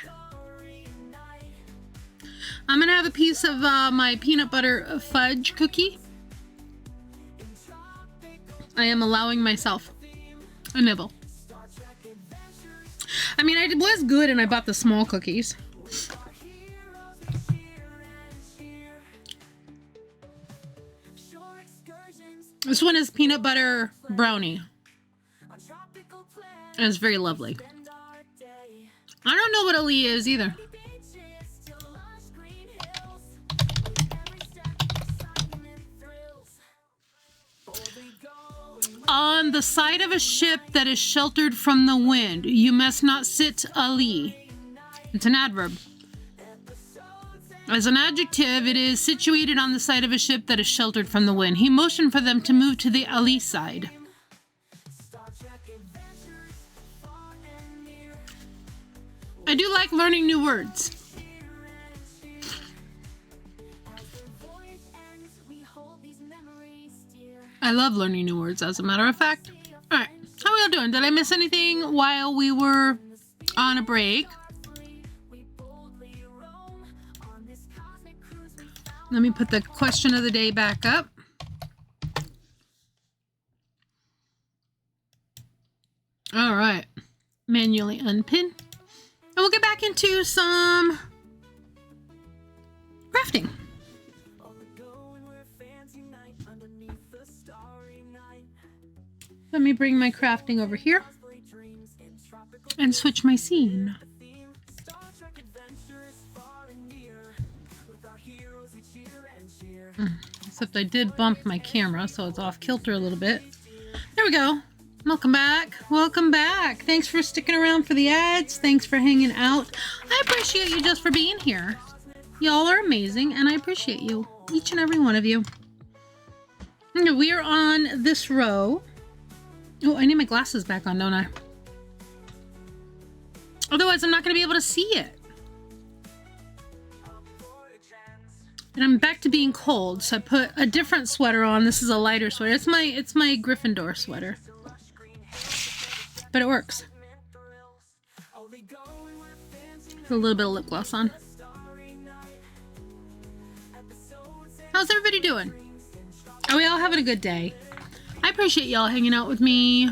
I'm gonna have a piece of my peanut butter fudge cookie. I am allowing myself a nibble. I mean, I was good and I bought the small cookies. This one is peanut butter brownie. And it's very lovely. I don't know what Ali is either. On the side of a ship that is sheltered from the wind, you must not sit Ali. It's an adverb. As an adjective, it is situated on the side of a ship that is sheltered from the wind. He motioned for them to move to the Ali side. I do like learning new words. I love learning new words, as a matter of fact. All right, how are we all doing? Did I miss anything while we were on a break? Let me put the question of the day back up. All right, manually unpin. And we'll get back into some crafting. Let me bring my crafting over here. and switch my scene. Except I did bump my camera, so it's off kilter a little bit. There we go. Welcome back. Welcome back. Thanks for sticking around for the ads. Thanks for hanging out. I appreciate you just for being here. Y'all are amazing, and I appreciate you. Each and every one of you. We are on this row. Oh, I need my glasses back on, don't I? Otherwise, I'm not going to be able to see it. And I'm back to being cold, so I put a different sweater on. This is a lighter sweater. It's my Gryffindor sweater. But it works. Put a little bit of lip gloss on. How's everybody doing? Are we all having a good day? I appreciate y'all hanging out with me.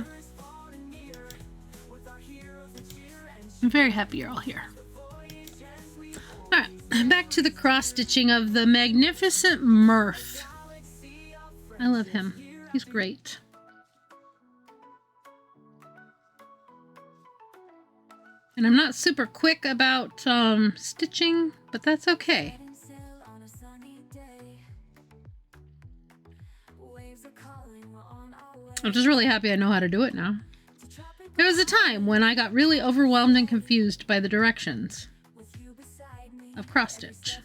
I'm very happy you're all here. Alright, back to the cross-stitching of the magnificent Murph. I love him. He's great. And I'm not super quick about stitching, but that's okay. I'm just really happy I know how to do it now. There was a time when I got really overwhelmed and confused by the directions of cross stitch.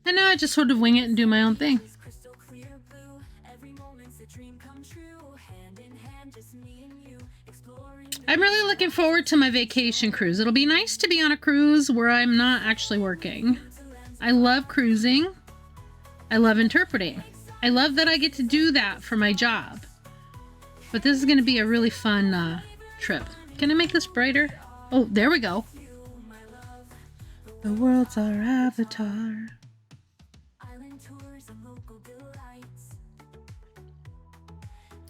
And now I just sort of wing it and do my own thing. I'm really looking forward to my vacation cruise. It'll be nice to be on a cruise where I'm not actually working. I love cruising. I love interpreting. I love that I get to do that for my job. But this is going to be a really fun trip. Can I make this brighter? Oh, there we go. The world's our avatar.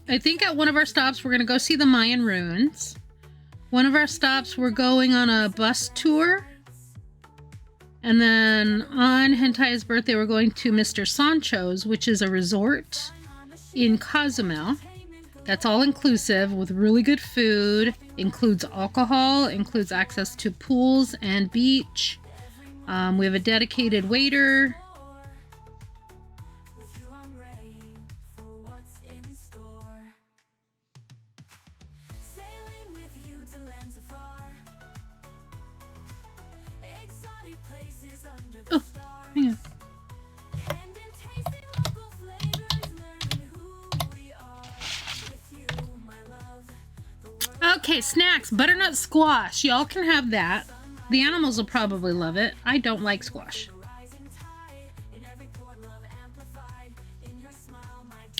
I think at one of our stops we're going to go see the Mayan ruins. One of our stops we're going on a bus tour. And then on Hentai's birthday we're going to Mr. Sancho's, which is a resort in Cozumel. That's all inclusive with really good food, includes alcohol, includes access to pools and beach. We have a dedicated waiter. Oh, hang on. Okay, snacks, butternut squash. Y'all can have that. The animals will probably love it. I don't like squash.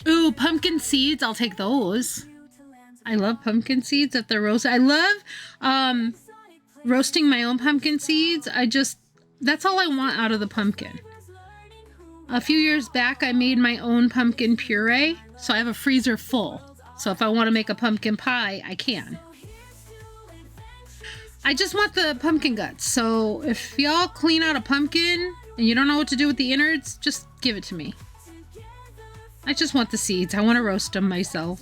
Ooh, pumpkin seeds. I'll take those. I love pumpkin seeds if they're roasted. I love roasting my own pumpkin seeds. That's all I want out of the pumpkin. A few years back, I made my own pumpkin puree, so I have a freezer full. So if I want to make a pumpkin pie, I can. I just want the pumpkin guts. So if y'all clean out a pumpkin and you don't know what to do with the innards, just give it to me. I just want the seeds. I want to roast them myself.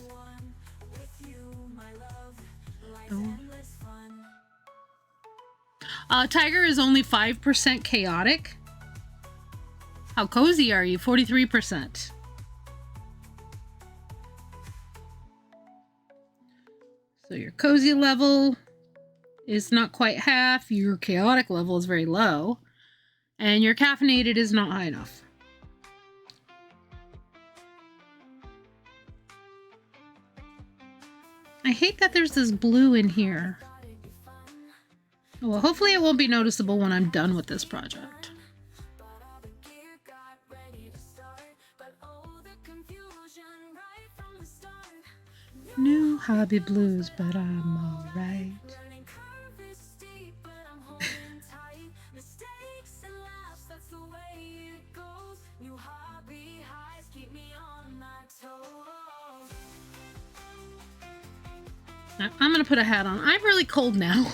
Tiger is only 5% chaotic. How cozy are you? 43%. So your cozy level is not quite half. Your chaotic level is very low. And your caffeinated is not high enough. I hate that there's this blue in here. Well, hopefully it won't be noticeable when I'm done with this project. New hobby blues, but I'm alright. I'm gonna put a hat on. I'm really cold now.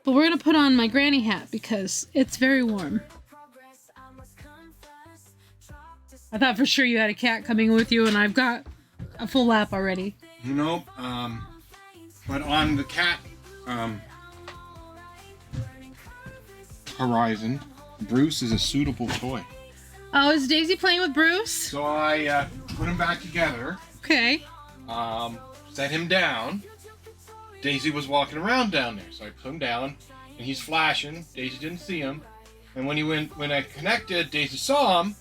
But we're gonna put on my granny hat because it's very warm. I thought for sure you had a cat coming with you, and I've got a full lap already. Nope. But on the cat horizon, Bruce is a suitable toy. Oh, is Daisy playing with Bruce? So I put him back together. Okay. Set him down. Daisy was walking around down there, so I put him down, and he's flashing. Daisy didn't see him, and when I connected, Daisy saw him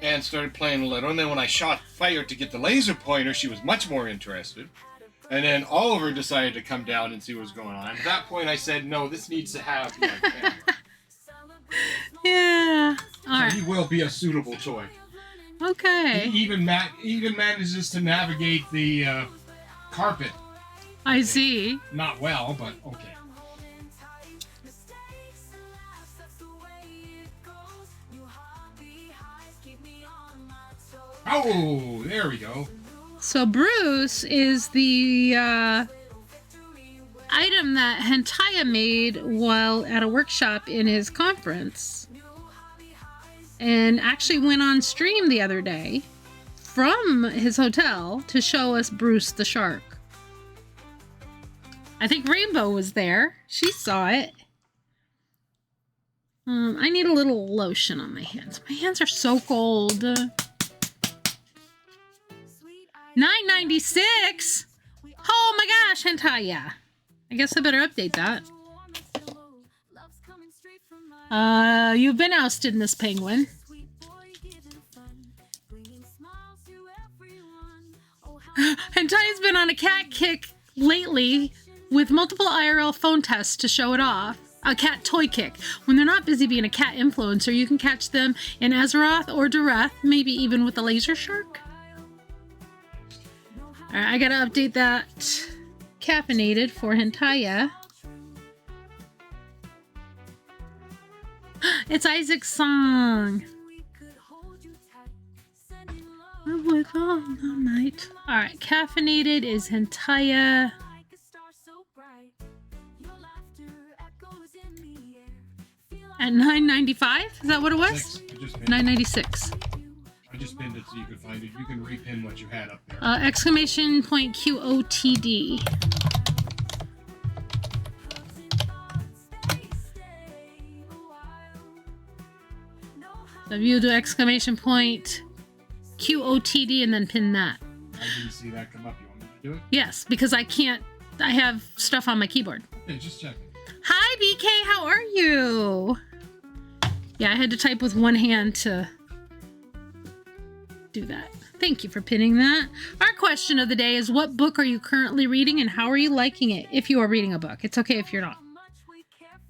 and started playing a little. And then when I shot fire to get the laser pointer, she was much more interested. And then Oliver decided to come down and see what was going on. At that point, I said, "No, this needs to have my camera." Yeah. All right. So he will be a suitable toy. Okay. He even manages to navigate the carpet. I see. Not well, but okay. Oh, there we go. So Bruce is the item that Hentaya made while at a workshop in his conference. And actually went on stream the other day from his hotel to show us Bruce the shark. I think Rainbow was there. She saw it. I need a little lotion on my hands. My hands are so cold. $9.96? Oh my gosh, Hentaya. I guess I better update that. You've been ousted, Miss Penguin. Hentaya's been on a cat kick lately with multiple IRL phone tests to show it off. A cat toy kick. When they're not busy being a cat influencer, you can catch them in Azeroth or Dareth, maybe even with a laser shark. Alright, I gotta update that. Caffeinated for Hentaya. It's Isaac's song. I'm with all the night. Alright, caffeinated is Hentaya. At $9.95? Is that what it was? $9.96. I just pinned it so you could find it. You can repin what you had up there. Exclamation point QOTD. So if you do exclamation point QOTD and then pin that. I didn't see that come up. You want me to do it? Yes, because I can't. I have stuff on my keyboard. Yeah, just checking. Hi, BK. How are you? Yeah, I had to type with one hand to do that. Thank you for pinning that. Our question of the day is, what book are you currently reading and how are you liking it? If you are reading a book. It's okay if you're not.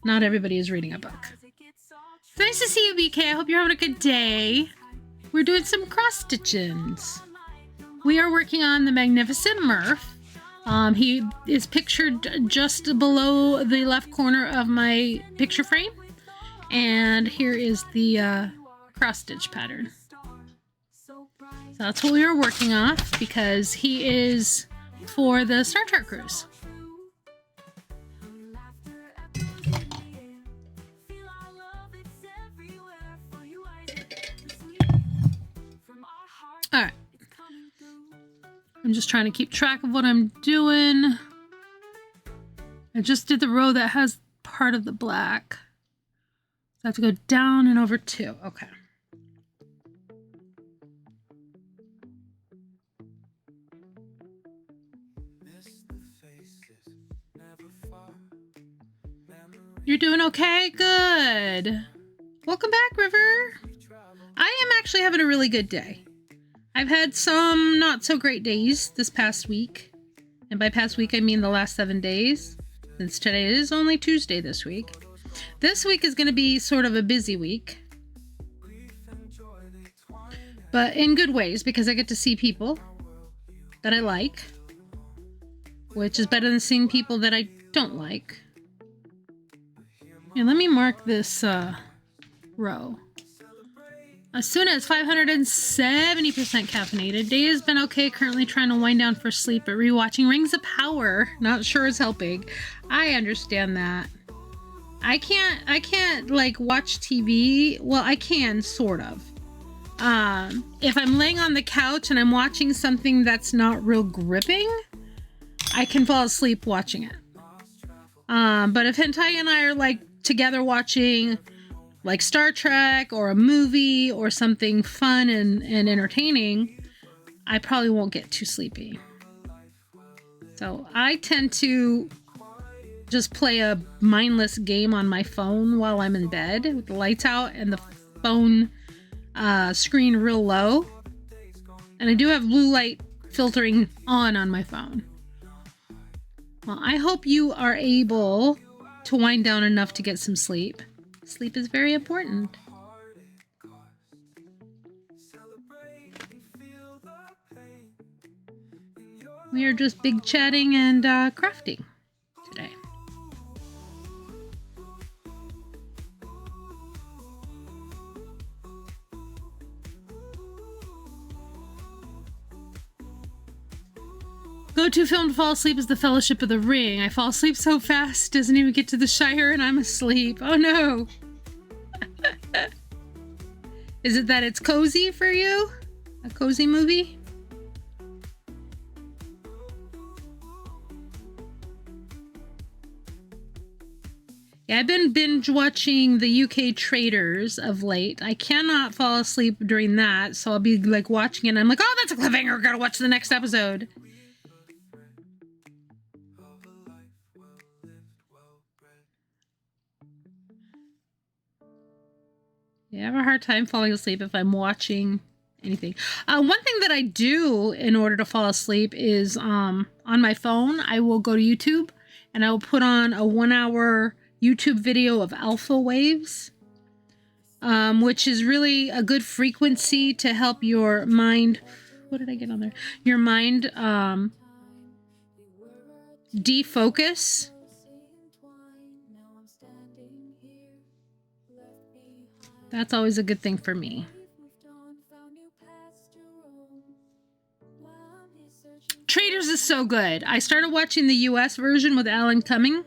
Not everybody is reading a book. It's nice to see you, BK. I hope you're having a good day. We're doing some cross-stitchings. We are working on the Magnificent Murph. He is pictured just below the left corner of my picture frame. And here is the cross-stitch pattern. So that's what we are working off because he is for the Star Trek cruise. All right. I'm just trying to keep track of what I'm doing. I just did the row that has part of the black. So I have to go down and over 2. Okay. You're doing okay? Good. Welcome back, River. I am actually having a really good day. I've had some not so great days this past week. And by past week, I mean the last 7 days. Since today is only Tuesday this week. This week is going to be sort of a busy week. But in good ways, because I get to see people that I like. Which is better than seeing people that I don't like. And let me mark this row. As soon as 570% caffeinated. Day has been okay. Currently trying to wind down for sleep, but rewatching Rings of Power. Not sure it's helping. I understand that. I can't like watch TV. Well, I can sort of. If I'm laying on the couch and I'm watching something that's not real gripping, I can fall asleep watching it. But if Hentai and I are like together watching like Star Trek or a movie or something fun and entertaining, I probably won't get too sleepy. So I tend to just play a mindless game on my phone while I'm in bed with the lights out and the phone screen real low. And I do have blue light filtering on my phone. Well, I hope you are able to wind down enough to get some sleep. Sleep is very important. We are just big chatting and crafting today. Go-to film to fall asleep is The Fellowship of the Ring. I fall asleep so fast, doesn't even get to the Shire and I'm asleep. Oh no! Is it that it's cozy for you? A cozy movie? Yeah, I've been binge watching the UK Traders of late. I cannot fall asleep during that, so I'll be like watching it and I'm like, oh, that's a cliffhanger, gotta watch the next episode. Yeah, I have a hard time falling asleep if I'm watching anything. One thing that I do in order to fall asleep is on my phone, I will go to YouTube and I will put on a 1-hour YouTube video of alpha waves, which is really a good frequency to help your mind. What did I get on there? Your mind defocus. That's always a good thing for me. Traders is so good. I started watching the US version with Alan Cumming,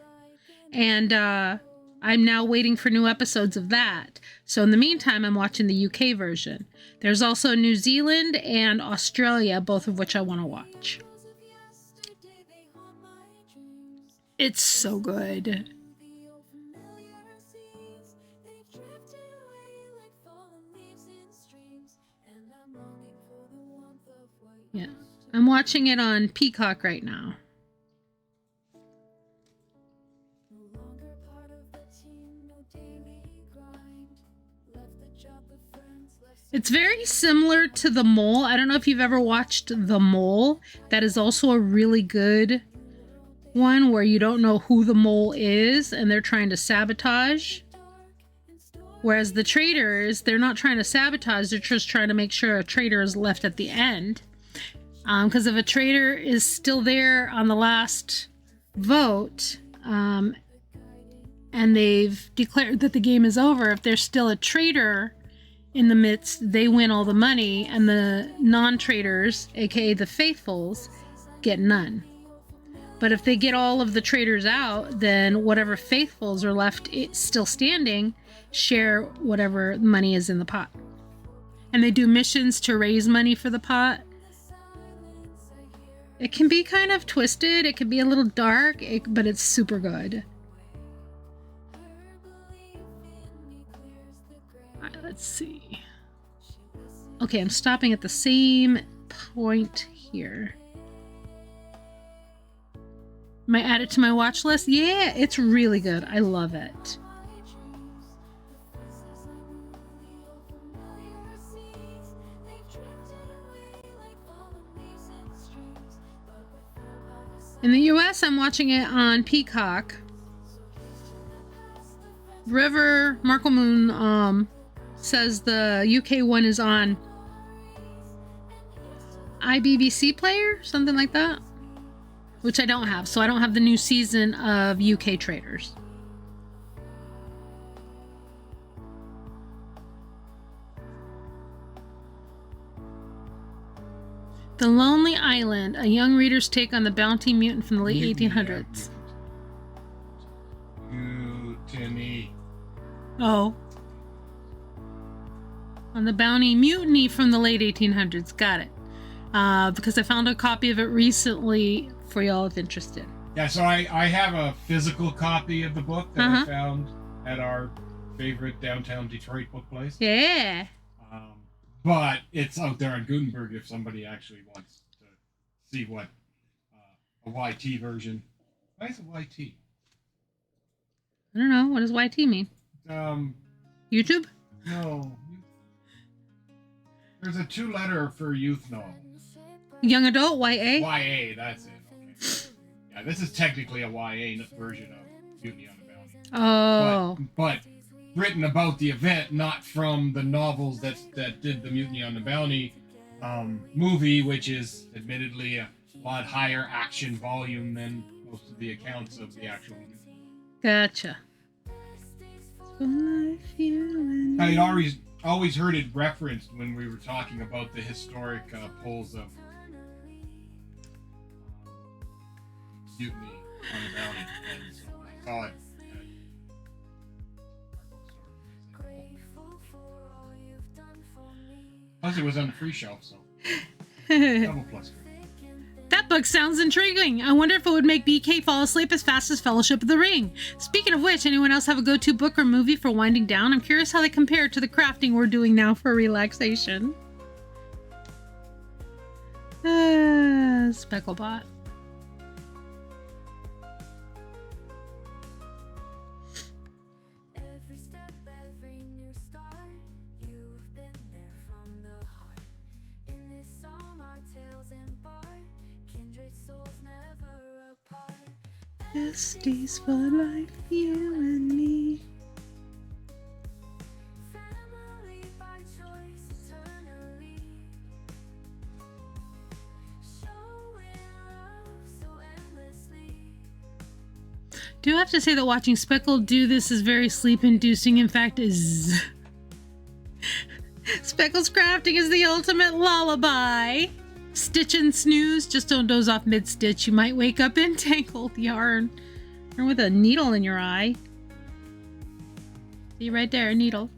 and I'm now waiting for new episodes of that. So in the meantime, I'm watching the UK version. There's also New Zealand and Australia, both of which I want to watch. It's so good. Yeah, I'm watching it on Peacock right now. It's very similar to The Mole. I don't know if you've ever watched The Mole. That is also a really good one where you don't know who the mole is and they're trying to sabotage. Whereas the Traders, they're not trying to sabotage, they're just trying to make sure a traitor is left at the end. Because if a traitor is still there on the last vote, and they've declared that the game is over, if there's still a traitor in the midst, they win all the money, and the non-traitors, aka the faithfuls, get none. But if they get all of the traitors out, then whatever faithfuls are left still standing share whatever money is in the pot. And they do missions to raise money for the pot. It can be kind of twisted, it can be a little dark, but it's super good. Alright, let's see. Okay, I'm stopping at the same point here. Am I add it to my watch list? Yeah, it's really good. I love it. In the US, I'm watching it on Peacock. River Markle Moon says the UK one is on iBBC Player, something like that, which I don't have, so I don't have the new season of UK Traders. The Lonely Island, a young reader's take on the bounty mutant from the late 1800s. Mutiny. Oh. On the Bounty Mutiny from the late 1800s. Got it. Because I found a copy of it recently for y'all if interested. Yeah, so I have a physical copy of the book that I found at our favorite downtown Detroit book place. Yeah. But it's out there on Gutenberg if somebody actually wants to see what a YT version. Why is it YT? I don't know. What does YT mean? YouTube? No. There's a 2-letter for youth novel. Young adult, YA? YA, that's it. Okay. Yeah, this is technically a YA version of Mutiny on the Bounty. Oh. But written about the event, not from the novels that did the Mutiny on the Bounty movie, which is admittedly a lot higher action volume than most of the accounts of the actual movie. Gotcha. I had always heard it referenced when we were talking about the historic polls of Mutiny on the Bounty, and so I saw it. Plus, it was on the free shelf, so double plus. That book sounds intriguing. I wonder if it would make BK fall asleep as fast as Fellowship of the Ring. Speaking of which, anyone else have a go-to book or movie for winding down? I'm curious how they compare to the crafting we're doing now for relaxation. Specklebot. Besties for life, you and me. Do have to say that watching Speckle do this is very sleep-inducing. In fact, is Speckle's crafting is the ultimate lullaby. Stitch and snooze. Just don't doze off mid-stitch. You might wake up in tangled yarn or with a needle in your eye. See right there, a needle.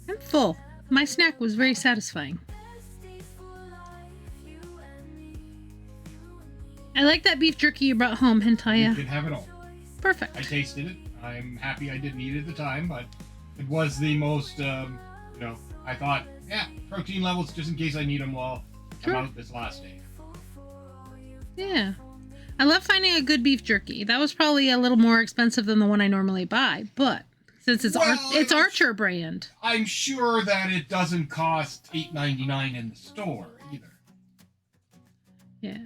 I'm full. My snack was very satisfying. I like that beef jerky you brought home, Hentaya. You can have it all. Perfect. I tasted it. I'm happy I didn't eat it at the time, but it was the most, I thought, yeah, protein levels just in case I need them while I'm out this last day. Yeah. I love finding a good beef jerky. That was probably a little more expensive than the one I normally buy, but since it's Archer brand. I'm sure that it doesn't cost $8.99 in the store either. Yeah.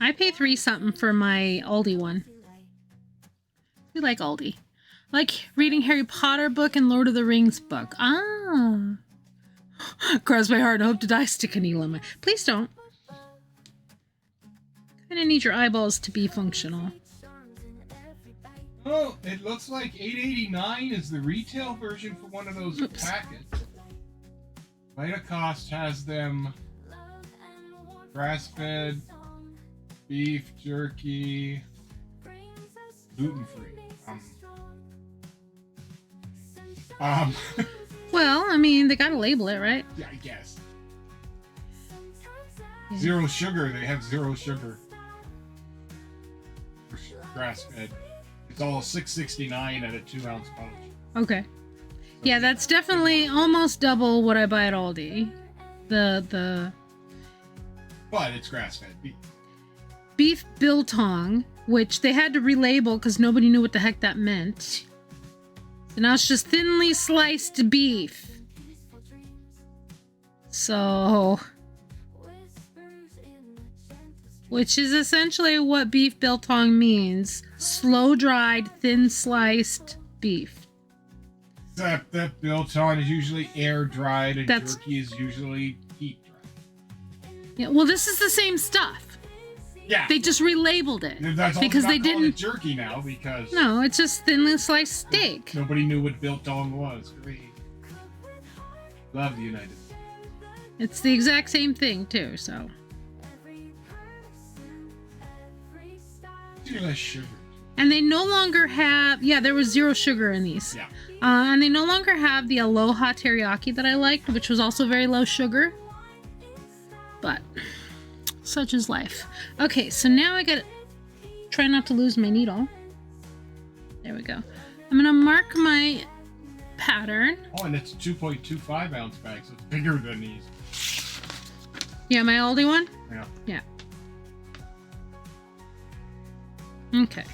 I pay $3 something for my Aldi one. We like Aldi. I like reading Harry Potter book and Lord of the Rings book. Ah. Cross my heart and hope to die. Stick a needle in my... Please don't. Kind of need your eyeballs to be functional. Oh, it looks like $8.89 is the retail version for one of those packets. Vitacost has them grass-fed, beef jerky, gluten-free. Well, I mean, they gotta label it, right? Yeah, I guess. Yeah. Zero sugar. They have zero sugar. Grass-fed. It's all $6.69 at a 2-ounce pouch. Okay. Yeah, that's definitely almost double what I buy at Aldi. The But it's grass-fed beef. beef biltong, which they had to relabel because nobody knew what the heck that meant. So now it's just thinly sliced beef. So, which is essentially what beef biltong means. Slow-dried, thin-sliced beef. Except that biltong is usually air-dried and jerky is usually heat-dried. Yeah, well, this is the same stuff. Yeah. They just relabeled it. That's because they didn't. It jerky now because. No, it's just thinly sliced steak. Nobody knew what biltong was. Great. Love the United States. It's the exact same thing too. So. be less sugar. And they no longer have, yeah, there was 0 sugar in these. Yeah. And they no longer have the Aloha teriyaki that I liked, which was also very low sugar. But such is life. Okay, so now I gotta try not to lose my needle. There we go. I'm gonna mark my pattern. Oh, and it's a 2.25 ounce bag, so it's bigger than these. Yeah, my Aldi one? Yeah. Yeah. Okay.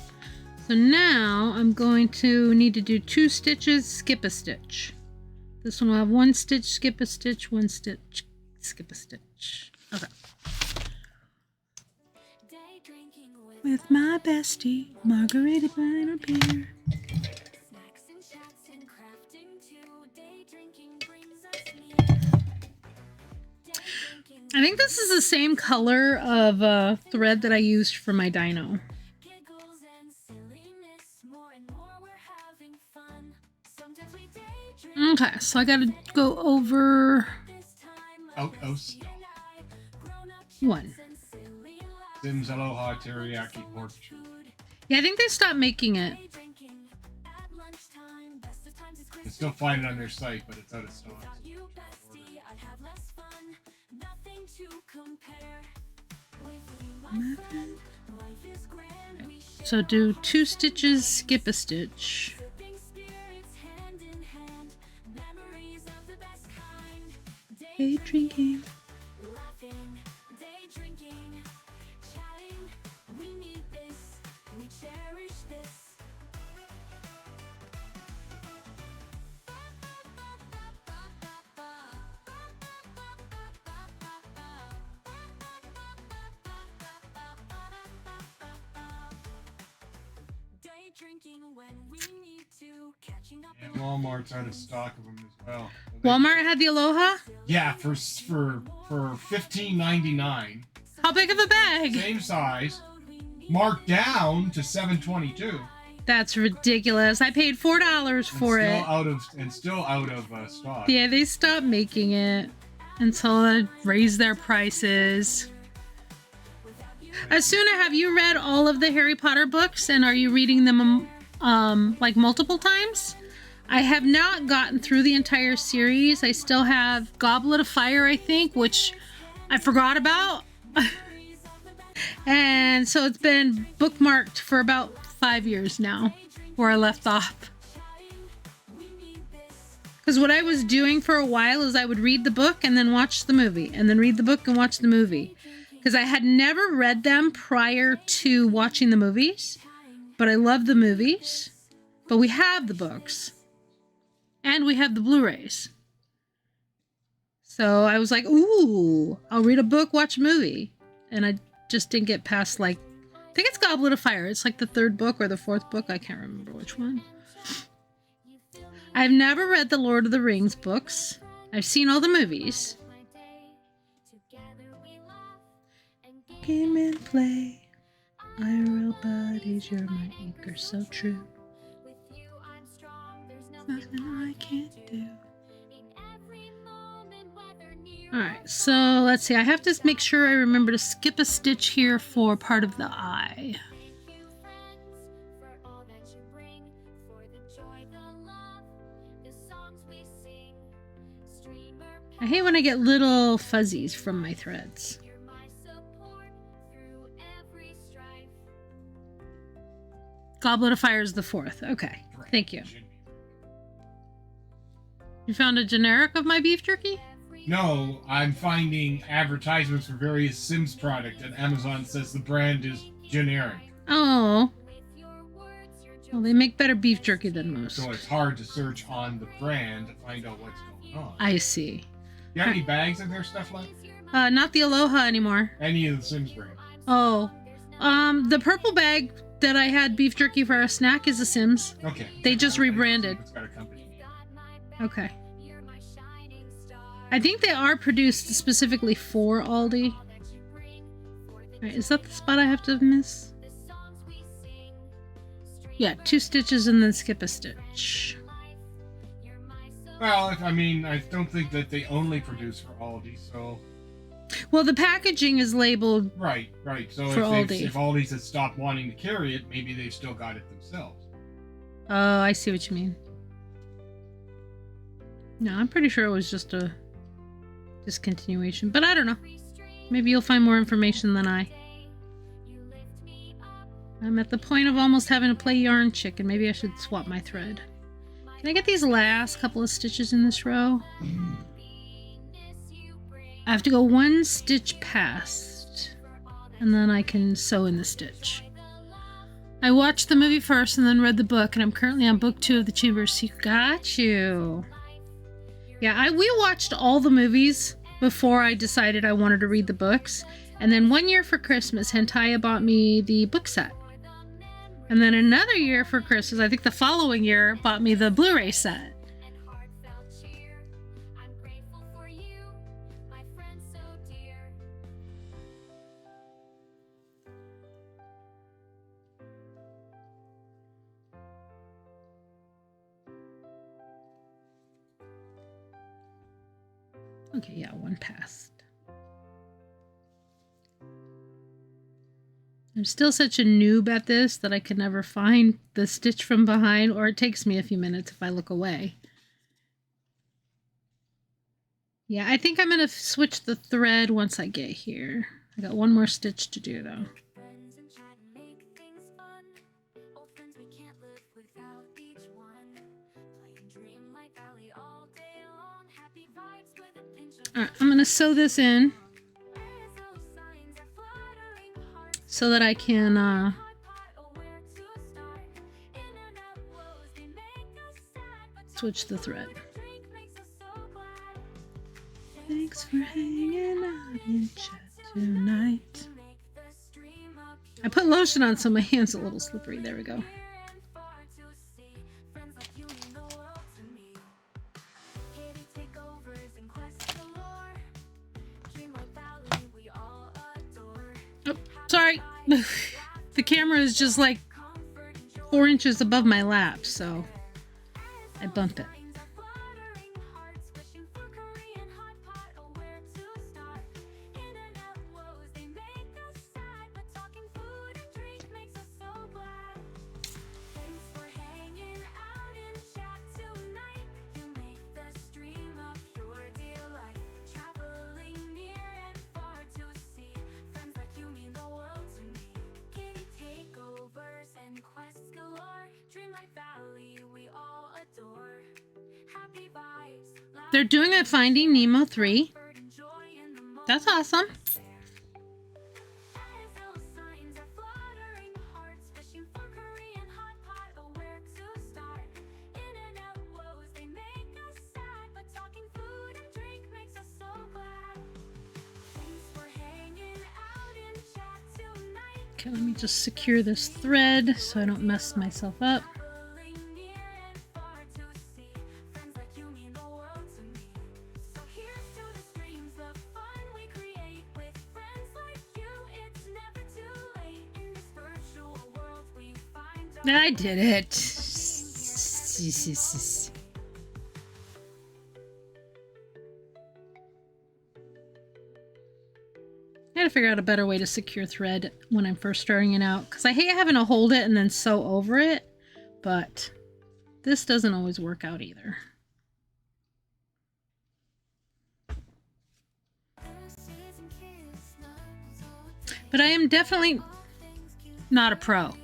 So now I'm going to need to do 2 stitches, skip a stitch. This one will have 1 stitch, skip a stitch, 1 stitch, skip a stitch. Okay. With my bestie, Margarita Vine or beer. I think this is the same color of thread that I used for my dino. Okay, so I gotta go over Out of stock. 1. Sims Aloha Teriyaki Pork Chew. Yeah, I think they stopped making it. You can still find it on their site, but it's out of stock. So do 2 stitches, skip a stitch. Day drinking. And Walmart's out of stock of them as well. Walmart had the Aloha? Yeah, for $15.99. How big of a bag? Same size, marked down to $7.22. That's ridiculous. I paid $4 for it. Still out of stock. Yeah, they stopped making it until they raised their prices. Asuna, have you read all of the Harry Potter books, and are you reading them like multiple times? I have not gotten through the entire series. I still have Goblet of Fire, I think, which I forgot about. And so it's been bookmarked for about 5 years now, where I left off. Because what I was doing for a while is I would read the book and then watch the movie, and then read the book and watch the movie. Because I had never read them prior to watching the movies, but I love the movies. But we have the books, and we have the Blu-rays. So I was like, ooh, I'll read a book, watch a movie. And I just didn't get past, like, I think it's Goblet of Fire. It's like the 3rd book or the 4th book. I can't remember which one. I've never read the Lord of the Rings books. I've seen all the movies. Game and play. IRL buddies, you're my anchor, so true. Nothing I can't do. Alright, so let's see. I have to make sure I remember to skip a stitch here for part of the eye. I hate when I get little fuzzies from my threads. Goblet of Fire is the 4th. Okay, thank you. You found a generic of my beef jerky? No, I'm finding advertisements for various Sims product, and Amazon says the brand is generic. Oh. Well, they make better beef jerky than most. So it's hard to search on the brand to find out what's going on. I see. You have any bags of their stuff left? Not the Aloha anymore. Any of the Sims brands? Oh. The purple bag that I had beef jerky for a snack is a Sims. Okay. They just rebranded. It's got a company name. Okay. I think they are produced specifically for Aldi. Alright, is that the spot I have to miss? Yeah, 2 stitches and then skip a stitch. Well, I don't think that they only produce for Aldi, so... Well, the packaging is labeled. Right. So For if Aldi's had stopped wanting to carry it, maybe they've still got it themselves. Oh, I see what you mean. No, I'm pretty sure it was just a discontinuation, but I don't know. Maybe you'll find more information than I. I'm at the point of almost having to play yarn chicken. Maybe I should swap my thread. Can I get these last couple of stitches in this row? I have to go 1 stitch past, and then I can sew in the stitch. I watched the movie first and then read the book, and I'm currently on book 2 of The Chamber of Secrets. Got you. Yeah, we watched all the movies before I decided I wanted to read the books. And then one year for Christmas, Hentaya bought me the book set. And then another year for Christmas, I think the following year, bought me the Blu-ray set. Okay, yeah, 1 passed. I'm still such a noob at this that I can never find the stitch from behind, or it takes me a few minutes if I look away. Yeah, I think I'm going to switch the thread once I get here. I got 1 more stitch to do, though. Alright, I'm going to sew this in so that I can switch the thread. Thanks for hanging out in chat tonight. I put lotion on so my hand's a little slippery. There we go. Oh, sorry. The camera is just like 4 inches above my lap, so I bump it. They're doing a Finding Nemo 3. That's awesome. Okay, let me just secure this thread so I don't mess myself up. I did it. I gotta figure out a better way to secure thread when I'm first starting it out, because I hate having to hold it and then sew over it, but this doesn't always work out either. But I am definitely not a pro.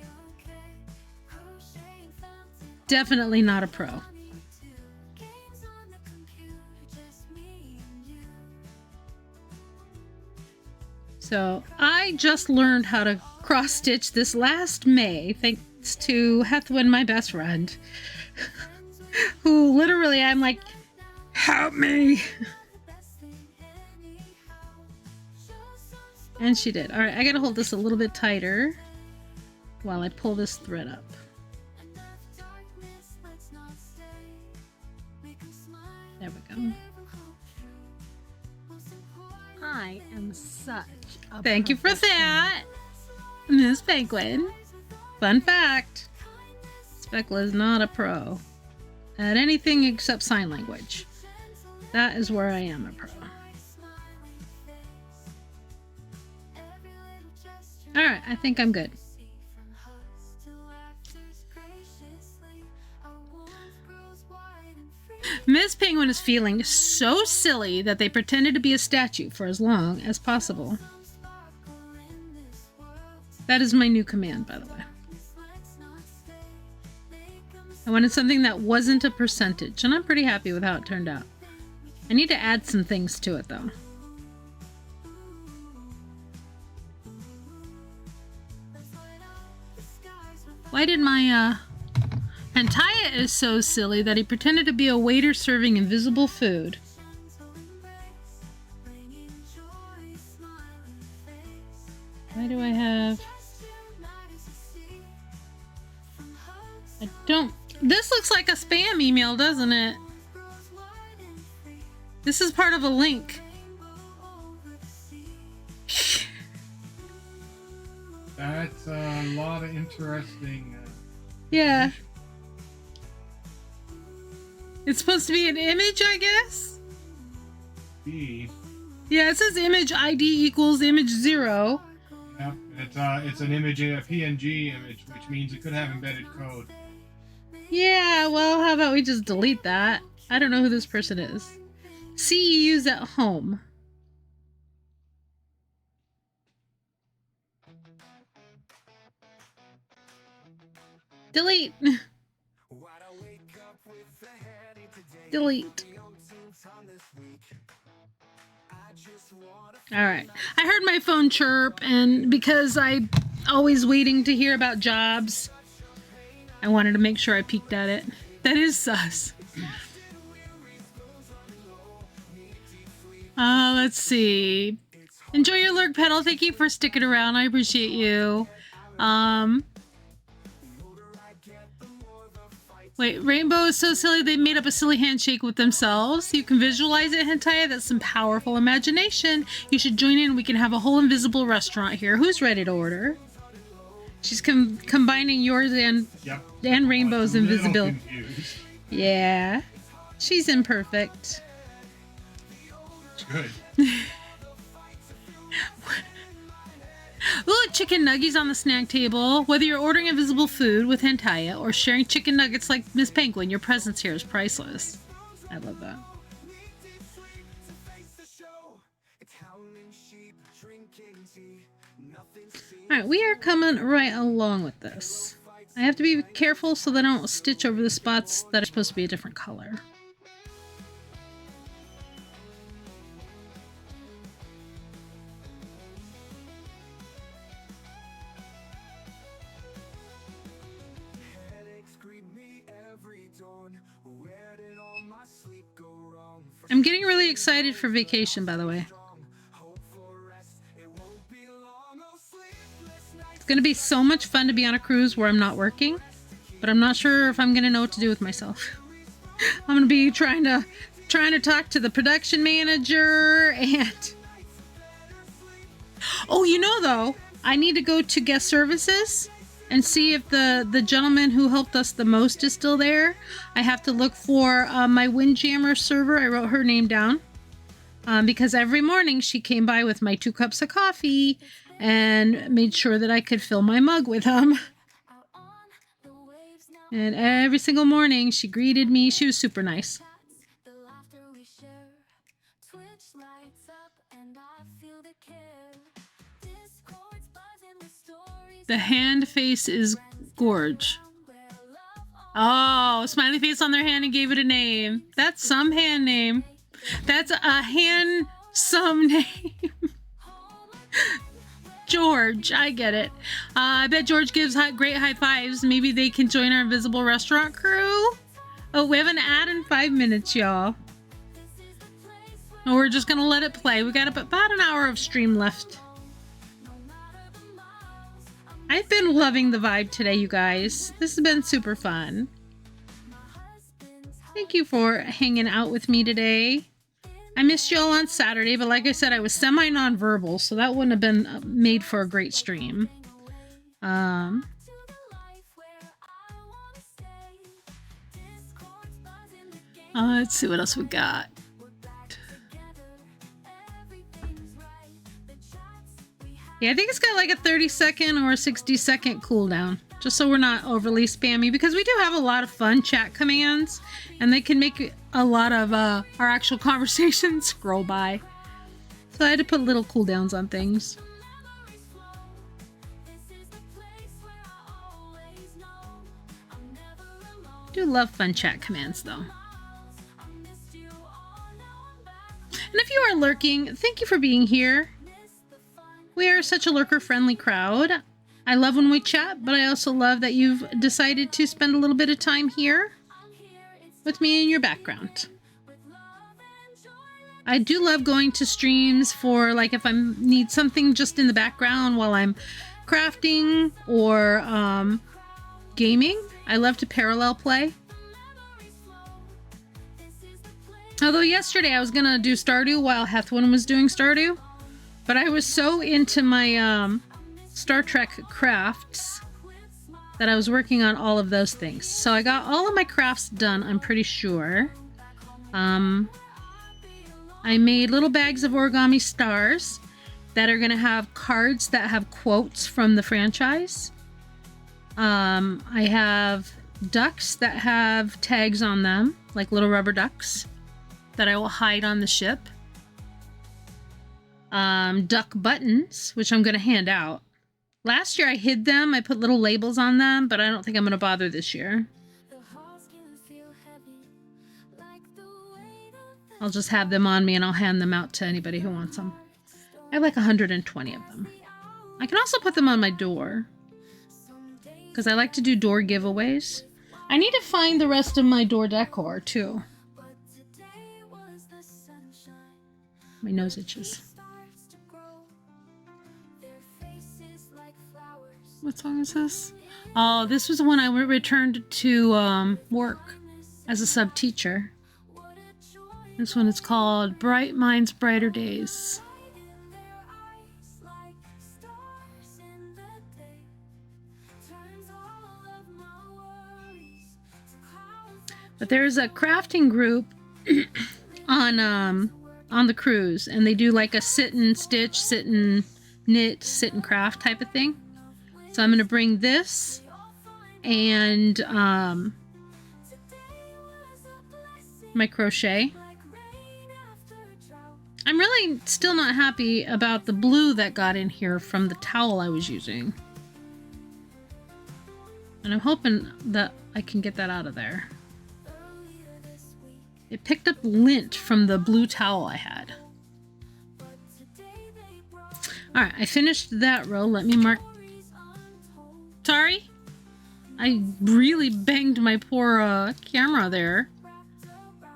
Definitely not a pro. So I just learned how to cross stitch this last May, thanks to Hethwin, my best friend, who literally I'm like, help me. And she did. All right, I gotta hold this a little bit tighter while I pull this thread up. There we go. I am such a Thank you for that, Miss Penguin. Fun fact, Speckle is not a pro at anything except sign language. That is where I am a pro. All right, I think I'm good. Miss Penguin is feeling so silly that they pretended to be a statue for as long as possible. That is my new command, by the way. I wanted something that wasn't a percentage, and I'm pretty happy with how it turned out. I need to add some things to it, though. Why did my, Hentaya is so silly that he pretended to be a waiter serving invisible food. Why do I have... I don't... This looks like a spam email, doesn't it? This is part of a link. That's a lot of interesting... Yeah. It's supposed to be an image, I guess? feed. Yeah, it says image ID equals image 0. Yep, it's an image, a PNG image, which means it could have embedded code. Yeah, well, how about we just delete that? I don't know who this person is. CEU's at home. Delete. Delete. Alright. I heard my phone chirp, and because I'm always waiting to hear about jobs, I wanted to make sure I peeked at it. That is sus. Let's see. Enjoy your lurk, Pedal. Thank you for sticking around. I appreciate you. Wait, Rainbow is so silly they made up a silly handshake with themselves. You can visualize it, Hentai. That's some powerful imagination. You should join in. We can have a whole invisible restaurant here. Who's ready to order? She's combining yours and Rainbow's invisibility. Yeah. She's imperfect. Good. Look, chicken nuggies on the snack table. Whether you're ordering invisible food with Hentaya or sharing chicken nuggets like Miss Penguin, your presence here is priceless. I love that. Alright, we are coming right along with this. I have to be careful so that I don't stitch over the spots that are supposed to be a different color. I'm getting really excited for vacation, by the way. It's going to be so much fun to be on a cruise where I'm not working, but I'm not sure if I'm going to know what to do with myself. I'm going to be trying to talk to the production manager and... Oh, you know, though, I need to go to guest services and see if the gentleman who helped us the most is still there. I have to look for my Windjammer server. I wrote her name down because every morning she came by with my 2 cups of coffee and made sure that I could fill my mug with them. And every single morning she greeted me. She was super nice. The hand face is Gorge. Oh, smiley face on their hand and gave it a name. That's some hand name. That's a handsome name. George, I get it. I bet George gives great high fives. Maybe they can join our invisible restaurant crew. Oh, we have an ad in 5 minutes, y'all. Oh, we're just gonna let it play. We got about an hour of stream left. I've been loving the vibe today, you guys. This has been super fun. Thank you for hanging out with me today. I missed y'all on Saturday, but like I said, I was semi-non-verbal, so that wouldn't have been made for a great stream. Let's see what else we got. Yeah, I think it's got like a 30-second or a 60-second cooldown, just so we're not overly spammy, because we do have a lot of fun chat commands, and they can make a lot of our actual conversations scroll by. So I had to put little cooldowns on things. Do love fun chat commands though. And if you are lurking, thank you for being here. We are such a lurker-friendly crowd. I love when we chat, but I also love that you've decided to spend a little bit of time here with me in your background. I do love going to streams for, like, if I need something just in the background while I'm crafting or gaming. I love to parallel play. Although yesterday I was going to do Stardew while Hethwin was doing Stardew. But I was so into my Star Trek crafts that I was working on all of those things. So I got all of my crafts done, I'm pretty sure. I made little bags of origami stars that are going to have cards that have quotes from the franchise. I have ducks that have tags on them, like little rubber ducks, that I will hide on the ship. Duck buttons, which I'm going to hand out. Last year I hid them. I put little labels on them, but I don't think I'm going to bother this year. I'll just have them on me and I'll hand them out to anybody who wants them. I have like 120 of them. I can also put them on my door, because I like to do door giveaways. I need to find the rest of my door decor too. My nose itches. What song is this? Oh, this was when I returned to work as a sub teacher. This one is called Bright Minds, Brighter Days. But there's a crafting group on the cruise, and they do like a sit and stitch, sit and knit, sit and craft type of thing. So I'm going to bring this and my crochet. I'm really still not happy about the blue that got in here from the towel I was using. And I'm hoping that I can get that out of there. It picked up lint from the blue towel I had. Alright, I finished that row. Let me mark. Sorry? I really banged my poor camera there.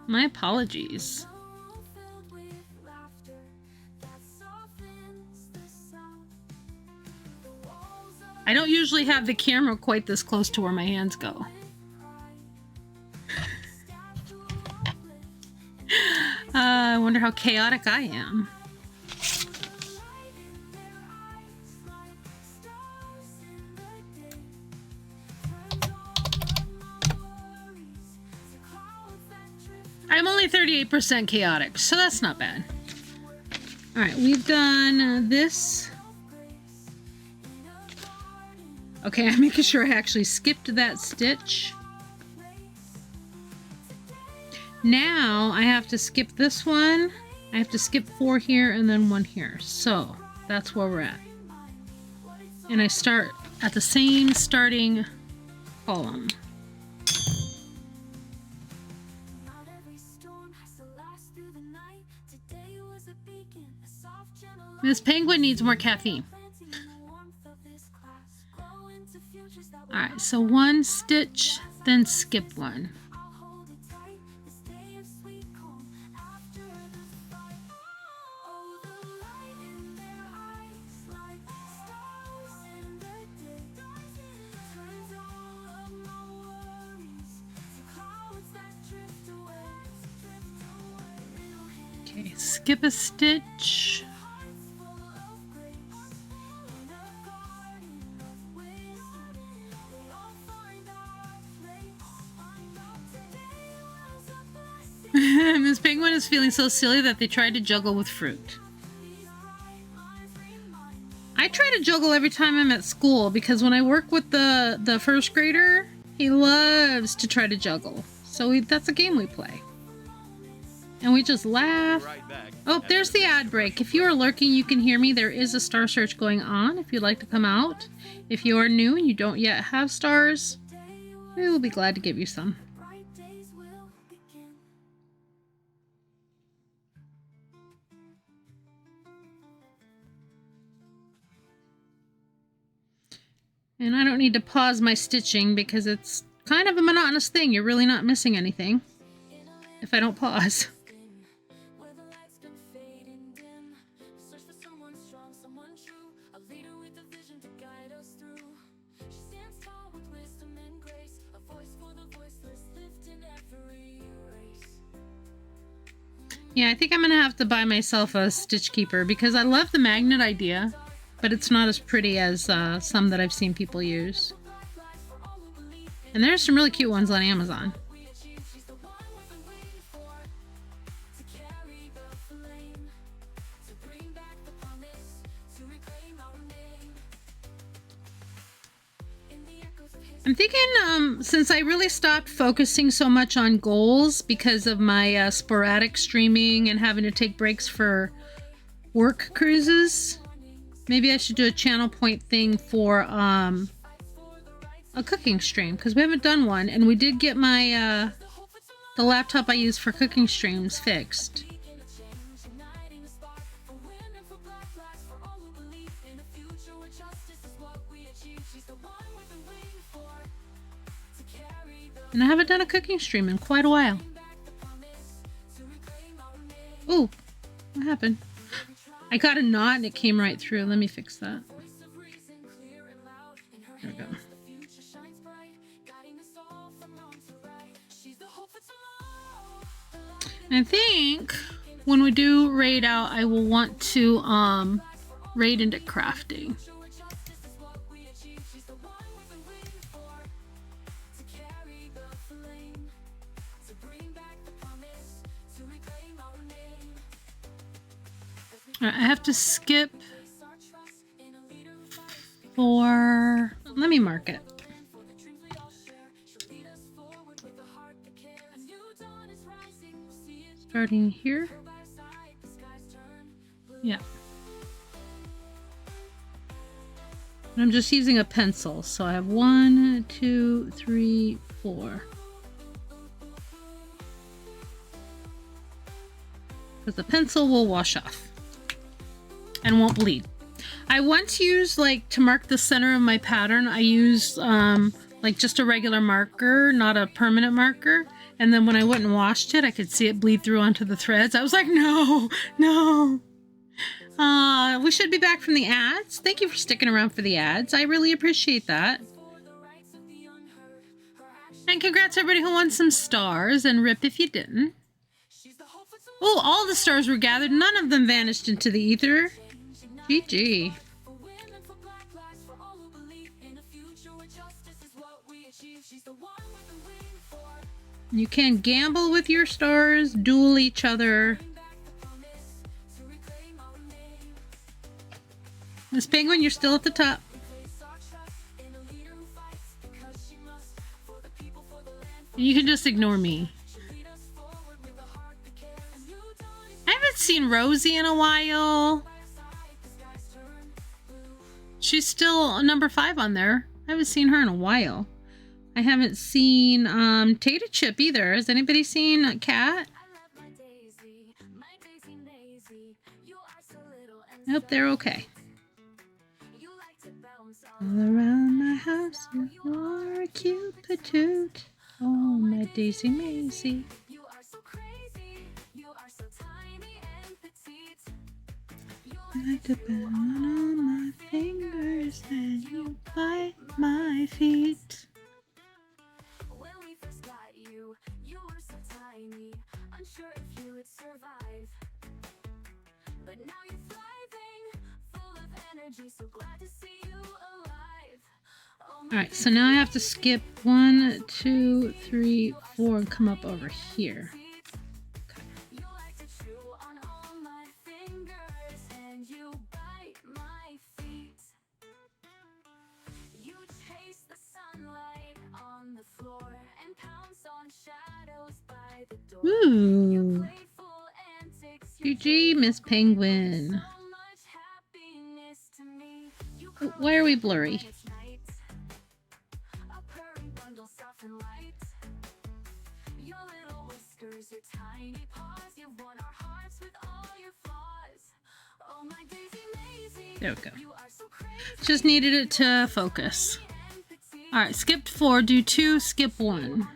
My apologies. I don't usually have the camera quite this close to where my hands go. I wonder how chaotic I am. I'm only 38% chaotic, so that's not bad. Alright, we've done this. Okay, I'm making sure I actually skipped that stitch. Now I have to skip this one. I have to skip 4 here and then 1 here. So that's where we're at. And I start at the same starting column. This penguin needs more caffeine. Alright, so 1 stitch, then skip 1. Okay, skip a stitch. This penguin is feeling so silly that they tried to juggle with fruit. I try to juggle every time I'm at school because when I work with the first grader, he loves to try to juggle. So that's a game we play. And we just laugh. Oh, there's the ad break. If you are lurking, you can hear me. There is a star search going on if you'd like to come out. If you are new and you don't yet have stars, we will be glad to give you some. And I don't need to pause my stitching because it's kind of a monotonous thing. You're really not missing anything if I don't pause. Yeah, I think I'm gonna have to buy myself a stitch keeper because I love the magnet idea, but it's not as pretty as some that I've seen people use. And there's some really cute ones on Amazon. I'm thinking, since I really stopped focusing so much on goals because of my sporadic streaming and having to take breaks for work cruises, maybe I should do a channel point thing for a cooking stream because we haven't done one, and we did get my the laptop I use for cooking streams fixed. And I haven't done a cooking stream in quite a while. Ooh, what happened? I got a knot and it came right through. Let me fix that. There we go. I think when we do raid out, I will want to raid into crafting. I have to skip for, let me mark it. Starting here. Yeah. And I'm just using a pencil. So I have 1, 2, 3, 4. Because the pencil will wash off and won't bleed. I once used, like, to mark the center of my pattern, I used like just a regular marker, not a permanent marker. And then when I went and washed it, I could see it bleed through onto the threads. I was like, no, no. We should be back from the ads. Thank you for sticking around for the ads. I really appreciate that. And congrats everybody who won some stars, and rip if you didn't. Oh, all the stars were gathered. None of them vanished into the ether. GG. You can gamble with your stars, duel each other. Miss Penguin, you're still at the top. You can just ignore me. I haven't seen Rosie in a while. She's still number 5 on there. I haven't seen her in a while. I haven't seen Tater Chip either. Has anybody seen Cat? Nope, they're okay. All around my house, you are a cute patoot. Oh, my Daisy Maisie. I like to bend on my fingers and you bite my feet. When we first got you, you were so tiny, unsure if you would survive. But now you're thriving, full of energy, so glad to see you alive. Oh, Alright, so now I have to skip 1, 2, 3, 4 and come up over here. you like to chew on all my fingers and you bite my feet. Ooh. GG, Miss Penguin. Why are we blurry? There we go. Just needed it to focus. Alright, skipped 4, do 2, skip 1.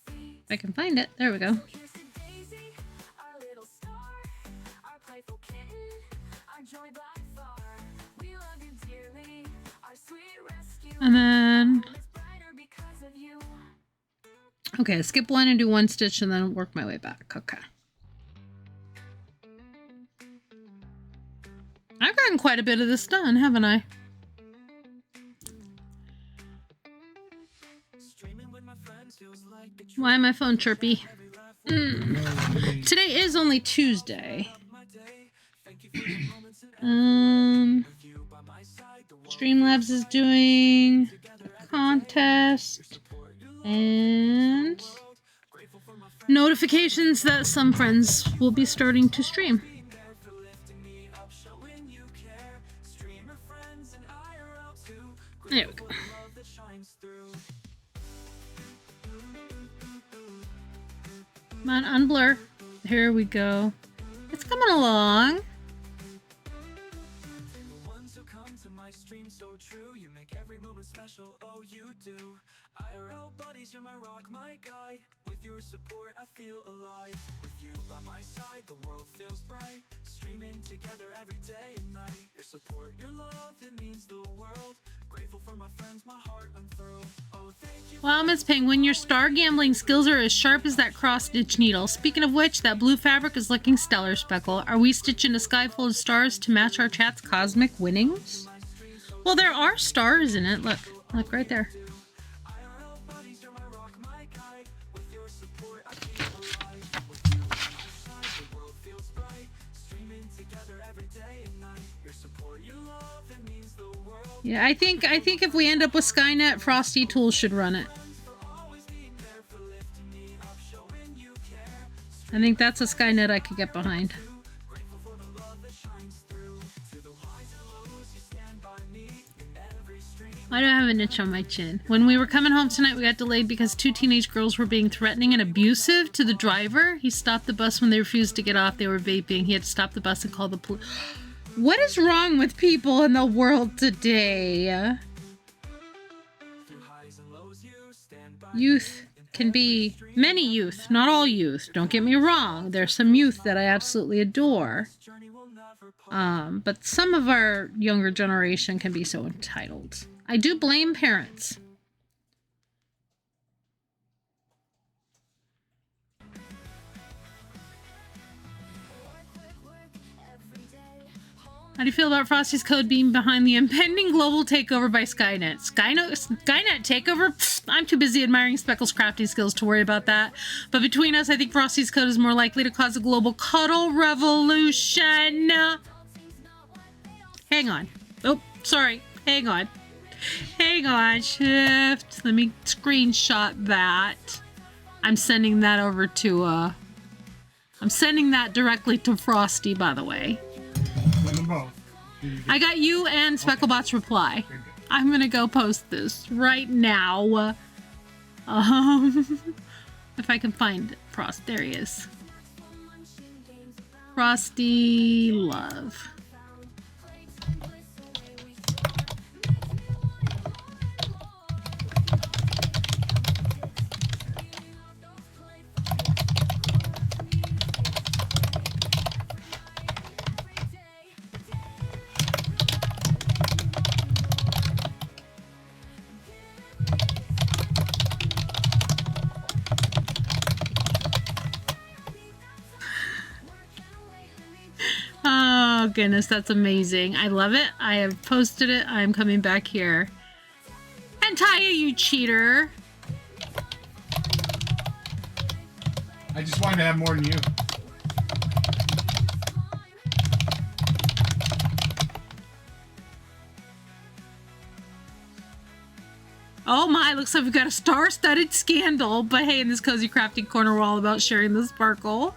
If I can find it. There we go. And then... Okay, skip 1 and do 1 stitch and then work my way back. Okay. I've gotten quite a bit of this done, haven't I? Why my phone chirpy? Today is only Tuesday. Streamlabs is doing a contest and notifications that some friends will be starting to stream. There we go. Come on, unblur. Here we go. It's coming along. IRL buddies, you're my rock, my guide. With your support, I feel alive. With you by my side, the world feels bright. Streaming together every day and night. Your support, your love, it means the world. Grateful for my friends, my heart, I'm thrilled. Oh, thank you. Wow, Miss Penguin, your star gambling skills are as sharp as that cross-stitch needle. Speaking of which, that blue fabric is looking stellar, Speckle. Are we stitching a sky full of stars to match our chat's cosmic winnings? Well, there are stars in it. Look right there. Yeah, I think if we end up with Skynet, Frosty Tools should run it. I think that's a Skynet I could get behind. Why do I have an itch on my chin? When we were coming home tonight, we got delayed because 2 teenage girls were being threatening and abusive to the driver. He stopped the bus when they refused to get off. They were vaping. He had to stop the bus and call the police. What is wrong with people in the world today? Youth can be many youth, not all youth. Don't get me wrong. There's some youth that I absolutely adore. But some of our younger generation can be so entitled. I do blame parents. How do you feel about Frosty's code being behind the impending global takeover by Skynet? Skynet takeover? Pfft, I'm too busy admiring Speckle's crafting skills to worry about that. But between us, I think Frosty's code is more likely to cause a global cuddle revolution. Hang on. Oh, sorry. Hang on. Hang on. Shift. Let me screenshot that. I'm sending that over to, I'm sending that directly to Frosty, by the way. I got you and Specklebot's reply. I'm gonna go post this right now. If I can find Frost. There he is. Frosty Love. Oh goodness, that's amazing. I love it. I have posted it. I'm coming back here. And Taya, you cheater. I just wanted to have more than you. Oh my, looks like we've got a star-studded scandal. But hey, in this cozy crafting corner, we're all about sharing the sparkle.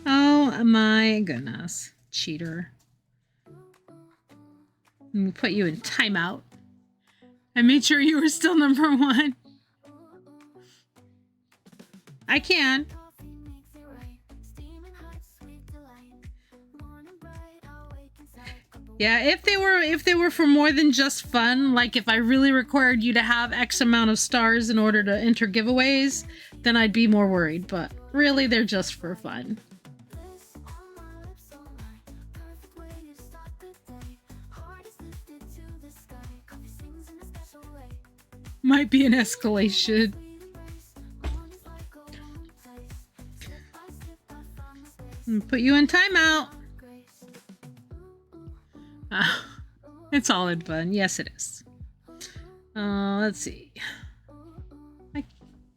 Oh my goodness. Cheater. Let me put you in timeout. I made sure you were still number 1. I can. Yeah, if they were for more than just fun, like if I really required you to have X amount of stars in order to enter giveaways, then I'd be more worried, but really they're just for fun. Might be an escalation. Put you in timeout. It's all in fun. Yes, it is. Let's see. I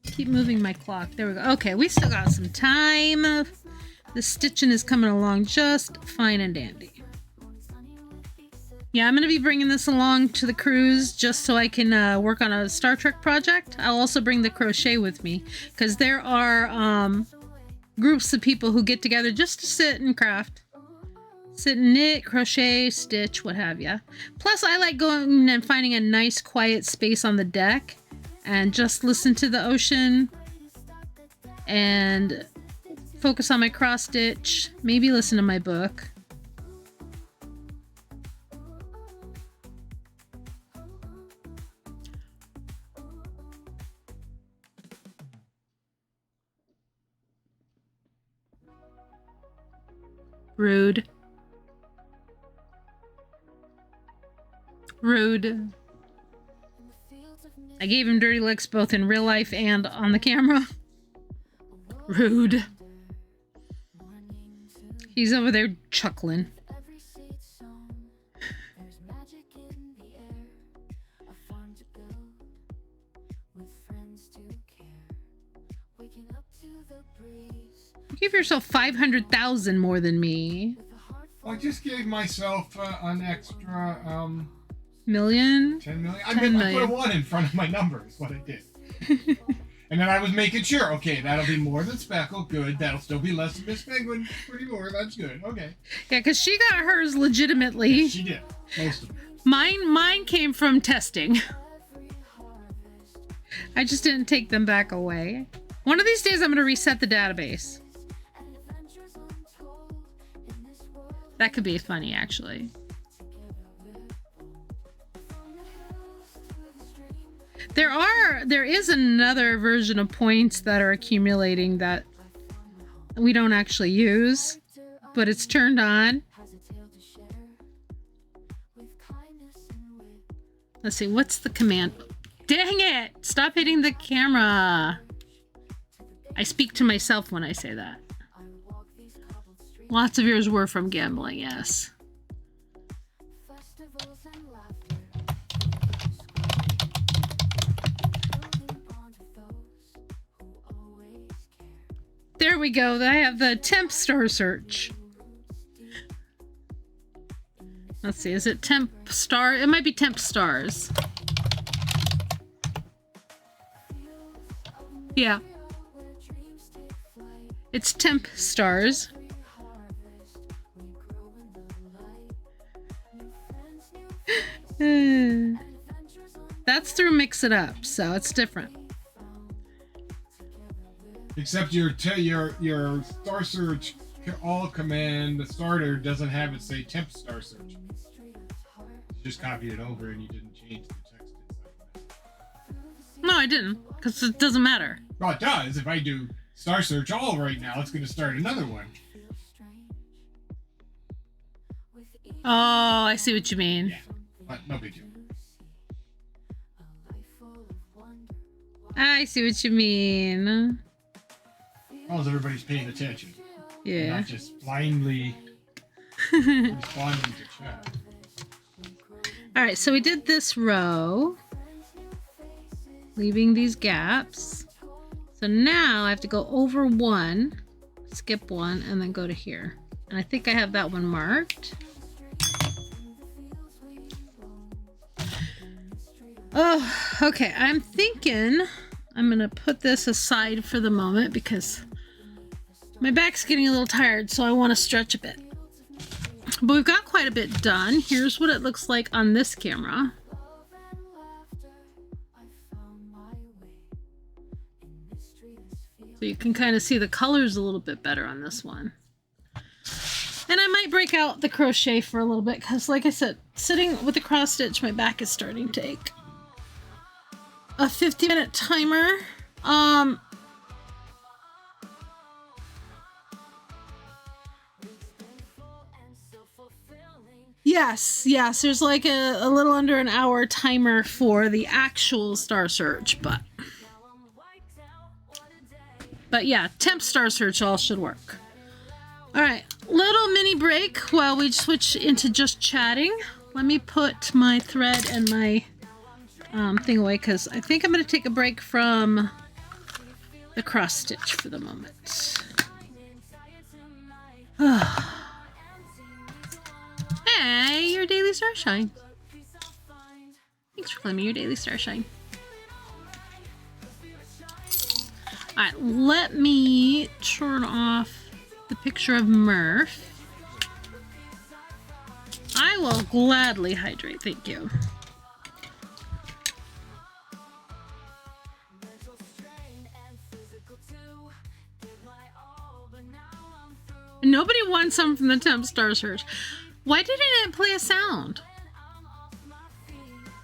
keep moving my clock. There we go. Okay, we still got some time. The stitching is coming along just fine and dandy. Yeah, I'm going to be bringing this along to the cruise just so I can work on a Star Trek project. I'll also bring the crochet with me because there are groups of people who get together just to sit and craft. Sit and knit, crochet, stitch, what have ya. Plus, I like going and finding a nice quiet space on the deck and just listen to the ocean and focus on my cross stitch, maybe listen to my book. Rude. Rude. I gave him dirty looks both in real life and on the camera. Rude. He's over there chuckling. Give yourself 500,000 more than me. I just gave myself an extra Million? 10 million. 10 I put a 1 in front of my number is what I did. And then I was making sure, okay, that'll be more than Speckle. Good. That'll still be less than Miss Penguin. Pretty more. That's good. Okay. Yeah, because she got hers legitimately. Yes, she did. Most of them. Mine came from testing. I just didn't take them back away. One of these days I'm going to reset the database. That could be funny, actually. There is another version of points that are accumulating that we don't actually use, but it's turned on. Let's see, what's the command? Dang it! Stop hitting the camera. I speak to myself when I say that. Lots of yours were from gambling, yes. There we go. I have the temp star search. Let's see. Is it temp star? It might be temp stars. Yeah. It's temp stars. That's through Mix It Up, so it's different. Except your star search all command, the starter doesn't have it say temp star search. You just copied it over and you didn't change the text inside. No, I didn't, because it doesn't matter. Well, it does. If I do star search all right now, it's going to start another one. Oh, I see what you mean. Yeah, but no big deal. I see what you mean. As long as everybody's paying attention. Yeah. Not just blindly responding to chat. All right, so we did this row, leaving these gaps. So now I have to go over one, skip one, and then go to here. And I think I have that one marked. Oh, okay. I'm thinking I'm gonna put this aside for the moment because my back's getting a little tired, so I want to stretch a bit. But we've got quite a bit done. Here's what it looks like on this camera. So you can kind of see the colors a little bit better on this one. And I might break out the crochet for a little bit because, like I said, sitting with the cross stitch, my back is starting to ache. A 50-minute timer. Yes, there's like a little under an hour timer for the actual Star Search, but yeah, temp Star Search all should work. All right, little mini break while we switch into just chatting. Let me put my thread and my thing away because I think I'm going to take a break from the cross stitch for the moment. Hey, your daily starshine. Thanks for claiming your daily starshine. Alright, let me turn off the picture of Murph. I will gladly hydrate, thank you. Nobody won some from the temp Star Search. Why didn't it play a sound?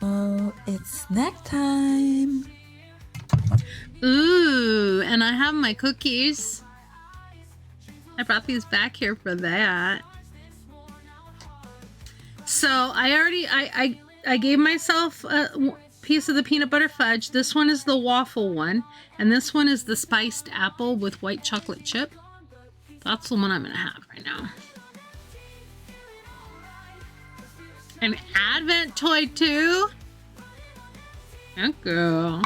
Oh, it's snack time. Ooh, and I have my cookies. I brought these back here for that. So I gave myself a piece of the peanut butter fudge. This one is the waffle one, and this one is the spiced apple with white chocolate chip. That's the one I'm gonna have right now. An Advent toy too? Oh girl.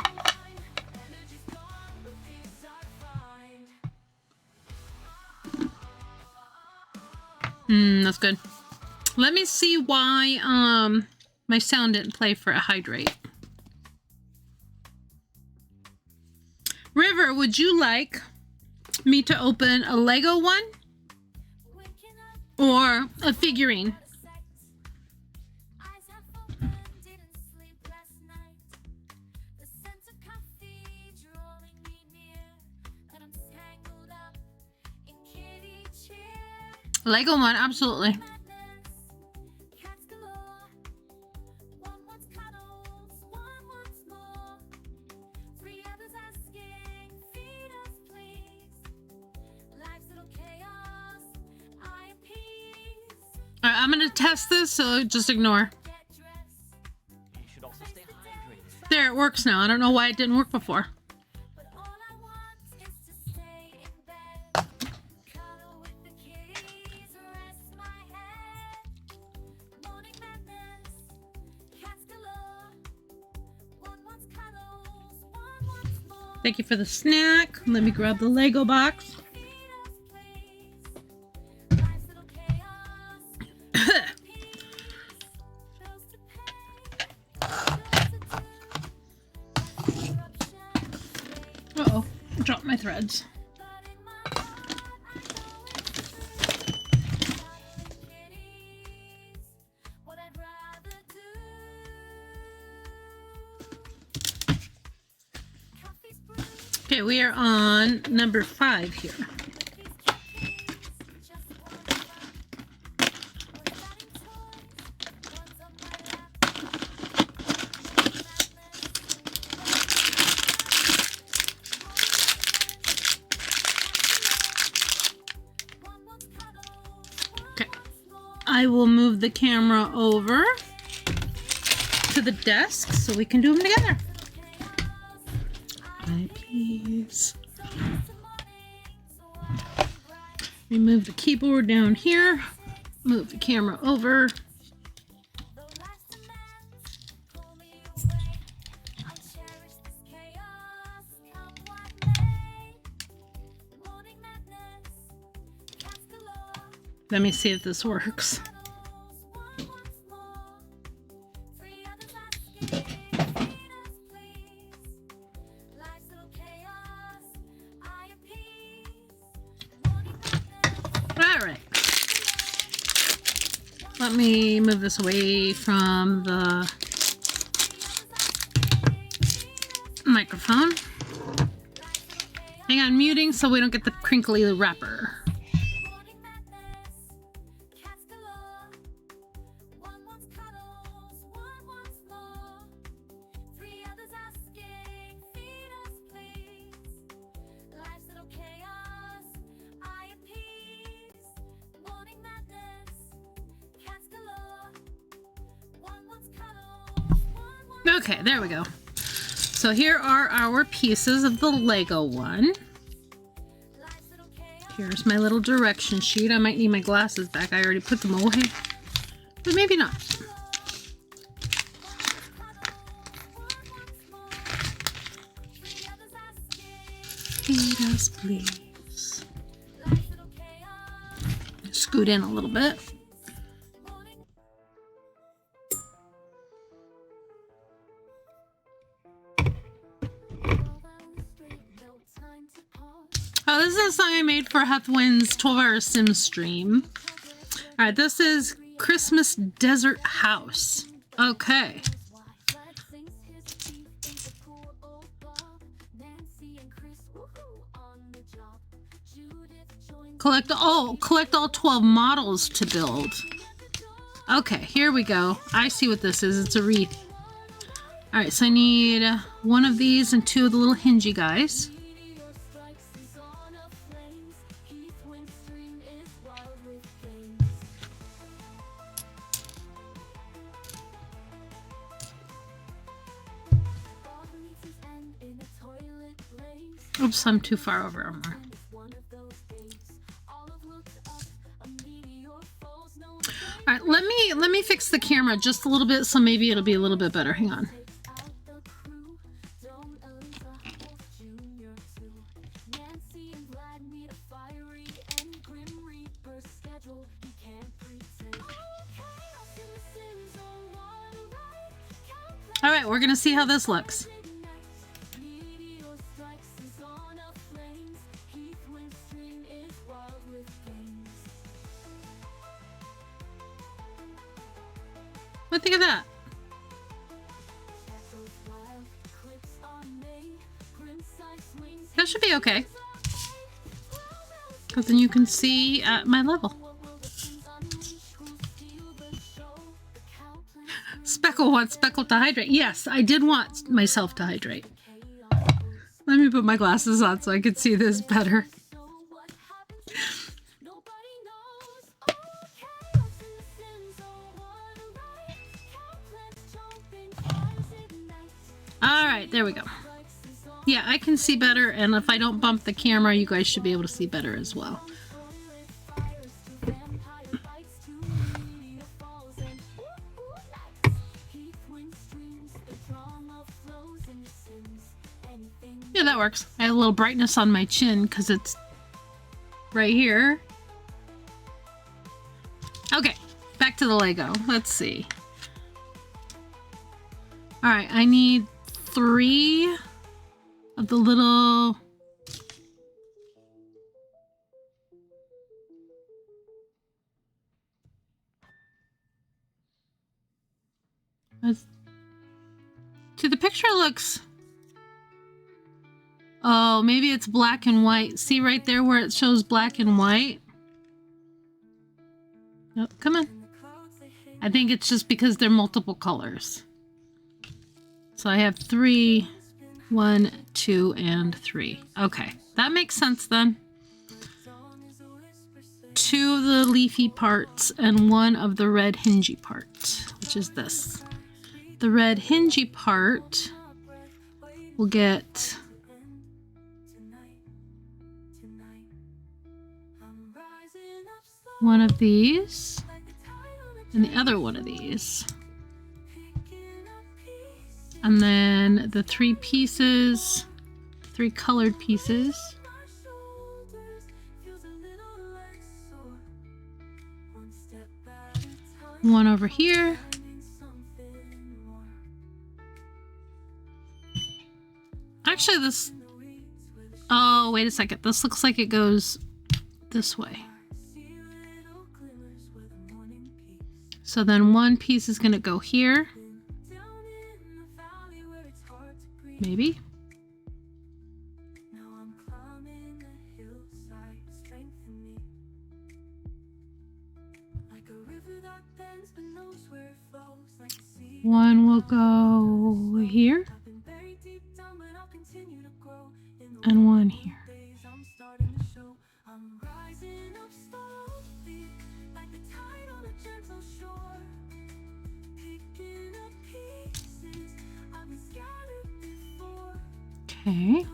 That's good. Let me see why my sound didn't play for a hydrate. River, would you like me to open a Lego one or a figurine? Lego one, absolutely. Alright, I'm gonna test this, so just ignore. There, it works now. I don't know why it didn't work before. Thank you for the snack. Let me grab the Lego box. Uh-oh, dropped my threads. Okay, we are on number 5 here. Okay, I will move the camera over to the desk so we can do them together. Please. Remove the keyboard down here. Move the camera over. Let me see if this let me move this away from the microphone. Hang on, muting so we don't get the crinkly wrapper. Okay, there we go. So here are our pieces of the Lego one. Here's my little direction sheet. I might need my glasses back. I already put them away, but maybe not. Feed us, please. Scoot in a little bit. Oh, this is a song I made for Hethwin's 12-hour sim stream. All right, this is Christmas Desert House. Okay. Collect all 12 models to build. Okay, here we go. I see what this is. It's a wreath. All right, so I need one of these and two of the little hingy guys. Oops, I'm too far over armor. All right, let me fix the camera just a little bit so maybe it'll be a little bit better. Hang on. All right, we're gonna see how this looks. What do you think of that? That should be okay. Because then you can see at my level. Speckle wants Speckle to hydrate. Yes, I did want myself to hydrate. Let me put my glasses on so I can see this better. Alright, there we go. Yeah, I can see better, and if I don't bump the camera, you guys should be able to see better as well. Yeah, that works. I have a little brightness on my chin because it's right here. Okay, back to the Lego. Let's see. Alright, I need 3 of the little... See, the picture looks... Oh, maybe it's black and white. See right there where it shows black and white? Oh, come on. I think it's just because they're multiple colors. So I have 3, 1, 2, and 3. Okay, that makes sense then. 2 of the leafy parts and 1 of the red hingy part, which is this. The red hingy part will get one of these and the other one of these. And then the 3 pieces, 3 colored pieces. One over here. Actually, this... Oh, wait a second. This looks like it goes this way. So then one piece is gonna go here. Maybe. One will go here. And one here. Okay.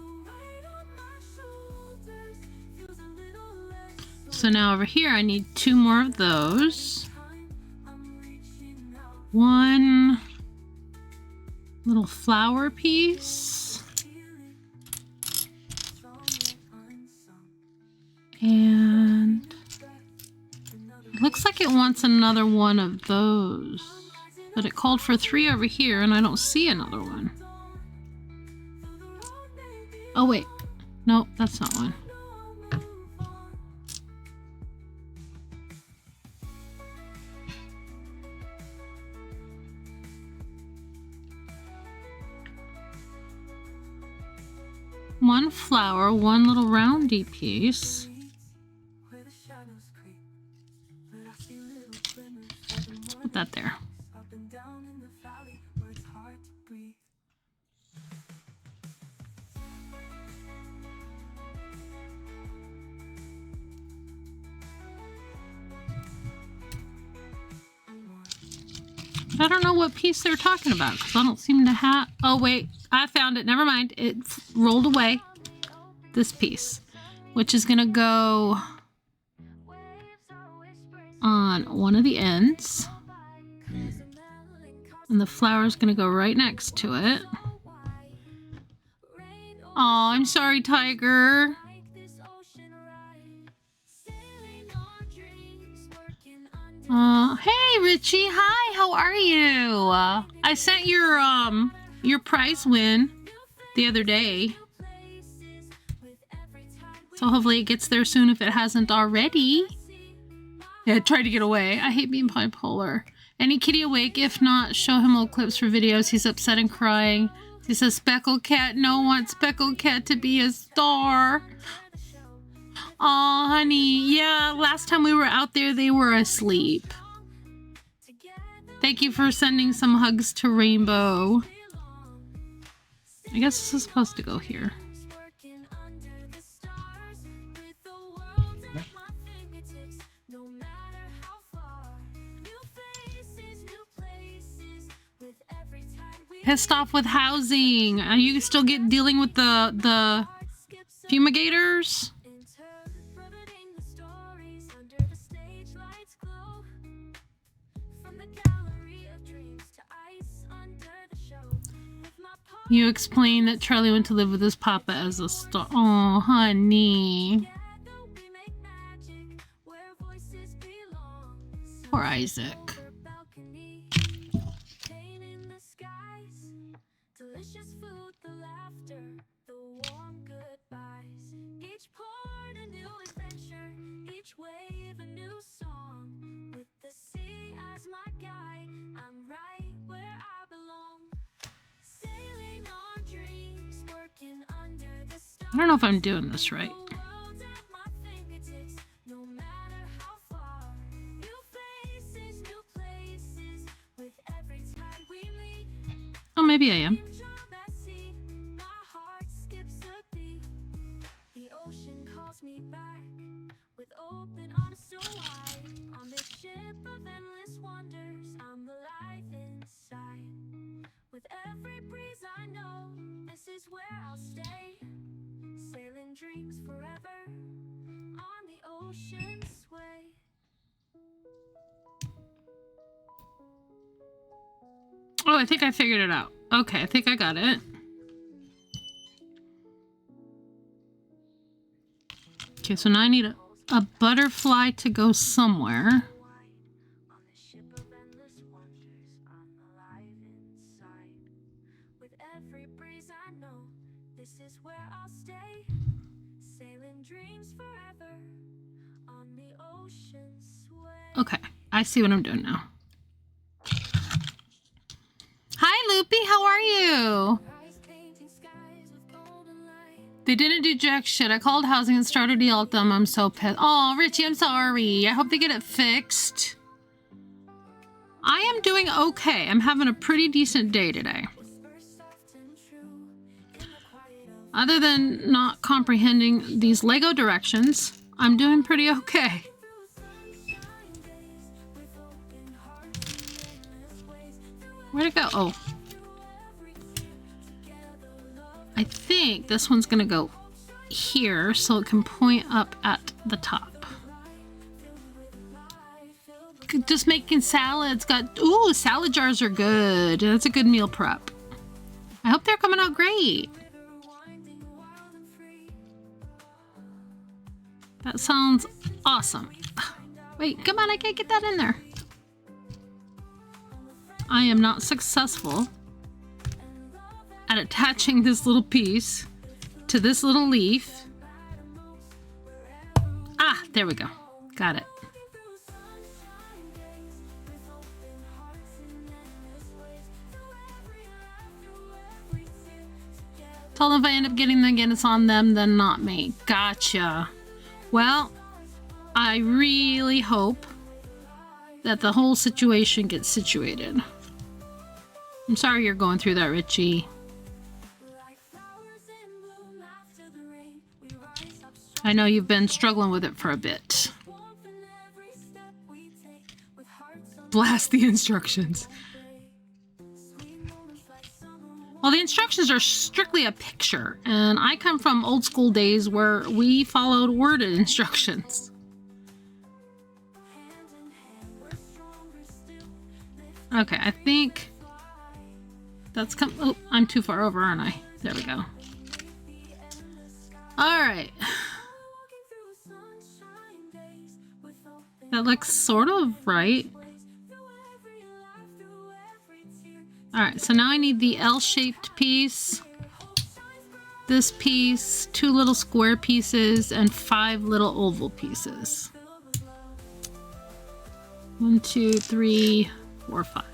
So now over here, I need 2 more of those. One little flower piece. And it looks like it wants another one of those. But it called for 3 over here, and I don't see another one. Oh, wait. Nope, that's not one. One flower, one little roundy piece. Put that there. I don't know what piece they're talking about because I don't seem to have... Oh, wait. I found it. Never mind. It rolled away. This piece, which is going to go on one of the ends. And the flower is going to go right next to it. Oh, I'm sorry, Tiger. Hey, Richie. Hi, how are you? I sent your prize win the other day. So hopefully it gets there soon if it hasn't already. Yeah, try to get away. I hate being bipolar. Any kitty awake? If not, show him old clips for videos. He's upset and crying. He says, Speckled Cat, no one wants Speckled Cat to be a star. Aw, honey. Yeah, last time we were out there, they were asleep. Thank you for sending some hugs to Rainbow. I guess this is supposed to go here. Pissed off with housing. Are you still dealing with the fumigators? You explained that Charlie went to live with his papa as a star. Oh, honey. Poor Isaac. I don't know if I'm doing this right. Oh, maybe I am. With every breeze I know, this is where I'll stay. Sailing dreams forever on the ocean's way. Oh, I think I figured it out. Okay, I think I got it. Okay, so now I need a butterfly to go somewhere. Okay, I see what I'm doing now. how are you? They didn't do jack shit. I called housing and started to yell at them. I'm so pissed. Oh, Richie, I'm sorry. I hope they get it fixed. I am doing okay. I'm having a pretty decent day today. Other than not comprehending these Lego directions, I'm doing pretty okay. Where'd it go? Oh. I think this one's gonna go here so it can point up at the top. Just making salads. Ooh, salad jars are good. That's a good meal prep. I hope they're coming out great. That sounds awesome. Wait, come on, I can't get that in there. I am not successful at attaching this little piece to this little leaf. Ah, there we go. Got it. Tell them if I end up getting them again, it's on them, then not me. Gotcha. Well, I really hope that the whole situation gets situated. I'm sorry you're going through that, Richie. I know you've been struggling with it for a bit. Blast the instructions. Well, the instructions are strictly a picture, and I come from old school days where we followed worded instructions. Okay, I think that's oh, I'm too far over, aren't I? There we go. All right. That looks sort of right. All right, so now I need the L-shaped piece, this piece, 2 little square pieces, and 5 little oval pieces. 1, 2, 3, 4, 5.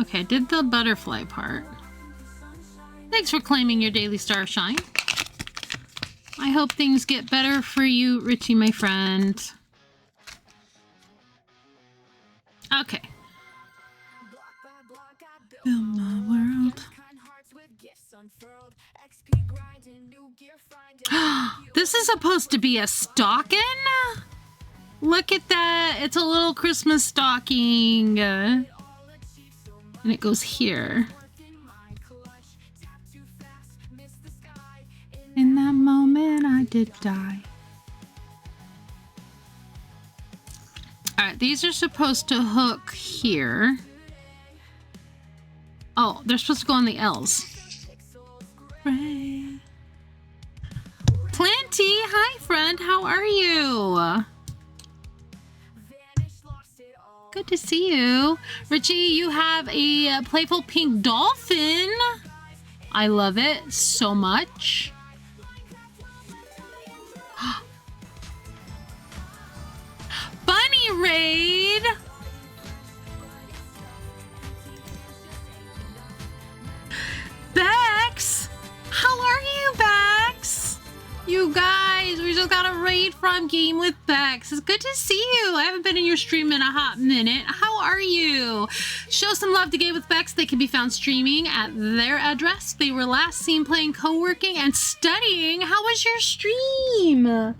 Okay, did the butterfly part. Thanks for claiming your daily star shine. I hope things get better for you, Richie, my friend. Okay. Fill my world. This is supposed to be a stocking? Look at that. It's a little Christmas stocking. And it goes here. In that moment, I did die. All right, these are supposed to hook here. Oh, they're supposed to go on the L's. Right. Planty, hi friend, how are you? Good to see you. Richie, you have a playful pink dolphin. I love it so much. Bunny raid! Bex! How are you, Bex? You guys, we just got a raid from Game with Bex. It's good to see you. I haven't been in your stream in a hot minute. How are you? Show some love to Game with Bex. They can be found streaming at their address. They were last seen playing, co-working, and studying. How was your stream?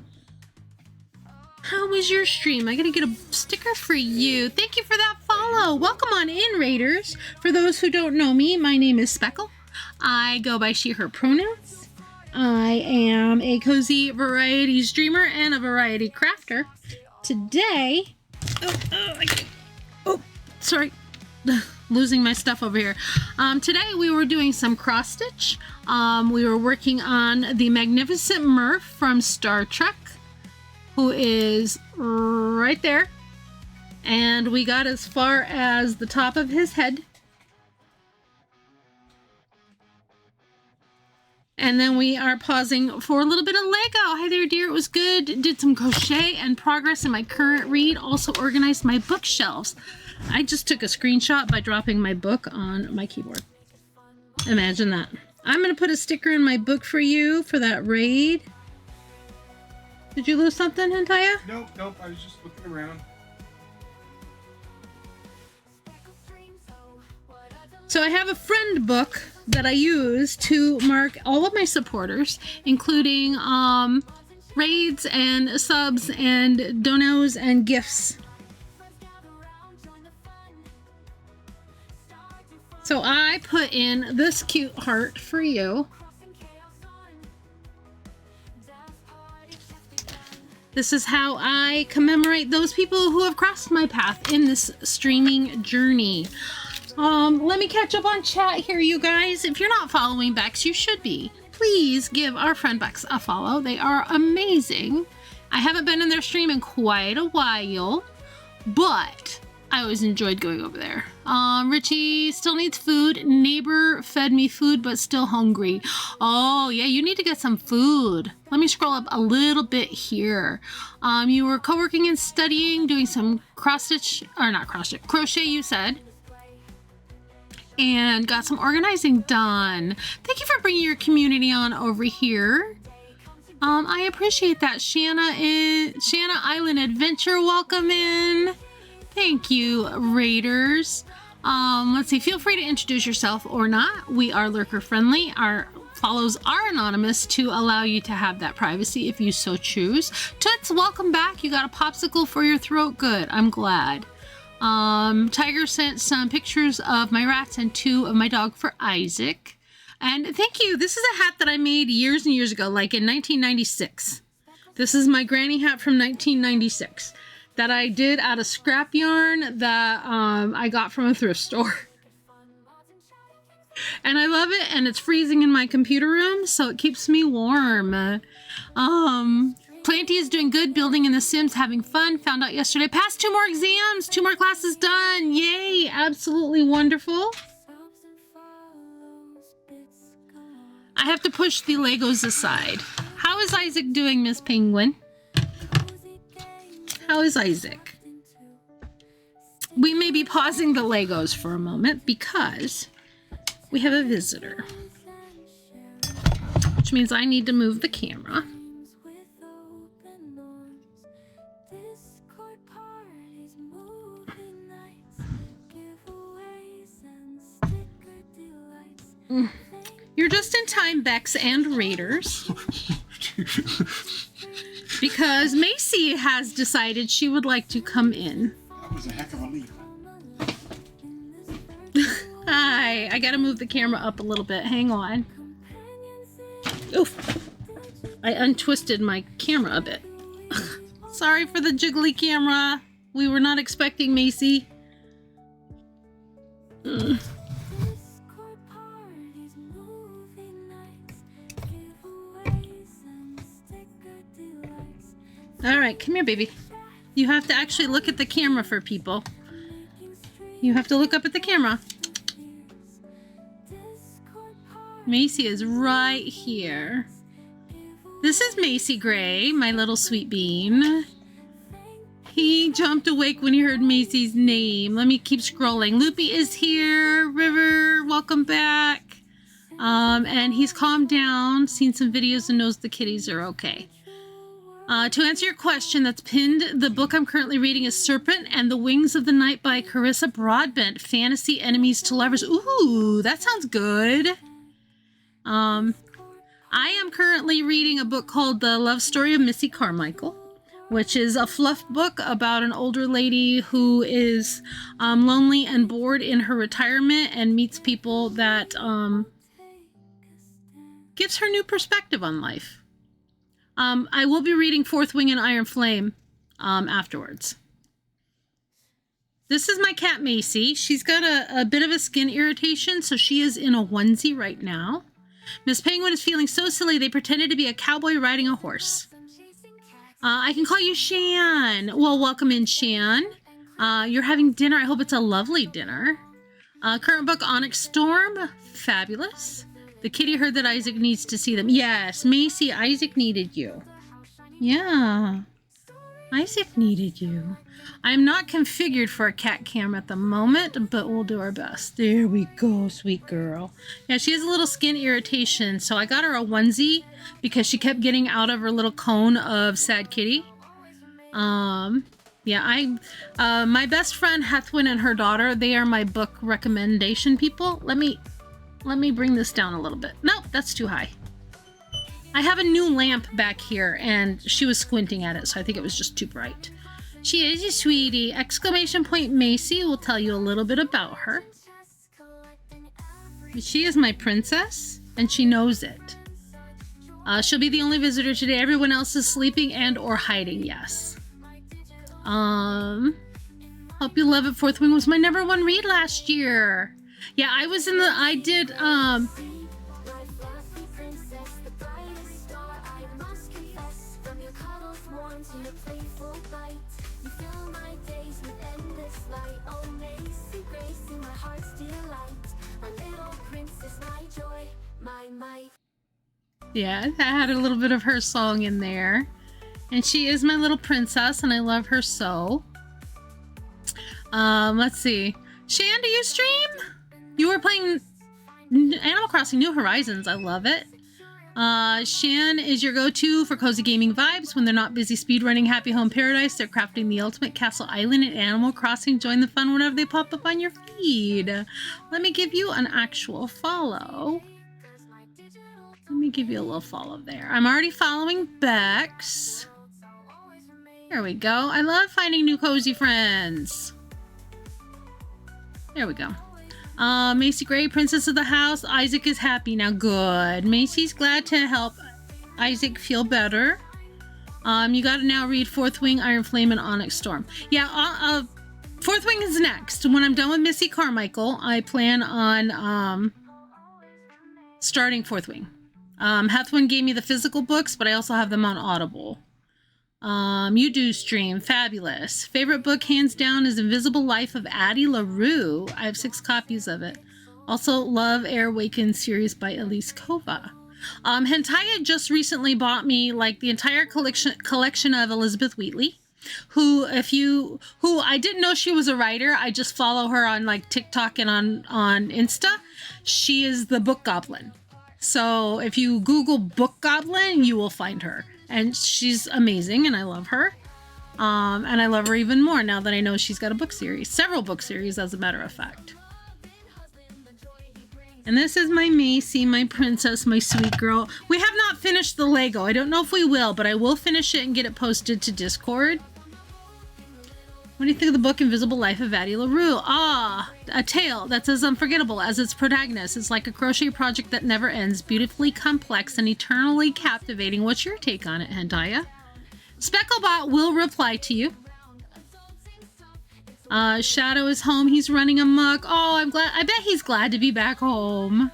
How was your stream? I gotta get a sticker for you. Thank you for that follow. Welcome on in, Raiders. For those who don't know me, my name is Speckle. I go by she, her pronouns. I am a cozy variety streamer and a variety crafter. Today, sorry, losing my stuff over here. Today we were doing some cross stitch. We were working on the Magnificent Murph from Star Trek, who is right there. And we got as far as the top of his head. And then we are pausing for a little bit of Lego. Hi there, dear. It was good. Did some crochet and progress in my current read. Also organized my bookshelves. I just took a screenshot by dropping my book on my keyboard. Imagine that. I'm going to put a sticker in my book for you for that raid. Did you lose something, Hentaya? Nope. I was just looking around. So I have a friend book that I use to mark all of my supporters, including raids and subs and donos and gifts. So I put in this cute heart for you. This is how I commemorate those people who have crossed my path in this streaming journey. Let me catch up on chat here, you guys. If you're not following Bex, you should be. Please give our friend Bex a follow. They are amazing. I haven't been in their stream in quite a while, but I always enjoyed going over there. Richie still needs food. Neighbor fed me food, but still hungry. Oh, yeah, you need to get some food. Let me scroll up a little bit here. You were co-working and studying, doing some cross-stitch, or not cross-stitch, crochet, you said. And got some organizing done. Thank you for bringing your community on over here. I appreciate that. Shanna Island Adventure, welcome in. Thank you, Raiders. Let's see, feel free to introduce yourself or not. We are lurker friendly. Our follows are anonymous to allow you to have that privacy if you so choose. Toots, welcome back. You got a popsicle for your throat. Good, I'm glad. Tiger sent some pictures of my rats and 2 of my dog for Isaac. And thank you. This is a hat that I made years and years ago, like in 1996. This is my granny hat from 1996 that I did out of scrap yarn that I got from a thrift store. And I love it, and it's freezing in my computer room, so it keeps me warm. Planty is doing good, building in The Sims, having fun. Found out yesterday, passed 2 more exams, 2 more classes done. Yay, absolutely wonderful. I have to push the Legos aside. How is Isaac doing, Miss Penguin? How is Isaac? We may be pausing the Legos for a moment because we have a visitor. Which means I need to move the camera. You're just in time, Bex and Raiders. Because Macy has decided she would like to come in. That was a heck of a leap. Hi, I gotta move the camera up a little bit. Hang on. Oof. I untwisted my camera a bit. Sorry for the jiggly camera. We were not expecting Macy. All right, come here, baby. You have to actually look at the camera for people. You have to look up at the camera. Macy is right here. This is Macy Gray, my little sweet bean. He jumped awake when he heard Macy's name. Let me keep scrolling. Loopy is here. River, welcome back. And he's calmed down, seen some videos, and knows the kitties are okay. To answer your question, that's pinned. The book I'm currently reading is Serpent and the Wings of the Night by Carissa Broadbent. Fantasy enemies to lovers. Ooh, that sounds good. I am currently reading a book called The Love Story of Missy Carmichael, which is a fluff book about an older lady who is lonely and bored in her retirement and meets people that gives her new perspective on life. I will be reading Fourth Wing and Iron Flame afterwards. This is my cat, Macy. She's got a bit of a skin irritation, so she is in a onesie right now. Miss Penguin is feeling so silly they pretended to be a cowboy riding a horse. I can call you Shan. Well, welcome in, Shan. You're having dinner. I hope it's a lovely dinner. Current book, Onyx Storm. Fabulous. The kitty heard that Isaac needs to see them. Yes, Macy, Isaac needed you. Yeah. Isaac needed you. I'm not configured for a cat cam at the moment, but we'll do our best. There we go, sweet girl. Yeah, she has a little skin irritation, so I got her a onesie because she kept getting out of her little cone of sad kitty. Yeah, my best friend Hethwin and her daughter, they are my book recommendation people. Let me bring this down a little bit. Nope, that's too high. I have a new lamp back here, and she was squinting at it, so I think it was just too bright. She is a sweetie! Exclamation point Macy will tell you a little bit about her. She is my princess, and she knows it. She'll be the only visitor today. Everyone else is sleeping and or hiding, yes. Hope you love it. Fourth Wing was my #1 read last year. Yeah, I did, yeah, I had a little bit of her song in there. And she is my little princess, and I love her so. Let's see. Shan, do you stream? You were playing Animal Crossing New Horizons. I love it. Shan is your go-to for cozy gaming vibes when they're not busy speedrunning Happy Home Paradise. They're crafting the ultimate castle island in Animal Crossing. Join the fun whenever they pop up on your feed. Let me give you an actual follow. Let me give you a little follow there. I'm already following Bex. There we go. I love finding new cozy friends. There we go. Macy Gray, Princess of the House. Isaac is happy now. Good. Macy's glad to help Isaac feel better. You gotta now read Fourth Wing, Iron Flame, and Onyx Storm. Yeah, Fourth Wing is next. When I'm done with Missy Carmichael, I plan on starting Fourth Wing. Hethwin gave me the physical books, but I also have them on Audible. You do stream. Fabulous. Favorite book, hands down, is Invisible Life of Addie LaRue. I have 6 copies of it. Also, love Air Awakened series by Elise Kova. Hentaya just recently bought me like the entire collection of Elizabeth Wheatley, who I didn't know she was a writer. I just follow her on like TikTok and on Insta. She is the book goblin. So if you Google book goblin, you will find her. And she's amazing, and I love her. And I love her even more now that I know she's got a book series. Several book series, as a matter of fact. And this is my Macy, my princess, my sweet girl. We have not finished the Lego. I don't know if we will, but I will finish it and get it posted to Discord. What do you think of the book Invisible Life of Addie LaRue? Ah, a tale that's as unforgettable as its protagonist. It's like a crochet project that never ends, beautifully complex and eternally captivating. What's your take on it, Hentaya? Specklebot will reply to you. Shadow is home. He's running amok. Oh, I'm glad. I bet he's glad to be back home.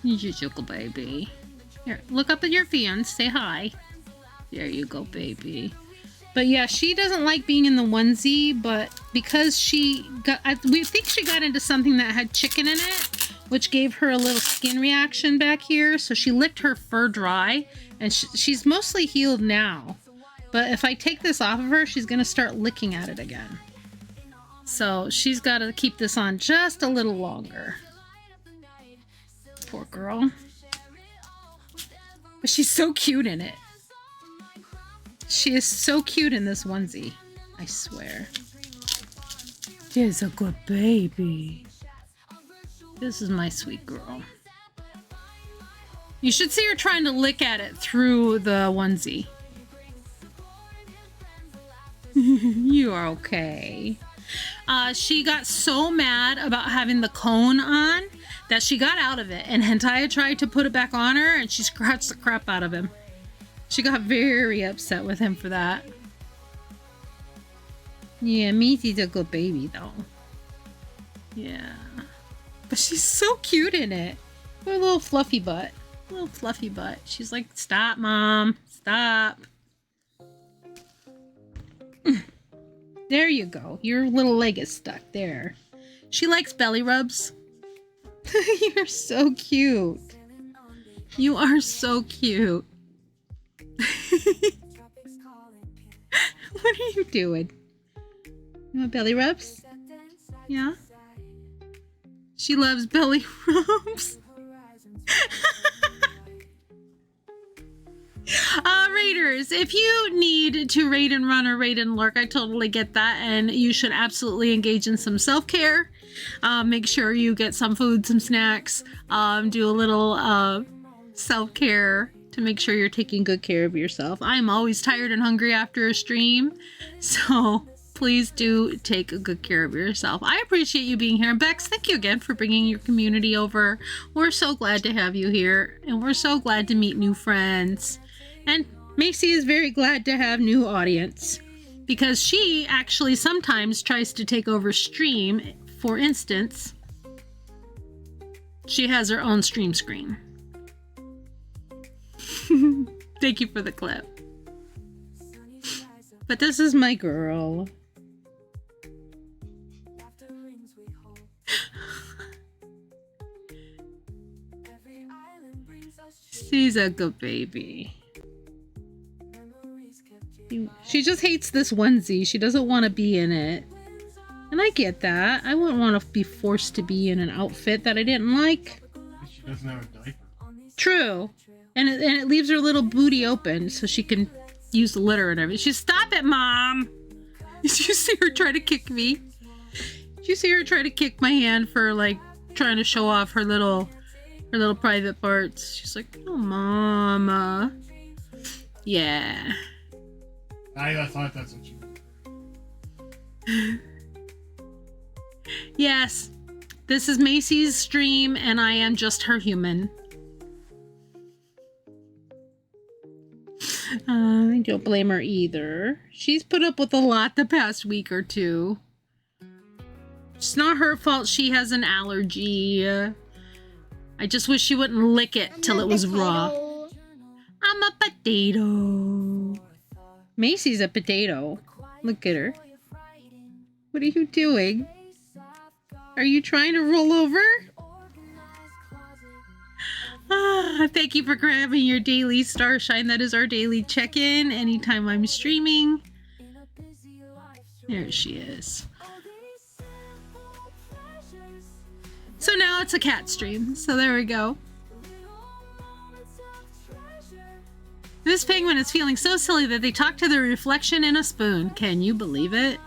You little baby. Here, look up at your fans. Say hi. There you go, baby. But yeah, she doesn't like being in the onesie, but because we think she got into something that had chicken in it, which gave her a little skin reaction back here. So she licked her fur dry, and she's mostly healed now. But if I take this off of her, she's going to start licking at it again. So she's got to keep this on just a little longer. Poor girl. But she's so cute in it. She is so cute in this onesie. I swear. She's a good baby. This is my sweet girl. You should see her trying to lick at it through the onesie. You are okay. She got so mad about having the cone on that she got out of it, and Hentaya tried to put it back on her, and she scratched the crap out of him. She got very upset with him for that. Yeah, Macy's a good baby, though. Yeah. But she's so cute in it. Her little fluffy butt. Little fluffy butt. She's like, stop, Mom. Stop. There you go. Your little leg is stuck there. She likes belly rubs. You're so cute. You are so cute. What are you doing? You want belly rubs? Yeah? She loves belly rubs. Raiders, if you need to raid and run or raid and lurk, I totally get that, and you should absolutely engage in some self-care. Make sure you get some food, some snacks, do a little self-care to make sure you're taking good care of yourself. I'm always tired and hungry after a stream, so please do take good care of yourself. I appreciate you being here. And Bex, thank you again for bringing your community over. We're so glad to have you here, and we're so glad to meet new friends. And Macy is very glad to have new audience because she actually sometimes tries to take over stream. For instance, she has her own stream screen. Thank you for the clip. But this is my girl. She's a good baby. She just hates this onesie. She doesn't want to be in it. And I get that. I wouldn't want to be forced to be in an outfit that I didn't like. She doesn't have a diaper. True. And it leaves her little booty open so she can use the litter and everything. She's, stop it, Mom! Did you see her try to kick me? Did you see her try to kick my hand for, like, trying to show off her little private parts? She's like, oh, Mama. Yeah. I thought that's what you... Yes, this is Macy's stream, and I am just her human. I don't blame her either. She's put up with a lot the past week or two. It's not her fault she has an allergy. I just wish she wouldn't lick it till it was raw. I'm a potato. Macy's a potato. Look at her. What are you doing? Are you trying to roll over? Thank you for grabbing your daily starshine. That is our daily check-in anytime I'm streaming. There she is. So now it's a cat stream. So there we go. This penguin is feeling so silly that they talk to their reflection in a spoon. Can you believe it?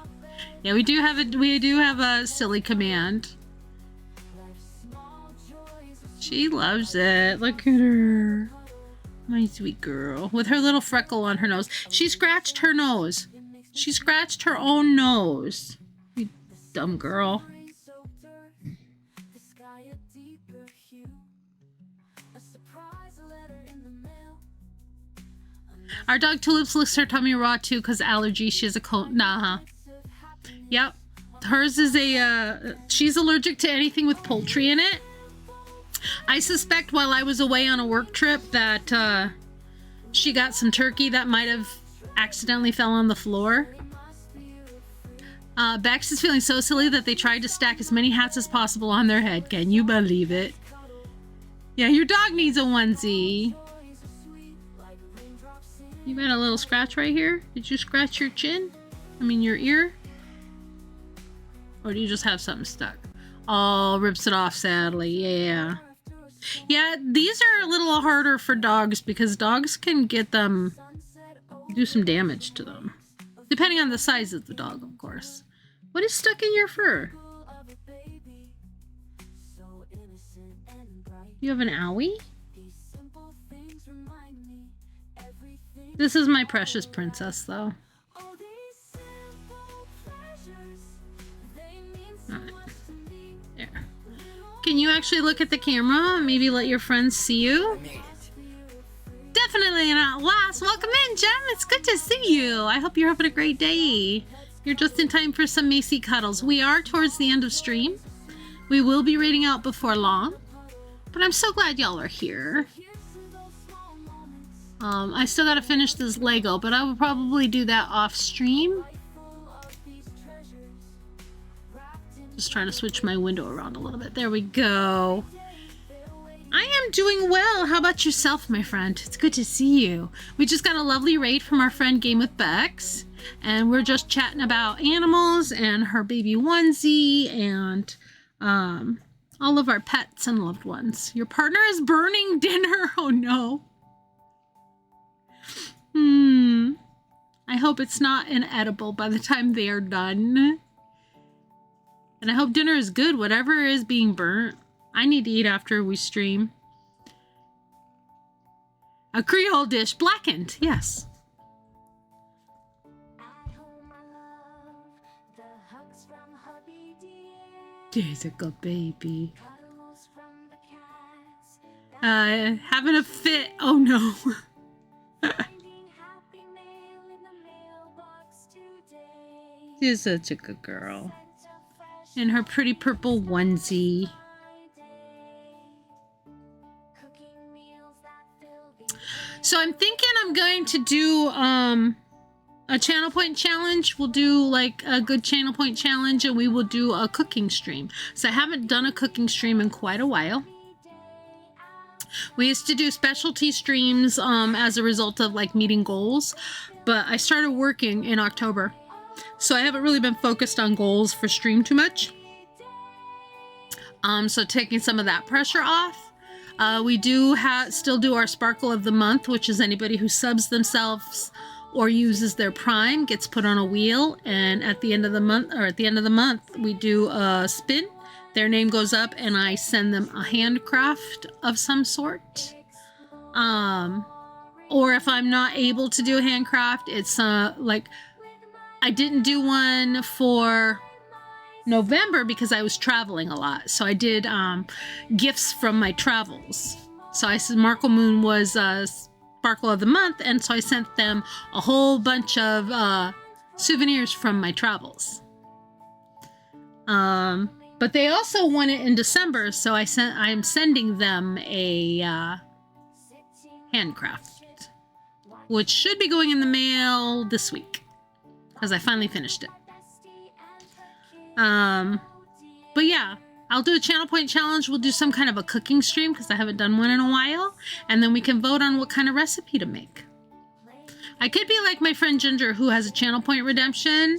Yeah, we do have a silly command. She loves it. Look at her. My sweet girl. With her little freckle on her nose. She scratched her nose. She scratched her own nose. You dumb girl. Our dog Tulips licks her tummy raw too because allergy. She has a cold. Nah. Yep. Hers is she's allergic to anything with poultry in it. I suspect while I was away on a work trip that she got some turkey that might have accidentally fell on the floor. Bex is feeling so silly that they tried to stack as many hats as possible on their head. Can you believe it? Yeah, your dog needs a onesie. You got a little scratch right here? Did you scratch your chin? I mean your ear? Or do you just have something stuck? Oh, rips it off sadly. Yeah. Yeah, these are a little harder for dogs because dogs can get them, do some damage to them. Depending on the size of the dog, of course. What is stuck in your fur? You have an owie? This is my precious princess, though. Alright. There. Can you actually look at the camera? Maybe let your friends see you? Definitely not last. Welcome in, Jem. It's good to see you. I hope you're having a great day. You're just in time for some Macy cuddles. We are towards the end of stream. We will be reading out before long. But I'm so glad y'all are here. I still gotta finish this Lego, but I will probably do that off stream. Just trying to switch my window around a little bit. There we go. I am doing well. How about yourself, my friend? It's good to see you. We just got a lovely raid from our friend Game with Bex, and we're just chatting about animals and her baby onesie and all of our pets and loved ones. Your partner is burning dinner. Oh no. I hope it's not inedible by the time they are done. And I hope dinner is good, whatever is being burnt. I need to eat after we stream. A Creole dish, blackened, yes. There's a good baby. Having a fit. Oh no. She's such a good girl. In her pretty purple onesie. So I'm thinking I'm going to do a channel point challenge. We'll do like a good channel point challenge, and we will do a cooking stream. So I haven't done a cooking stream in quite a while. We used to do specialty streams as a result of like meeting goals, but I started working in October. So I haven't really been focused on goals for stream too much. So taking some of that pressure off. We do still do our Sparkle of the Month, which is anybody who subs themselves or uses their Prime gets put on a wheel, and at the end of the month, we do a spin. Their name goes up, and I send them a handcraft of some sort. Or if I'm not able to do a handcraft, it's like I didn't do one for November because I was traveling a lot. So I did gifts from my travels. So I said Markle Moon was Sparkle of the Month, and so I sent them a whole bunch of souvenirs from my travels. But they also won it in December, so I'm sending them a handcraft, which should be going in the mail this week because I finally finished it. But yeah, I'll do a channel point challenge. We'll do some kind of a cooking stream because I haven't done one in a while, and then we can vote on what kind of recipe to make. I could be like my friend Ginger, who has a channel point redemption.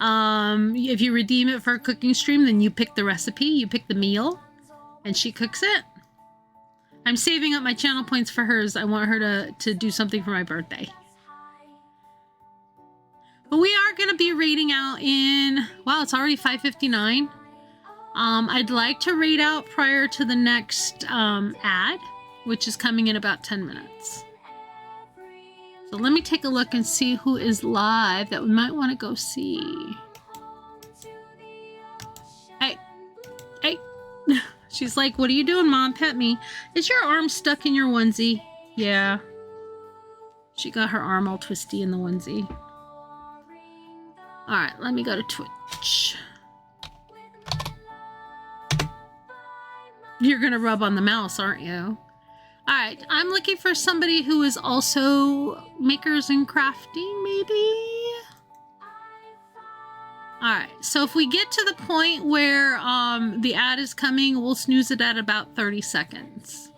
If you redeem it for a cooking stream, then you pick the recipe, you pick the meal, and she cooks it. I'm saving up my channel points for hers. I want her to do something for my birthday. But we are going to be raiding out in, wow, it's already 5:59. I'd like to raid out prior to the next ad, which is coming in about 10 minutes. So let me take a look and see who is live that we might want to go see. Hey, hey. She's like, what are you doing, Mom? Pet me. Is your arm stuck in your onesie? Yeah. She got her arm all twisty in the onesie. All right, let me go to Twitch. You're going to rub on the mouse, aren't you? All right, I'm looking for somebody who is also makers and crafting, maybe? All right, so if we get to the point where the ad is coming, we'll snooze it at about 30 seconds.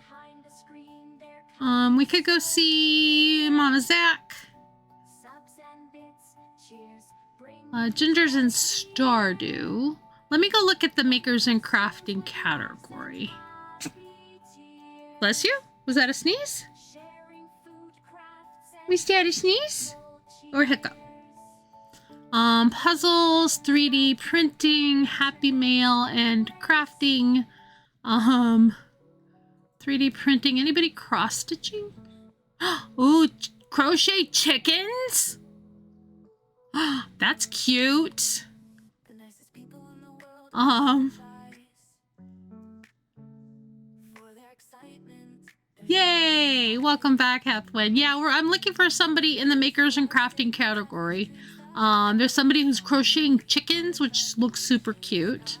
We could go see Mama Zach. Ginger's in Stardew. Let me go look at the makers and crafting category. Bless you? Was that a sneeze? Was that a sneeze? Or hiccup? Puzzles, 3D printing, Happy Mail, and crafting. 3D printing. Anybody cross-stitching? Ooh, crochet chickens? That's cute. Yay! Welcome back, Hethwin. Yeah, I'm looking for somebody in the makers and crafting category. There's somebody who's crocheting chickens, which looks super cute.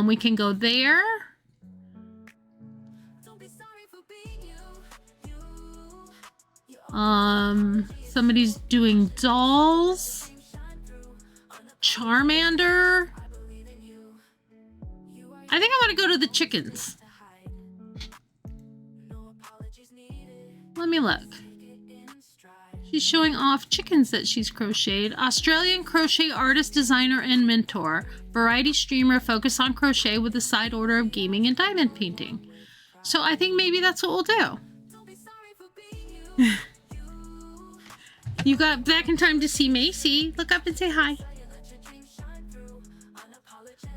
We can go there. Somebody's doing dolls. Charmander. I think I want to go to the chickens. Let me look. She's showing off chickens that she's crocheted. Australian crochet artist, designer, and mentor. Variety streamer, focus on crochet with a side order of gaming and diamond painting. So I think maybe that's what we'll do. You got back in time to see Macy. Look up and say hi.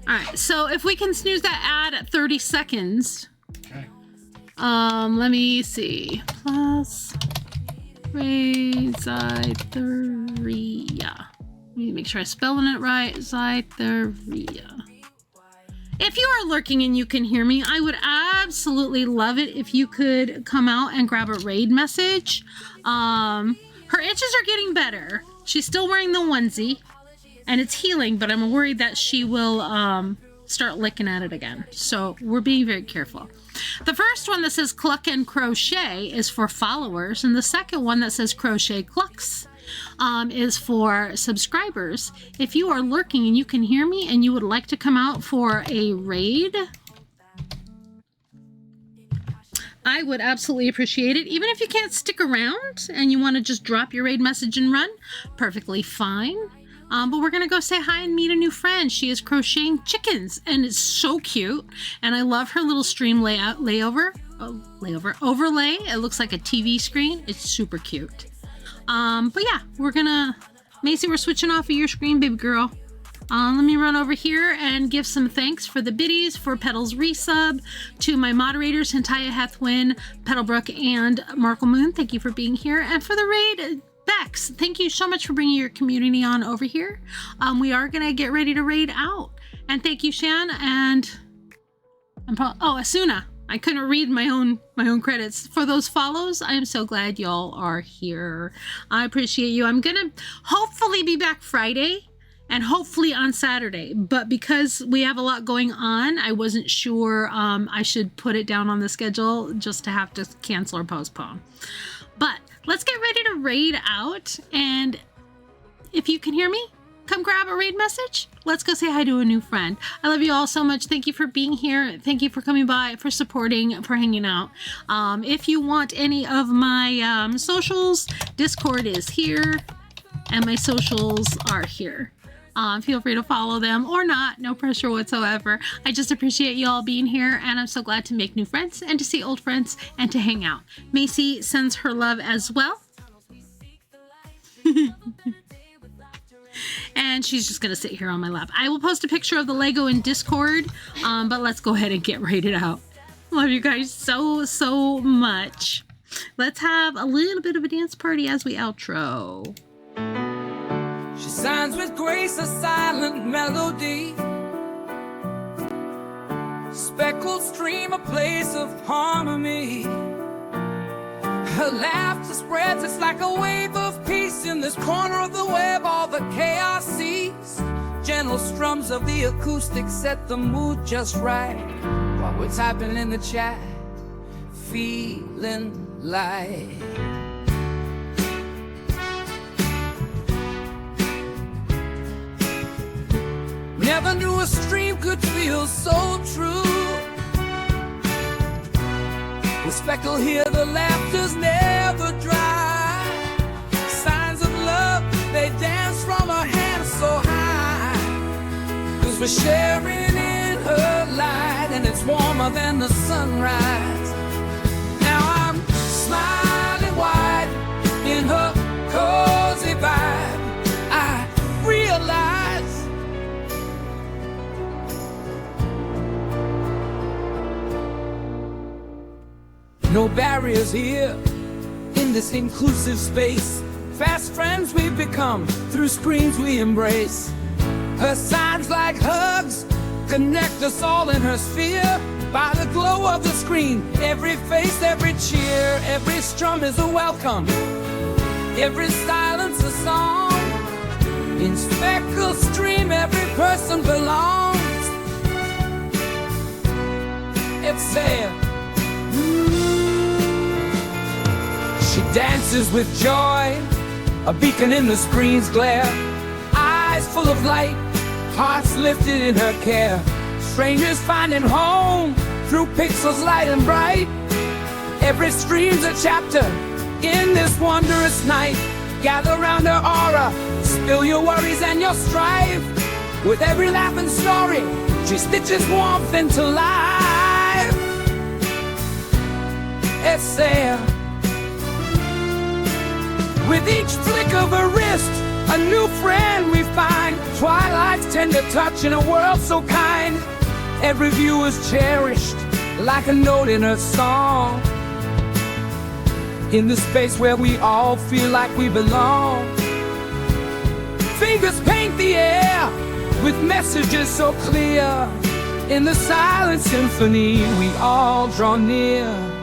Alright, so if we can snooze that ad at 30 seconds. Okay. Let me see. Plus Raid Zytheria. Let me make sure I'm spelling it right. Zytheria. If you are lurking and you can hear me, I would absolutely love it if you could come out and grab a raid message. Her itches are getting better. She's still wearing the onesie and it's healing, but I'm worried that she will start licking at it again. So we're being very careful. The first one that says Cluck and Crochet is for followers, and the second one that says Crochet Clucks is for subscribers. If you are lurking and you can hear me and you would like to come out for a raid, I would absolutely appreciate it. Even if you can't stick around and you want to just drop your raid message and run, perfectly fine. But we're going to go say hi and meet a new friend. She is crocheting chickens and it's so cute. And I love her little stream overlay. It looks like a TV screen. It's super cute. But yeah, Macy, we're switching off of your screen, baby girl. Let me run over here and give some thanks for the biddies, for Petals resub, to my moderators, Hentaya Hethwin, Petalbrook, and Markle Moon. Thank you for being here. And for the raid, Bex, thank you so much for bringing your community on over here. We are going to get ready to raid out. And thank you, Shan, and Asuna. I couldn't read my own credits. For those follows, I am so glad y'all are here. I appreciate you. I'm going to hopefully be back Friday and hopefully on Saturday. But because we have a lot going on, I wasn't sure I should put it down on the schedule just to have to cancel or postpone. But let's get ready to raid out. And if you can hear me, come grab a raid message. Let's go say hi to a new friend. I love you all so much. Thank you for being here. Thank you for coming by, for supporting, for hanging out. If you want any of my socials, Discord is here and my socials are here. Feel free to follow them or not. No pressure whatsoever. I just appreciate you all being here, and I'm so glad to make new friends and to see old friends and to hang out. Macy sends her love as well. And she's just going to sit here on my lap. I will post a picture of the Lego in Discord, but let's go ahead and get rated out. Love you guys so, so much. Let's have a little bit of a dance party as we outro. She signs with grace a silent melody. Speckled stream, a place of harmony. Her laughter spreads, it's like a wave of peace. In this corner of the web, all the chaos sees. Gentle strums of the acoustic set the mood just right. While we're typing in the chat, feeling like never knew a stream could feel so true. With Speckle here, the laughter's never dry. Signs of love, they dance from her hands so high. 'Cause we're sharing in her light, and it's warmer than the sunrise. Now I'm smiling wide in her cozy vibe. I realize no barriers here in this inclusive space. Fast friends we've become, through screens we embrace. Her signs like hugs connect us all in her sphere. By the glow of the screen, every face, every cheer, every strum is a welcome, every silence a song. In Speckle Stream, every person belongs. It's said. She dances with joy, a beacon in the screen's glare. Eyes full of light, hearts lifted in her care. Strangers finding home through pixels light and bright. Every stream's a chapter in this wondrous night. Gather round her aura, spill your worries and your strife. With every laugh and story, she stitches warmth into life. Essay. With each flick of her wrist, a new friend we find. Twilight's tender touch in a world so kind. Every view is cherished like a note in her song. In the space where we all feel like we belong. Fingers paint the air with messages so clear. In the silent symphony we all draw near.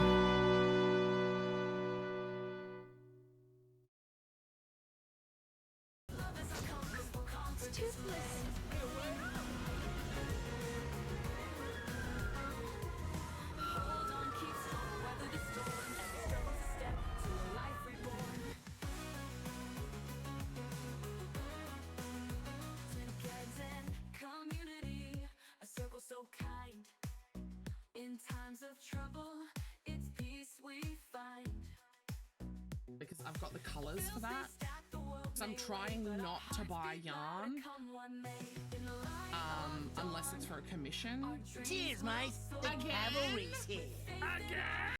In times of trouble, it's peace we find. Because I've got the colours for that. So I'm trying not to buy yarn unless it's for a commission. Cheers, mate. The cavalry's here.